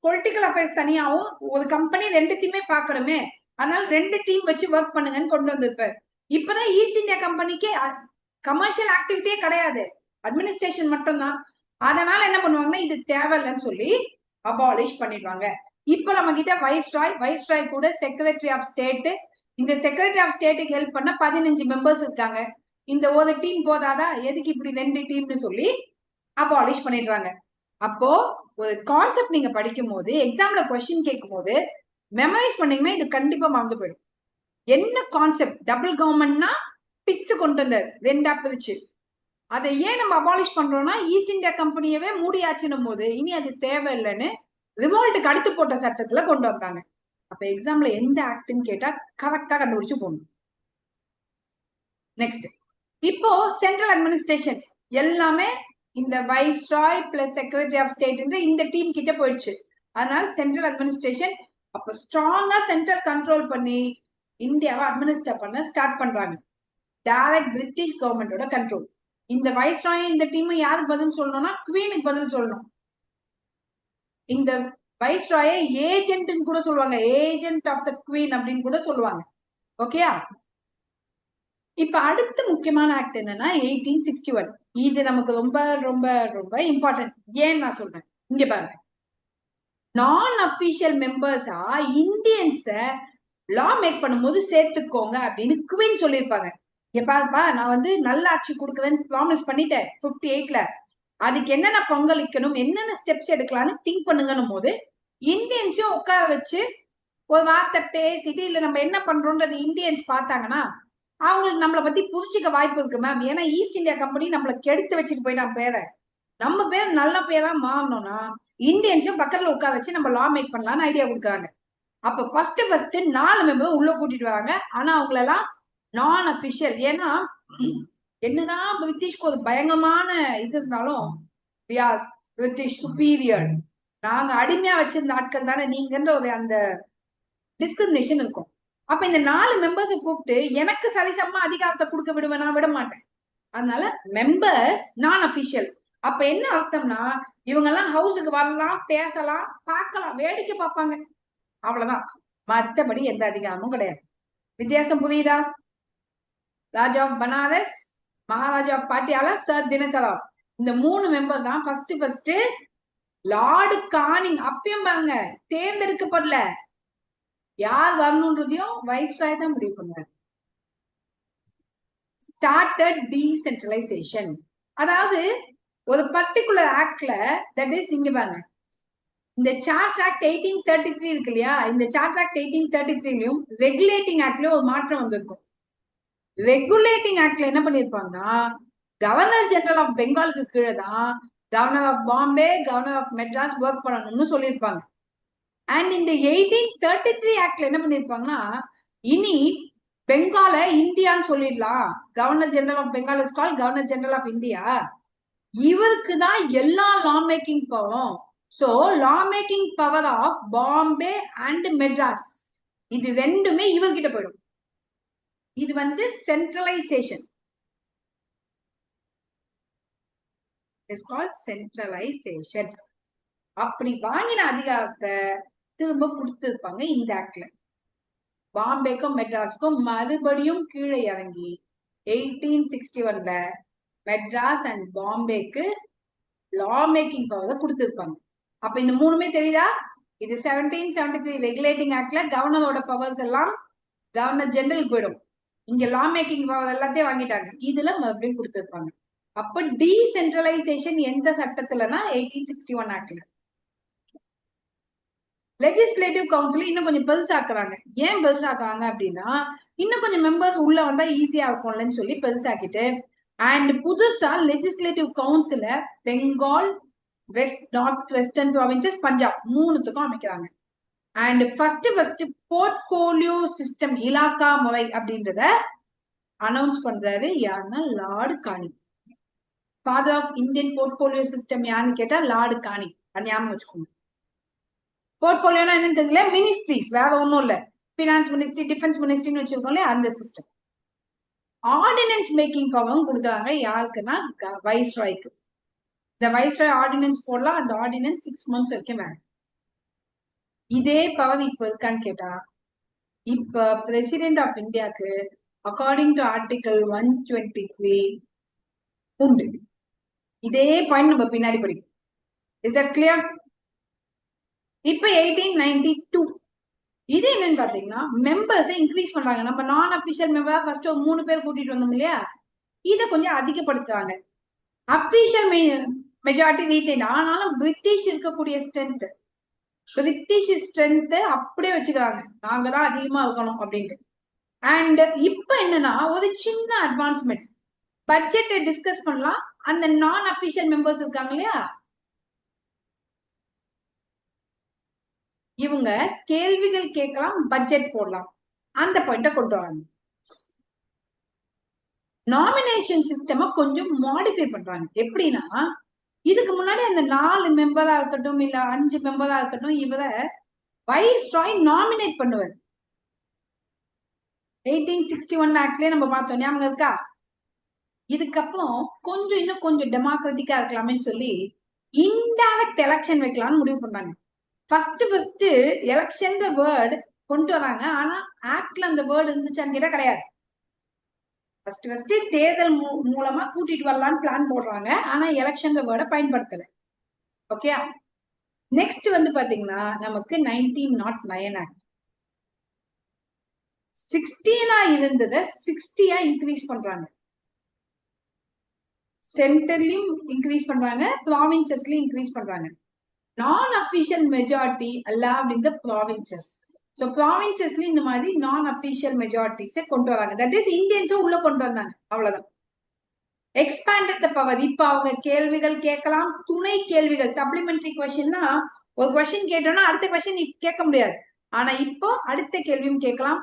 பொலிட்டிக்கல் அஃபேர்ஸ் தனியாகவும் ஒரு கம்பெனி ரெண்டுத்தையுமே பாக்கணுமே, அதனால 2 டீம் வச்சு ஒர்க் பண்ணுங்கன்னு கொண்டு வந்திருப்பாரு. இப்பதான் ஈஸ்ட் இந்தியா கம்பெனிக்கு கமர்ஷியல் ஆக்டிவிட்டியே கிடையாது, அட்மினிஸ்ட்ரேஷன் மட்டும்தான். அதனால என்ன பண்ணுவாங்கன்னா இது தேவையில்லைன்னு சொல்லி அபாலிஷ் பண்ணிடுவாங்க. இப்ப நம்ம கிட்ட வைஸ்ராய் கூட செக்ரட்டரி ஆஃப் ஸ்டேட். இந்த செக்ரட்டரி ஆஃப் ஸ்டேட்டுக்கு ஹெல்ப் பண்ண 15 மெம்பர்ஸ் இருக்காங்க. இந்த ஒரு டீம் போதாதா, எதுக்கு இப்படி 2 டீம்னு சொல்லி அபாலிஷ் பண்ணிடுறாங்க. அப்போ ஒரு கான்செப்ட் நீங்க படிக்கும் போது, எக்ஸாம்ல கொஸ்டின் கேட்கும் போது மெமரைஸ் பண்ணீங்கன்னா இது கண்டிப்பா மறந்து போயிடும். என்ன கான்செப்ட்? டபுள் கவர்மெண்ட்னா பிட்ஸ் கொண்டு வந்தார், 2ஆ பிரிச்சு. அதை ஏன் நம்ம அபாலிஷ் பண்றோம்னா, ஈஸ்ட் இந்தியா கம்பெனியவே மூடியாச்சுன்னும் போது இனி அது தேவையில்லைன்னு ரிவோல்ட்டுக்கு அடுத்து போட்ட சட்டத்துல கொண்டு வந்தாங்க. அப்ப எக்ஸாம்ல எந்த ஆக்ட்னு கேட்டா கரெக்டா கண்டுபிடிச்சு போகணும். நெக்ஸ்ட், இப்போ சென்ட்ரல் அட்மினிஸ்ட்ரேஷன் எல்லாமே இந்த viceroy plus secretary of state இந்த டீம் கிட்ட போயிடுச்சு. அதனால சென்ட்ரல் அட்மினிஸ்ட்ரேஷன் அப்ப ஸ்ட்ராங்கா சென்ட்ரல் கண்ட்ரோல் பண்ணி இந்தியாவை அட்மினிஸ்டர் பண்ண ஸ்டார்ட் பண்றாங்க. டைரக்ட் பிரிட்டிஷ் கவர்மெண்டோட கண்ட்ரோல். இந்த வைஸ்ராய் இந்த டீம் யாருக்கு பதில் சொல்லணும்னா குவீனுக்கு பதில் சொல்லணும். இந்த வைஸ்ராய ஏஜென்ட்னு கூட சொல்லுவாங்க, ஏஜென்ட் ஆஃப் த குவீன் அப்படின்னு கூட சொல்லுவாங்க. ஓகேயா? இப்ப அடுத்த முக்கியமான ஆக்ட் என்னன்னா 1861. இது நமக்கு ரொம்ப ரொம்ப ரொம்ப இம்பார்ட்டன்ட். ஏன் நான் சொல்றேன், இங்க பாருங்க. நான் அபிஷியல் மெம்பர்ஸா இந்தியன்ஸ லா மேக் பண்ணும்போது சேர்த்துக்கோங்க அப்படின்னு குவீன் சொல்லியிருப்பாங்க. இங்க பாருப்பா, நான் வந்து நல்ல ஆட்சி கொடுக்குறேன்னு ப்ராமிஸ் பண்ணிட்டேன் 58ல. அதுக்கு என்னென்ன பங்களிக்கணும், என்னென்ன ஸ்டெப்ஸ் எடுக்கலாம்னு திங்க் பண்ணுங்கன்னும் போது இந்தியன்ஸும் உட்கார வச்சு ஒரு வார்த்தை பேசிட்டு, இல்ல நம்ம என்ன பண்றோம்ன்றது இந்தியன்ஸ் பார்த்தாங்கன்னா அவங்களுக்கு நம்மளை பத்தி புரிஞ்சுக்க வாய்ப்பு இருக்கு மேம். ஏன்னா ஈஸ்ட் இந்தியா கம்பெனி நம்மளை கெடுத்து வச்சுட்டு போயிட்டான் பேரை. நம்ம பேர் நல்ல பேரா மாறணும்னா இந்தியன்ஸும் பக்கத்துல உட்கார வச்சு நம்ம லா மேக் பண்ணலாம்னு ஐடியா கொடுக்குறாங்க. அப்ப ஃபர்ஸ்ட் 4 மெம்பர் உள்ள கூட்டிட்டு வராங்க. ஆனா அவங்கள எல்லாம் நான் அபிஷியல். ஏன்னா என்னதான் பிரிட்டிஷ்க்கு ஒரு பயங்கரமான இது இருந்தாலும் we are பிரிட்டிஷ் சுப்பீரியர், நாங்க அடிமையா வச்சிருந்த ஆட்கள் தானே நீங்கன்ற ஒரு அந்த டிஸ்கிரிமினேஷன் இருக்கும். அப்ப இந்த 4 மெம்பர்ஸை கூப்பிட்டு எனக்கு சரிசமா அதிகாரத்தை கொடுக்க விடுவேனா? விட மாட்டேன். அதனால மெம்பர்ஸ் நான் அபிஷியல். அப்ப என்ன அர்த்தம்னா இவங்க எல்லாம் ஹவுஸுக்கு வரலாம், பேசலாம், பார்க்கலாம், வேடிக்கை பார்ப்பாங்க, அவ்வளவுதான். மத்தபடி எந்த அதிகாரமும் கிடையாது. வித்தியாசம் புரியுதா? Raja of Banaras, Maharaja of Patiala, sir Dinkar Rao, இந்த 3 மெம்பர் தான் ஃபர்ஸ்ட் லார்டு கானிங். அப்பயும் பாருங்க, தேர்ந்தெடுக்கப்படல. யார் வரணும்ன்றதையும் வைஸ்ராய் தான் முடிவு பண்ணாரு. Started decentralisation. அதாவது ஒரு பர்டிகுலர் ஆக்ட்ல, தட் இஸ் இங்க பாருங்க, இந்த சார்ட் ஆக்ட் 1833 இருக்கு இல்லையா, இந்த சார்ட் ஆக்ட் 1833லயும் ரெகுலேட்டிங் ஆக்ட்லயும் ஒரு மாற்றம் வந்திருக்கும். ரெகுலேட்டிங் ஆக்ட்ல என்ன பண்ணிருப்பாங்கன்னா, கவர்னர் ஜெனரல் ஆஃப் பெங்காலுக்கு கீழே தான் governor of Bombay, governor of Madras work பண்ணணும்னு சொல்லியிருப்பாங்க. அண்ட் இந்த 1833 ஆக்ட்ல என்ன பண்ணிருப்பாங்கன்னா, இனி பெங்கால இந்தியான்னு சொல்லிடலாம். Governor general of Bengal is called governor general of India. இவருக்கு தான் எல்லா லா மேக்கிங் பவரும். So law making power of Bombay and Madras, இது ரெண்டுமே இவர்கிட்ட போயிடும். இது வந்து சென்ட்ரலைசேஷன். It's called centralisation. அப்படி வாங்கின அதிகாரத்தை திரும்ப கொடுத்திருப்பாங்க இந்த ஆக்ட்ல. பாம்பேக்கும் மெட்ராஸ்க்கும் மறுபடியும் கீழே இறங்கி 1861ல மெட்ராஸ் அண்ட் பாம்பேக்கு லா மேக்கிங் பவர் கொடுத்திருப்பாங்க. அப்ப இந்த 3மே தெரியுதா? இது 1773 ரெகுலேட்டிங் ஆக்ட்ல கவர்னரோட பவர்ஸ் எல்லாம் கவர்னர் ஜெனரல் போயிடும். இங்க லா மேக்கிங் பவர் எல்லாத்தையும் வாங்கிட்டாங்க, இதுல மறுபடியும் கொடுத்திருப்பாங்க. அப்ப டீசென்ட்ரலைசேஷன் எந்த சட்டத்துலனா 1861 ஆக்ட்ல. லெஜிஸ்லேட்டிவ் கவுன்சில் இன்னும் கொஞ்சம் பெருசாக்குறாங்க. ஏன் பெருசாக்குறாங்க அப்படின்னா, இன்னும் கொஞ்சம் மெம்பர்ஸ் உள்ள வந்தா ஈஸியா இருக்கும்லன்னு சொல்லி பெருசாக்கிட்டு, அண்ட் புதுசா லெஜிஸ்லேட்டிவ் கவுன்சில Bengal, west, north western provinces, Punjab 3த்துக்கும் அமைக்கிறாங்க. அண்ட் ஃபர்ஸ்ட் போர்ட்போலியோ சிஸ்டம், இலாக்கா முறை அப்படின்றத அனௌன்ஸ் பண்றாரு யாருன்னா lord Canning. Father of Indian portfolio system யாருன்னு கேட்டா லார்டு கானிங். அது ஞாபகம் வச்சுக்கோங்க. போர்ட்போலியோனா என்னன்னு தெரியல, மினிஸ்ட்ரிஸ், வேற ஒன்றும் இல்ல. பினான்ஸ் மினிஸ்ட்ரி, டிஃபென்ஸ் மினிஸ்ட்ரின்னு வச்சிருக்கோம்ல, அந்த சிஸ்டம். ஆர்டினன்ஸ் மேக்கிங் பவரும் கொடுக்குறாங்க. யாருக்குன்னா வைஸ்ராய்க்கு. இந்த வைஸ்ராய் ஆர்டினன்ஸ் போடலாம். அந்த ஆர்டினன்ஸ் 6 months வரைக்கும் வேணும். இதே பவர் இப்ப இருக்கான்னு கேட்டா, இப்ப பிரசிடென்ட் ஆஃப் இந்தியாவுக்கு அக்கார்டிங் டு ஆர்டிகல் 123 உண்டு. இதே பாயிண்ட் நம்ம பின்னாடி படிக்கும். Is that clear? இப்ப 1892 இது என்னன்னு பாத்தீங்கன்னா, மெம்பர்ஸ் இன்க்ரீஸ் பண்றாங்க. நம்ம நான் அபிஷியல் மெம்பரா ஃபர்ஸ்ட் ஒரு 3 பேர் கூட்டிட்டு வந்தோம் இல்லையா, இத கொஞ்சம் அதிகப்படுத்துறாங்க. Official majority retain. ஆனாலும் பிரிட்டிஷ் இருக்கக்கூடிய ஸ்ட்ரென்த், பிரிட்டிஷ் ஸ்ட்ரென்த் அப்படியே வச்சுக்கிறாங்க. நாங்க தான் அதிகமா இருக்கணும் அப்படின்ட்டு. அண்ட் இப்ப என்னன்னா, ஒரு சின்ன அட்வான்ஸ்மெண்ட், பட்ஜெட்டை டிஸ்கஸ் பண்ணலாம். அந்த நான் அபிஷியல் மெம்பர்ஸ் இருக்காங்க இல்லையா, இவங்க கேள்விகள் கேட்கலாம், பட்ஜெட் போடலாம். அந்த பாயிண்ட கொண்டு வராங்க. நாமினேஷன் சிஸ்டம கொஞ்சம் மாடிஃபை பண்றாங்க. எப்படின்னா, இதுக்கு முன்னாடி அந்த 4 மெம்பரா இருக்கட்டும், இல்ல 5 மெம்பரா இருக்கட்டும், இவரை வைஸ்ராய் நாமினேட் பண்ணுவார். 1861 ஆக்ட்லயே நம்ம பார்த்தோம், ஞாபகம் இருக்கா? இதுக்கப்புறம் கொஞ்சம் இன்னும் கொஞ்சம் டெமோக்ராட்டிக்கா இருக்கலாமே சொல்லி இன்டைரக்ட் எலெக்ஷன் வைக்கலாம்னு முடிவு பண்ணாங்க. ஃபர்ஸ்ட் எலெக்ஷன் வேர்டு கொண்டு வராங்க. ஆனா ஆக்ட்ல அந்த வேர்டு இருந்துச்சான்னு கேட்டா கிடையாது. ஃபர்ஸ்ட் தேர்தல் மூலமா கூட்டிட்டு வரலான்னு பிளான் போடுறாங்க. ஆனா எலெக்ஷன் வேர்டை பயன்படுத்தல. ஓகே, நெக்ஸ்ட் வந்து பாத்தீங்கன்னா நமக்கு 1909 ஆக்ட் 16 இருந்ததை 60 இன்க்ரீஸ் பண்றாங்க. சென்டர்லயும் இன்க்ரீஸ் பண்றாங்க, ப்ராவின்சஸ்லயும் இன்க்ரீஸ் பண்றாங்க. Non official majority allowed in the provinces. So ப்ராவின்சஸ்ல இந்த மாதிரி நான் அபிஷியல் மெஜாரிட்டிஸை கொண்டு வராங்க. தட் இஸ் இந்தியன்ஸும் உள்ள கொண்டு வந்தாங்க. அவ்வளவுதான். Expanded the power. இப்ப அவங்க கேள்விகள் கேட்கலாம், துணை கேள்விகள், சப்ளிமெண்டரி கொஸ்டின்னா ஒரு கொஸ்டின் கேட்டோம்னா அடுத்த கொஸ்டின் கேட்க முடியாது. ஆனா இப்போ அடுத்த கேள்வியும் கேட்கலாம்.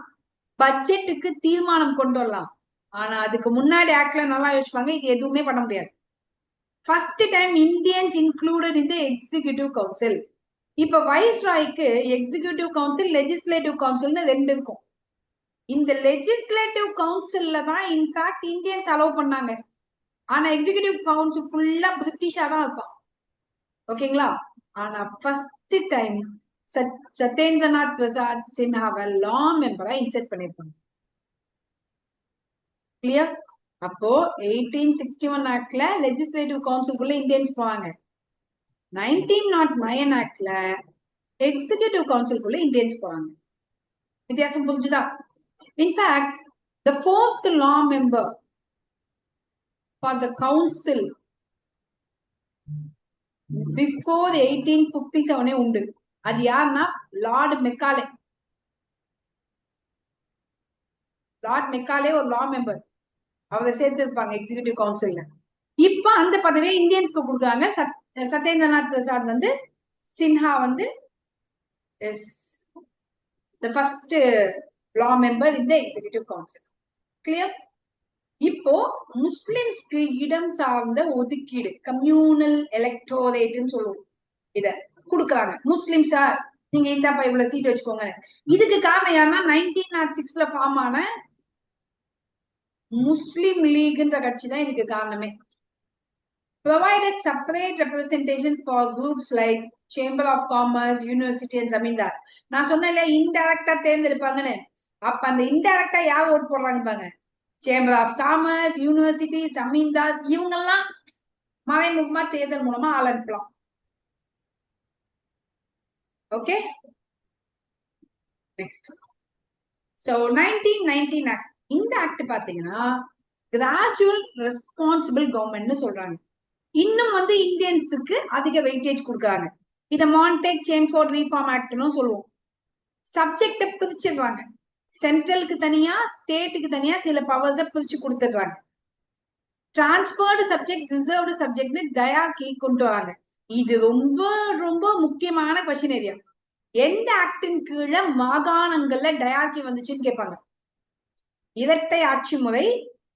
பட்ஜெட்டுக்கு தீர்மானம் கொண்டு வரலாம். ஆனா அதுக்கு முன்னாடி ஆக்ட்ல நல்லா யோசிப்பாங்க, இது எதுவுமே பண்ண முடியாது. First time Indians included in the executive council. இப்ப வைஸ்ராய்க்கு எக்ஸிகியூட்டிவ் கவுன்சில், லெஜிஸ்லேட்டிவ் கவுன்சில்னு ரெண்டு இருக்கும். இந்த லெஜிஸ்லேட்டிவ் கவுன்சில்ல தான் இன்ஃபேக்ட் இந்தியன்ஸ் அலோவ் பண்ணாங்க. ஆனா எக்ஸிகியூட்டிவ் கவுன்சில் ஃபுல்லா பிரிட்டிஷா தான் இருப்பான். ஓகேங்களா? ஆனா ஃபர்ஸ்ட் டைம் சத்யேந்திரநாத் பிரசாத் சின்ஹாவை லா மெம்பரா இன்செர்ட் பண்ணிருப்பாங்க. கிளியர்? அப்போ 1861 ஆக்ட்ல லெஜிஸ்லேட்டிவ் கவுன்சிலுக்குள்ள இந்தியன்ஸ் போவாங்க. 1909 ஆக்ட்ல எக்ஸிகியூட்டிவ் கவுன்சிலுக்குள்ள இந்தியன்ஸ் போவாங்க. வித்தியாசம் புரிஞ்சுதா? In fact the fourth law member for the council before 1857 உண்டு. அது யாருன்னா லார்ட் மெக்காலே. லார்ட் மெக்காலே ஒரு லா மெம்பர், அவரை சேர்த்து இருப்பாங்க எக்ஸிகியூட்டிவ் கவுன்சில்ல. இப்ப அந்த பதவியை இந்தியன்ஸ்க்கு கொடுக்குறாங்க. சத்யேந்திரநாத் பிரசாத் வந்து சின்ஹா வந்து the first law member in the executive council. Clear? இப்போ முஸ்லிம்ஸ்க்கு இடம் சார்ந்த ஒதுக்கீடு, கம்யூனல் எலக்டோரேட்னு சொல்லுவோம், இத கொடுக்குறாங்க. முஸ்லிம்ஸா நீங்க இந்த இவ்வளவு சீட் வச்சுக்கோங்க. இதுக்கு காரணம் யாருன்னா 1906 ஃபார்ம் ஆன முஸ்லிம் லீக்ன்ற கட்சி தான் இதுக்கு காரணமே. Provided separate representation for groups like Chamber of Commerce, University and Zamindar. நான் சொன்னேன் இன்டைரக்டா தேர்ந்தெடுப்பாங்கன்னு. அப்ப அந்த இன்டைரக்டா யார் ஓட் போடுறாங்க பாருங்க, chamber of commerce, university, zamindars, இவங்கெல்லாம் மறைமுகமா தேர்தல் மூலமா ஆள் அனுப்பலாம். Okay, next. So 1919 act. இந்த ஆக்ட் பாத்தீங்கன்னா கிராஜுவல் ரெஸ்பான்சிபிள் கவர்மெண்ட்னு சொல்றாங்க. இன்னும் வந்து இந்தியன்ஸுக்கு அதிக வெயிட்டேஜ் கொடுக்குறாங்க. இத மான்டேக் சேம்ஃபோர்ட் ரீஃபார்ம் ஆக்ட்னு சொல்லுவோம். சப்ஜெக்ட பிரிச்சிடுறாங்க. சென்ட்ரலுக்கு தனியா, ஸ்டேட்டுக்கு தனியா சில பவர்ஸை பிரிச்சு கொடுத்துடுறாங்க. டிரான்ஸ்பர்டு சப்ஜெக்ட், ரிசர்வ்டு சப்ஜெக்ட் டயாக்கி கொண்டு வராங்க. இது ரொம்ப ரொம்ப முக்கியமான கொஸ்டின் ஏரியா. எந்த ஆக்டின் கீழே மாகாணங்கள்ல டயாக்கி வந்துச்சுன்னு கேட்பாங்க. இரட்டை ஆட்சி முறை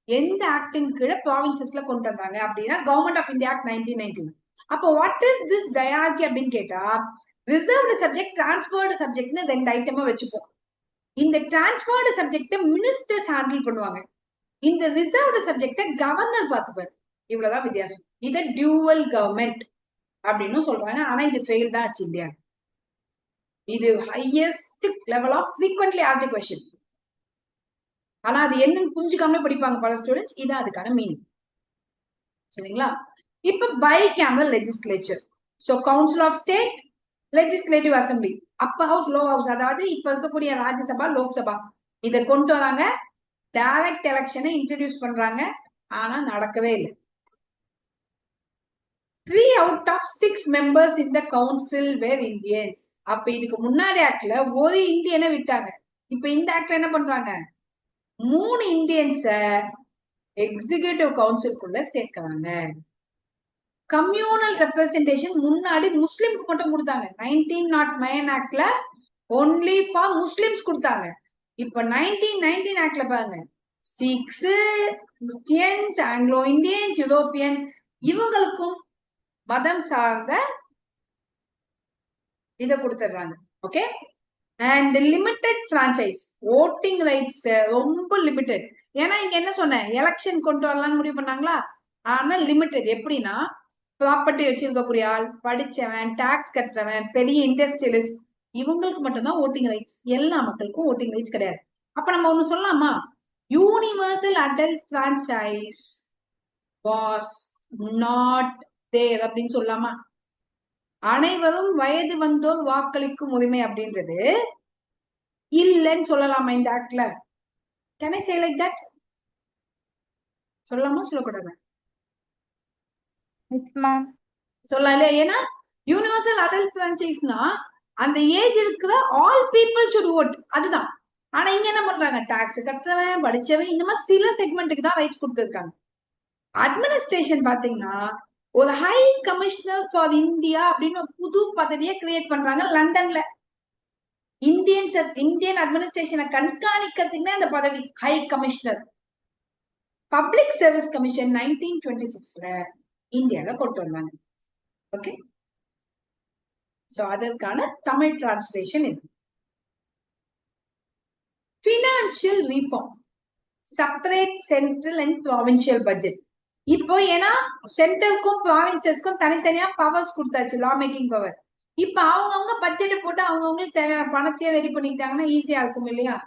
எந்த ஆக்டின் கீழே ப்ராவின்சஸ்ல கொண்டு வந்தாங்க அப்படின்னா கவர்மெண்ட் ஆஃப் இந்தியா ஆக்ட் 1919. அப்போ வாட் இஸ் திஸ் டயாக்கி அப்படின்னு கேட்டா, ரிசர்வ்டு சப்ஜெக்ட், டிரான்ஸ்பர்டு சப்ஜெக்ட்னு ரெண்டு ஐட்டமா வச்சுப்போம். இந்த டிரான்ஸ்பர்டு சப்ஜெக்ட மினிஸ்டர்ஸ் ஹேண்டில் பண்ணுவாங்க. இந்த ரிசர்வ்டு சப்ஜெக்ட கவர்னர் பார்த்துப்பாரு. இவ்வளவுதான் வித்தியாசம். இத டியூவல் கவர்மெண்ட் அப்படின்னு சொல்றாங்க. ஆனா இது ஃபெயில் தான் ஆச்சு இந்தியா. இது highest level of frequently asked question. ஆனா அது என்னன்னு புரிஞ்சுக்காம படிப்பாங்க பல ஸ்டூடெண்ட்ஸ். இதான் அதுக்கான மீனிங். சரிங்களா? இப்ப bicameral legislature. So council of state, legislative assembly, upper house, low house, அதாவது இப்ப இருக்கக்கூடிய ராஜ்யசபா, லோக்சபா, இதை கொண்டு வராங்க. டைரக்ட் எலெக்ஷனை இன்ட்ரடியூஸ் பண்றாங்க. ஆனா நடக்கவே இல்லை. 3 out of 6 members in the council were Indians. அப்ப இதுக்கு முன்னாடி ஆக்ட்ல ஒரு இந்தியனை விட்டாங்க. இப்ப இந்த ஆக்ட்ல என்ன பண்றாங்க, 3 இந்தியன்ஸ எக்ஸிகியூட்டிவ் கவுன்சிலுக்குள்ள சேர்க்கிறாங்க. கம்யூனல் ரெப்ரசன்டேஷன் முன்னாடி முஸ்லிம்க்கு மட்டும் கொடுத்தாங்க. 1909 ஆக்ட்ல ஒன்லி ஃபார் முஸ்லிம்ஸ் கொடுத்தாங்க. இப்ப 1919 ஆக்ட்ல பாருங்க, Sikhs, Christians, Anglo Indians, Europeans, இவங்களுக்கும் மதம் சார்ந்த இதை கொடுத்துடுறாங்க. Okay, and limited franchise, voting rights ரொம்ப லிமிடெட். ஏன்னா இங்க என்ன சொன்னேன், எலெக்ஷன் கொண்டு வரலாம்னு முடிவு பண்ணாங்களா. ஆனா லிமிடெட். எப்படின்னா ப்ராப்பர்ட்டி வச்சிருக்கக்கூடிய ஆள், படிச்சவன், டாக்ஸ் கட்டுறவன், பெரிய இண்டஸ்ட்ரியலிஸ்ட், இவங்களுக்கு மட்டும்தான் ஓட்டிங் ரைட்ஸ். எல்லா மக்களுக்கும் ஓட்டிங் ரைட்ஸ் கிடையாது. அப்ப நம்ம ஒண்ணு சொல்லலாமா, universal adult franchise was not there அப்படின்னு சொல்லாமா? அனைவரும் வயது வந்தோர் வாக்களிக்கும் உரிமை அப்படின்றது இல்லைன்னு சொல்லலாமா இந்த ஆக்ட்ல? Can I say like that? சொல்லலாமா சொல்லக்கூடாது? Yes, ma'am. சொல்லலாம் இல்லையா? ஏன்னா யூனிவர்சல் அடல்ட் பிரான்ச்சைஸ்னா அந்த ஏஜ் இருக்கிற ஆல் பீப்புள் should vote, அதுதான். ஆனா இங்க என்ன பண்றாங்க? டாக்ஸ் கட்டுறவன், படிச்சவன், இந்த மாதிரி சில செக்மெண்ட்டுக்கு தான் ரைட்ஸ் கொடுத்துருக்காங்க. அட்மினிஸ்ட்ரேஷன் பாத்தீங்கன்னா ஒரு ஹை கமிஷனர் ஃபார் இந்தியா அப்படின்னு ஒரு புது பதவியை கிரியேட் பண்றாங்க லண்டன்ல. இந்தியன் அட்மினிஸ்ட்ரேஷனை கண்காணிக்கிறதுக்குன்னு அந்த பதவி high commissioner. Public service commission 1926ல இந்தியால கொண்டு வந்தாங்க. ஓகே, சோ அதற்கான தமிழ் டிரான்ஸ்லேஷன் இது. Financial reform, separate central and provincial budget. இப்போ ஏன்னா சென்ட்ரலுக்கும் ப்ராவின்சஸ்க்கும் தனித்தனியா பவர்ஸ் கொடுத்தாச்சு, லா மேக்கிங் பவர். இப்ப அவங்கவுங்க பட்ஜெட் போட்டு அவங்கவுங்களுக்கு தேவையான பணத்தையே ரெடி பண்ணிக்கிட்டாங்கன்னா ஈஸியா இருக்கும் இல்லையா?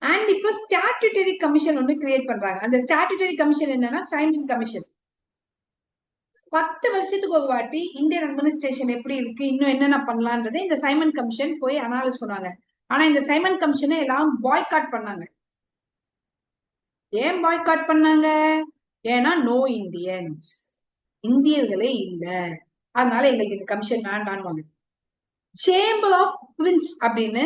அண்ட் இப்போ ஸ்டாட்யூட்டரி கமிஷன் ஒன்று கிரியேட் பண்றாங்க. அந்த ஸ்டாட்யூட்டரி கமிஷன் என்னன்னா சைமன் கமிஷன். 10 வருஷத்துக்கு ஒரு வாட்டி இந்தியன் அட்மினிஸ்ட்ரேஷன் எப்படி இருக்கு, இன்னும் என்னென்ன பண்ணலான்றதை இந்த சைமன் கமிஷன் போய் அனாலிஸ் பண்ணுவாங்க. ஆனா இந்த சைமன் கமிஷனை எல்லாம் பாய்காட் பண்ணாங்க. ஏன் பாய்காட் பண்ணாங்க? ஏன்னா நோ இந்தியன்ஸ், இந்தியர்களே இல்ல, அதனால எங்களுக்கு இந்த கமிஷன் வேண்டான்னு. சேம்பர் ஆஃப் பிரின்ஸ் அப்படின்னு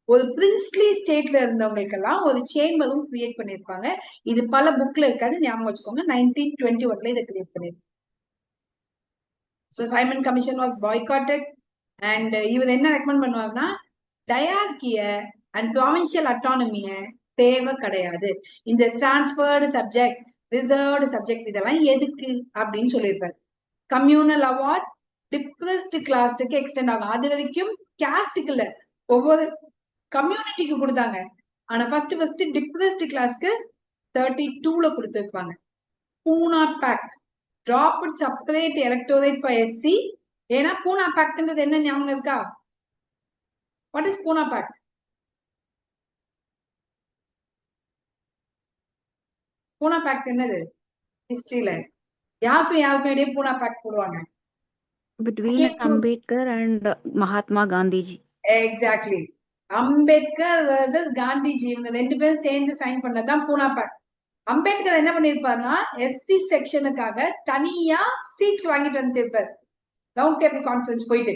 ஒரு பிரின்ஸ்லி ஸ்டேட்ல இருந்தவங்களுக்கு எல்லாம் ஒரு சேம்பரும் கிரியேட் பண்ணிருப்பாங்க. இது பல புக்ல இருக்காது, ஞாபகம் வச்சுக்கோங்க. 1921ல இதை கிரியேட் பண்ணிருப்பாங்க. So Simon Commission was boycotted and இவர் என்ன ரெக்கமெண்ட் பண்ணுவாருன்னா டயார்கிய அண்ட் ப்ராவின்சியல் அட்டானமிய தேவை கிடையாது, இந்த டிரான்ஸ்பர்டு சப்ஜெக்ட், ரிசர்வ்டு சப்ஜெக்ட் இதெல்லாம் எதுக்கு அப்படின்னு சொல்லியிருப்பாரு. கம்யூனல் அவார்ட் டிப்ரெஸ்ட் கிளாஸுக்கு எக்ஸ்டெண்ட் ஆகும். அது வரைக்கும் கேஸ்டுக்கு இல்ல, ஒவ்வொரு கம்யூனிட்டிக்கு கொடுத்தாங்க. ஆனா ஃபர்ஸ்ட் டிப்ரெஸ்ட் கிளாஸ்க்கு 32ல கொடுத்துருப்பாங்க. பூனா fact dropped separate electorate for SC. ஏன்னா பூனா பேக்ட்ன்றது என்ன ஞாபகம் இருக்கா? What is Poona pact? Poona pact என்னது ஹிஸ்டரியில? யாருக்கும் இடையே பூனா பேக்ட் போடுவாங்க? Between Ambedkar and Mahatma Gandhi. Exactly, Ambedkar versus Gandhiji, இவங்க 2 பேரும் சேர்ந்து சைன் பண்ணதான் பூனா பேக்ட். அம்பேத்கர் என்ன பண்ணிருப்பாருன்னா எஸ்சி செக்ஷனுக்காக தனியா சீட்ஸ் வாங்கிட்டு வந்துருப்பாரு ரவுண்ட் டேபிள் கான்ஃபரன்ஸ் போயிட்டு.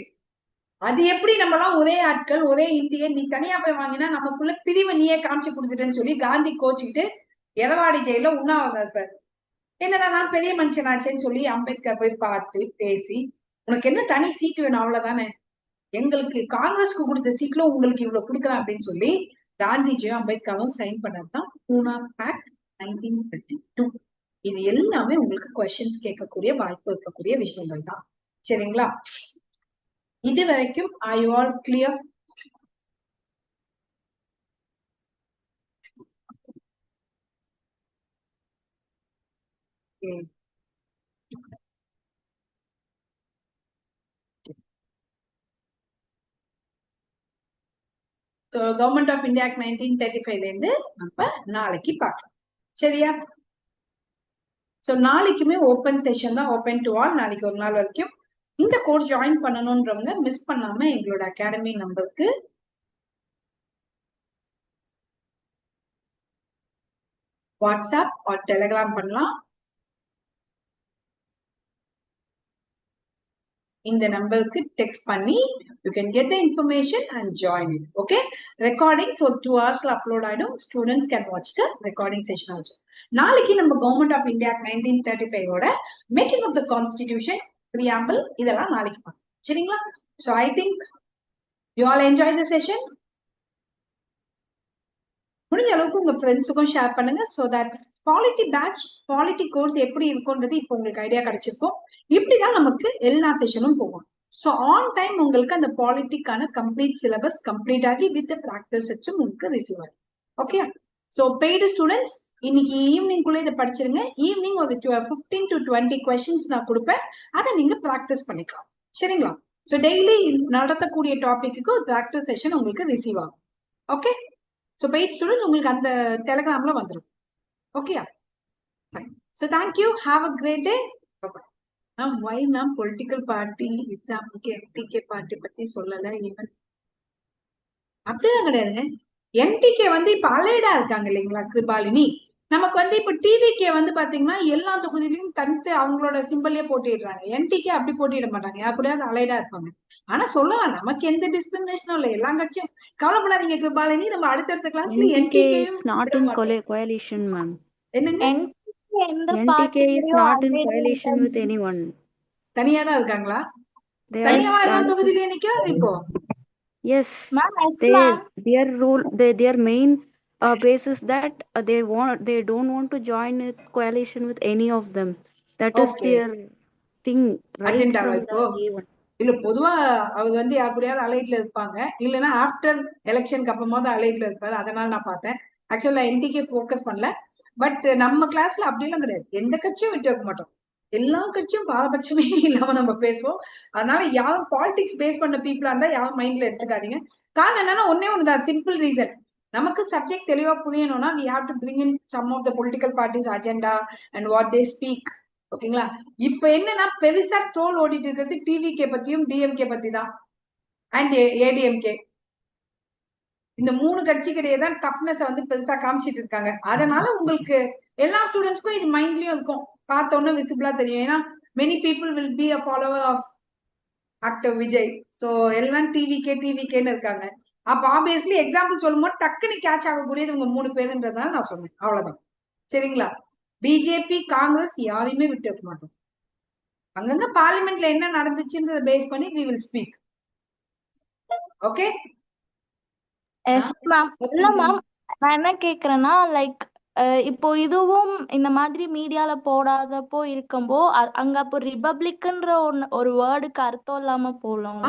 அது எப்படி நம்மளாம் ஒரே ஆட்கள், ஒரே இந்தியன், நீ தனியா போய் வாங்கினா நமக்குள்ள பிரிவை நீயே காமிச்சு கொடுத்துட்டேன்னு சொல்லி காந்தி கோச்சுக்கிட்டு எடவாடி ஜெயில உண்ணாவிரதம் இருப்பாரு. என்னடா நான் பெரிய மனுஷனாச்சேன்னு சொல்லி அம்பேத்கர் போய் பார்த்து பேசி, உனக்கு என்ன தனி சீட் வேணும் அவ்வளவுதானே, எங்களுக்கு காங்கிரஸ்க்கு கொடுத்த சீட்ல உங்களுக்கு இவ்வளவு கொடுக்கலாம் அப்படின்னு சொல்லி காந்திஜியும் அம்பேத்கரும் சைன் பண்ணதுதான் பூனா பேக்ட் 1932. இது எல்லாமே உங்களுக்கு கொஸ்டின்ஸ் கேட்கக்கூடிய வாய்ப்பு இருக்கக்கூடிய விஷயங்கள் தான். சரிங்களா? இது வரைக்கும் are you all clear? Okay. So Government of India Act 1935ல இருந்து நம்ம நாளைக்கு பார்க்கலாம். சரியா? சோ நாளைக்குமே ஓபன் செஷன் தான், ஓபன் டு ஆல். நாளைக்கு ஒரு நாள் வரைக்கும் இந்த கோர்ஸ் ஜாயின் பண்ணணும்ன்றவங்க மிஸ் பண்ணாம எங்களோட அகாடமி நம்பருக்கு வாட்ஸ்அப் ஆர் டெலிகிராம் பண்ணலாம். இந்த நம்பருக்கு டெக்ஸ்ட் பண்ணி you can get the information and join it. Okay, recording so 2 hoursல upload ஆயிடும். Students can watch the recording session also. நாளைக்கு நம்ம Government of India 1935 ஓட making of the constitution, preamble இதெல்லாம் நாளைக்கு பார்க்கலாம். சரிங்களா? So I think you all enjoy the session. முடிஞ்ச அளவுக்கு உங்க ஃப்ரெண்ட்ஸுக்கும் ஷேர் பண்ணுங்க. so that polity batch, polity course எப்படி இருக்கும்ன்றது இப்போ உங்களுக்கு ஐடியா கிடைச்சிருக்கும். இப்படிதான் நமக்கு எல்லா செஷனும் போகும். ஸோ ஆன் டைம் உங்களுக்கு அந்த பாலிட்டிக்கான கம்ப்ளீட் சிலபஸ் கம்ப்ளீட் ஆகி வித் ப்ராக்டிஸ் வச்சு உங்களுக்கு ரிசீவ் ஆகும். ஓகே, ஸோ பெய்டு ஸ்டூடெண்ட்ஸ் இன்னைக்கு ஈவினிங்குள்ள இதை படிச்சிருங்க. ஈவினிங் ஒரு 15 to 20 கொஸ்டின்ஸ் நான் கொடுப்பேன், அதை நீங்க ப்ராக்டிஸ் பண்ணிக்கலாம். சரிங்களா? ஸோ டெய்லி நடத்தக்கூடிய டாபிக்கு ஒரு ப்ராக்டிஸ் செஷன் உங்களுக்கு ரிசீவ் ஆகும். ஓகே, ஸோ பெய்ட் ஸ்டூடெண்ட்ஸ் உங்களுக்கு அந்த டெலிகிராம்ல வந்துடும். Okay, fine. So thank you, have a great day. Ma'am why ma'am political party எக்ஸாம்பிளுக்கு என்டிகே பார்ட்டி பத்தி சொல்லல ஈவன்? அப்படிதான் கிடையாதுங்க. என்டிகே வந்து இப்ப அலைடா இருக்காங்க இல்லைங்களா கிருபாலினி. நமக்கு வந்து இப்ப டிவிகே வந்து பாத்தீங்கன்னா எல்லா தொகுதியிலையும் தனித்து அவங்களோட சிம்பிளே போட்டிடுறாங்க. என்டிகே அப்படி போட்டிட மாட்டாங்க, யார் கூடயாவது அலைடா இருப்பாங்க. ஆனா சொல்லலாம், நமக்கு எந்த டிஸ்கிரிமினேஷனும் இல்லை, எல்லா கட்சியும். கவலைப்படாதீங்க கிருபாலினி, நம்ம அடுத்தடுத்த கிளாஸ்ல NTK is not in coalition, ma'am. என்னங்க? NTK is not in coalition with anyone. தனியா தான் இருக்காங்களா? They are தனியா எல்லா starting. தொகுதியிலையும் நிக்கிறாங்க இப்போ. Yes, their rule, their main basis that they don't want to join a coalition with any of them. That is Okay. their thing right Agenda from இப்போ the day one. இல்ல பொதுவா அவர் வந்து யாருக்கூடயாவது அலைட்ல இருப்பாங்க, இல்லைன்னா ஆஃப்டர் எலெக்ஷனுக்கு அப்புறமா அலைட்ல இருப்பாரு. அதனால நான் பார்த்தேன். ஆக்சுவலா என்டிகே ஃபோக்கஸ் பண்ணல. பட் நம்ம கிளாஸ்ல அப்படிலாம் கிடையாது, எந்த கட்சியும் விட்டு வைக்க மாட்டோம். எல்லா கட்சியும் பாரபட்சமே இல்லாம நம்ம பேசுவோம். அதனால யாரும் பாலிடிக்ஸ் பேஸ் பண்ண பீப்புளா இருந்தா யாரும் மைண்ட்ல எடுத்துக்காதீங்க. காரணம் என்னன்னா ஒன்னே ஒண்ணுதான், சிம்பிள் ரீசன். நமக்கு சப்ஜெக்ட் தெளிவா புரியணும்னா we have to bring in some of the political parties agenda and what they speak. ஓகேங்களா? இப்ப என்னன்னா பெருசா ட்ரோல் ஓடிட்டு இருக்கிறது டிவிகே பத்தியும் டிஎம்கே பத்தி தான் அண்ட் ஏடிஎம்கே. இந்த 3 கட்சிக்கிடையே தான் டஃப்னஸ் வந்து பெருசா காமிச்சிட்டு இருக்காங்க. அதனால உங்களுக்கு எல்லா ஸ்டூடெண்ட்ஸ்க்கும் இது மைண்ட்லயும் இருக்கும், பார்த்தோன்னே விசிபிளா தெரியும். ஏன்னா many people will be a follower of actor Vijay. சோ எல்லாம் டிவிகேன்னு இருக்காங்க. அப்ப ஆப்வியஸ்லி எக்ஸாம்பிள் சொல்லும்போது டக்குன்னு கேட்ச் ஆகக்கூடியது உங்க 3 பேருன்றதுனால நான் சொன்னேன், அவ்வளவுதான். சரிங்களா? பிஜேபி காங்கிரஸ் யாரையுமே விட்டு வைக்க மாட்டோம். அங்கங்க பார்லிமெண்ட்ல என்ன நடந்துச்சுன்றத பேஸ் பண்ணி we will speak. Okay? Yes ma'am. இல்ல மேம், நான் என்ன கேக்குறேன்னா லைக் இப்போ இதுவும் இந்த மாதிரி மீடியால போடாதப்போ இருக்கும்போ அங்க அப்போ ரிபப்ளிக்ன்ற ஒரு வேர்டுக்கு அர்த்தம் இல்லாம போலாம்.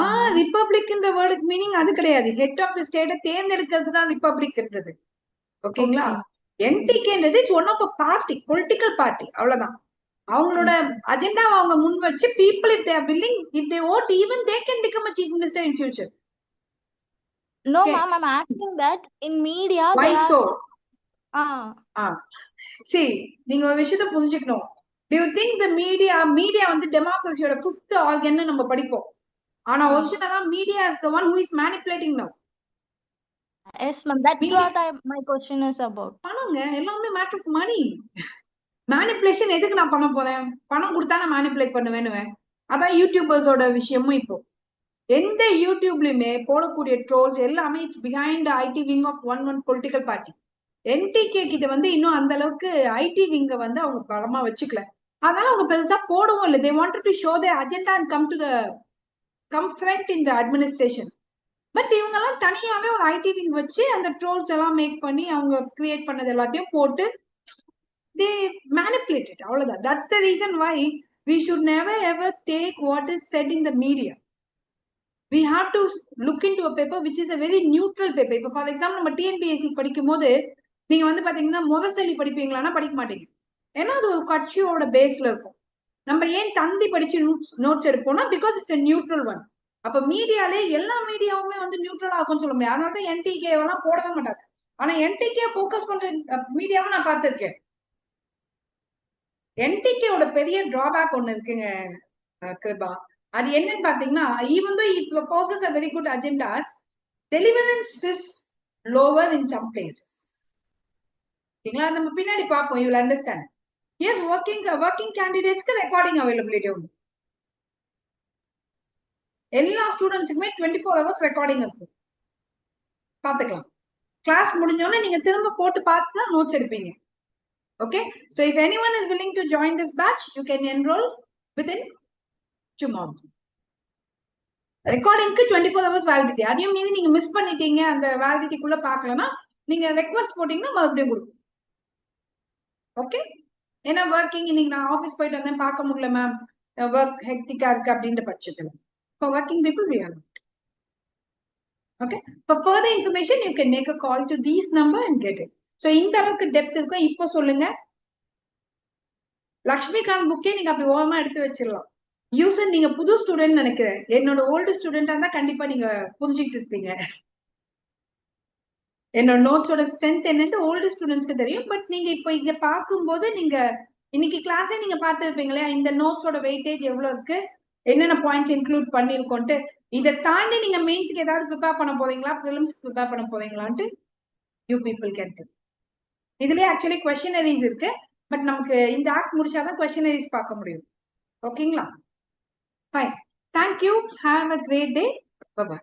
ரிபப்ளிக்ன்ற வேர்டுக்கு மீனிங் அது கிடையாது. ஹெட் ஆஃப் தி ஸ்டேட்டை தேர்ந்தெடுக்கிறது தான் ரிபப்ளிக்ன்றது. ஓகேங்களா? என்டிகேன்றது it's one of a party, political party, அவ்வளவுதான். அவங்களோட அஜெண்டாவை அவங்க முன் வச்சு people if they are willing, if they vote, even they can become a chief minister in future. No ma'am, I'm asking that in media why so? See, நீங்க ஒரு விஷயத்தை புரிஞ்சுக்கணும். Do you think the media வந்து டெமோக்ரஸியோட 5th organ நம்ம படிப்போம். ஆனா ஒரிஜினலா media is the one who is manipulating now. Yes ma'am, that's what my question is about. பணங்க, எல்லாமே matter of money. மேனிப்புலேஷன் எதுக்கு நான் பண்ண போறேன்? பணம் கொடுத்தா நான் மேனிப்புலேட் பண்ணுவேன்னுவேன். அதான் யூடியூபர்ஸோட விஷயமும். இப்போ எந்த யூடியூப்லயுமே போடக்கூடிய ட்ரோல்ஸ் எல்லாமே it's behind IT wing of one political party. NTK கிட்ட வந்து இன்னும் அந்த அளவுக்கு ஐடி விங்க வந்து அவங்க பலமா வச்சுக்கல. அதனால அவங்க பெருசா போடவும் இல்லை. They wanted to show there agenda and come front in the administration. But இவங்க எல்லாம் தனியாவே ஒரு ஐடி விங் வச்சு அந்த ட்ரோல்ஸ் எல்லாம் மேக் பண்ணி அவங்க கிரியேட் பண்ணது எல்லாத்தையும் போட்டு they manipulate it. அவ்வளவுதான். That's the reason why we should never ever take what is said in the media. We have to look into a paper which is a very neutral paper. இப்போ for example நம்ம TNPSC படிக்கும் போது நீங்க வந்து பாத்தீங்கன்னா முரசொலி படிப்பீங்களான்னா படிக்க மாட்டீங்க. ஏன்னா அது ஒரு கட்சியோட பேஸ்ல இருக்கும். நம்ம ஏன் தந்தி படிச்சு நோட்ஸ் எடுப்போம்னா because it's a neutral one. அப்ப மீடியாலே எல்லா மீடியாவுமே வந்து நியூட்ரலா இருக்கும்னு சொல்ல முடியாது. அதனால தான் என்டிகே எல்லாம் போடவே மாட்டாங்க. ஆனா என்டிகே ஃபோக்கஸ் பண்ற மீடியாவை நான் பார்த்திருக்கேன். என்டிகேவோட பெரிய டிராபேக் ஒண்ணு இருக்குங்க கிருபா. அது என்னன்னு பாத்தீங்கன்னா, even though it proposes a very good agendas, deliverance is lower in some places. சரிங்களா? நம்ம பின்னாடி பார்ப்போம், you will understand. Yes, working candidates recording availability உண்டு. எல்லா ஸ்டூடெண்ட்ஸுக்குமே 24 hours ரெக்கார்டிங் இருக்கு, பாத்துக்கலாம். கிளாஸ் முடிஞ்சோடனே நீங்க திரும்ப போட்டு பார்த்து தான் நோட்ஸ் எடுப்பீங்க. Okay, so if anyone is willing to join this batch, you can enroll within tomorrow. ரெக்கார்டிங்க்கு 24 hours validity. அதையும் மீறி நீங்க மிஸ் பண்ணிட்டீங்க, அந்த வேலிடிட்டிக்குள்ள பார்க்கலன்னா நீங்க ரெக்வஸ்ட் போட்டீங்கன்னா மறுபடியும் கொடுக்கும். ஓகே? ஏன்னா ஒர்க்கிங் இன்னைக்கு நான் ஆஃபீஸ் போயிட்டு வந்தேன், பார்க்க முடியல மேம், ஒர்க் ஹெக்டிக்கா இருக்கு அப்படின்ற பட்சத்துல For working people, we are not. Okay. For further information, you can make a call to these number and get it. So இந்த அளவுக்கு டெப்த் இருக்கும். இப்போ சொல்லுங்க, லக்ஷ்மிகாந்த் புக்கே நீங்க அப்படி ஓரமா எடுத்து வச்சிடலாம். யூசர் நீங்க புது ஸ்டூடெண்ட் நினைக்கிறேன். என்னோட ஓல்டு ஸ்டூடெண்டா இருந்தா கண்டிப்பா நீங்க புரிஞ்சுக்கிட்டு இருப்பீங்க. என்னோட நோட்ஸோட ஸ்ட்ரென்த் என்னன்னு ஓல்டு ஸ்டூடெண்ட்ஸ்க்கு தெரியும். பட் நீங்க இப்போ இங்க பார்க்கும்போது நீங்க இன்னைக்கு கிளாஸே நீங்க பார்த்துருப்பீங்களே, இந்த நோட்ஸோட வெயிட்டேஜ் எவ்வளவு இருக்கு, என்னென்ன பாயிண்ட்ஸ் இன்க்ளூட் பண்ணிருக்கோன்ட்டு. இதை தாண்டி நீங்க மெயின்ஸ்க்கு ஏதாவது ப்ரிப்பேர் பண்ண போறீங்களா, ப்ரிலிம்ஸ் ப்ரிப்பேர் பண்ண போறீங்களான்ட்டு யூ பீப்புள் கேன் திங்க். இதுலயே ஆக்சுவலி கொஸ்டினரிஸ் இருக்கு. பட் நமக்கு இந்த ஆக்ட் முடிச்சாதான் கொஸ்டினரிஸ் பார்க்க முடியும். ஓகேங்களா? Fine. Thank you. Have a great day. By.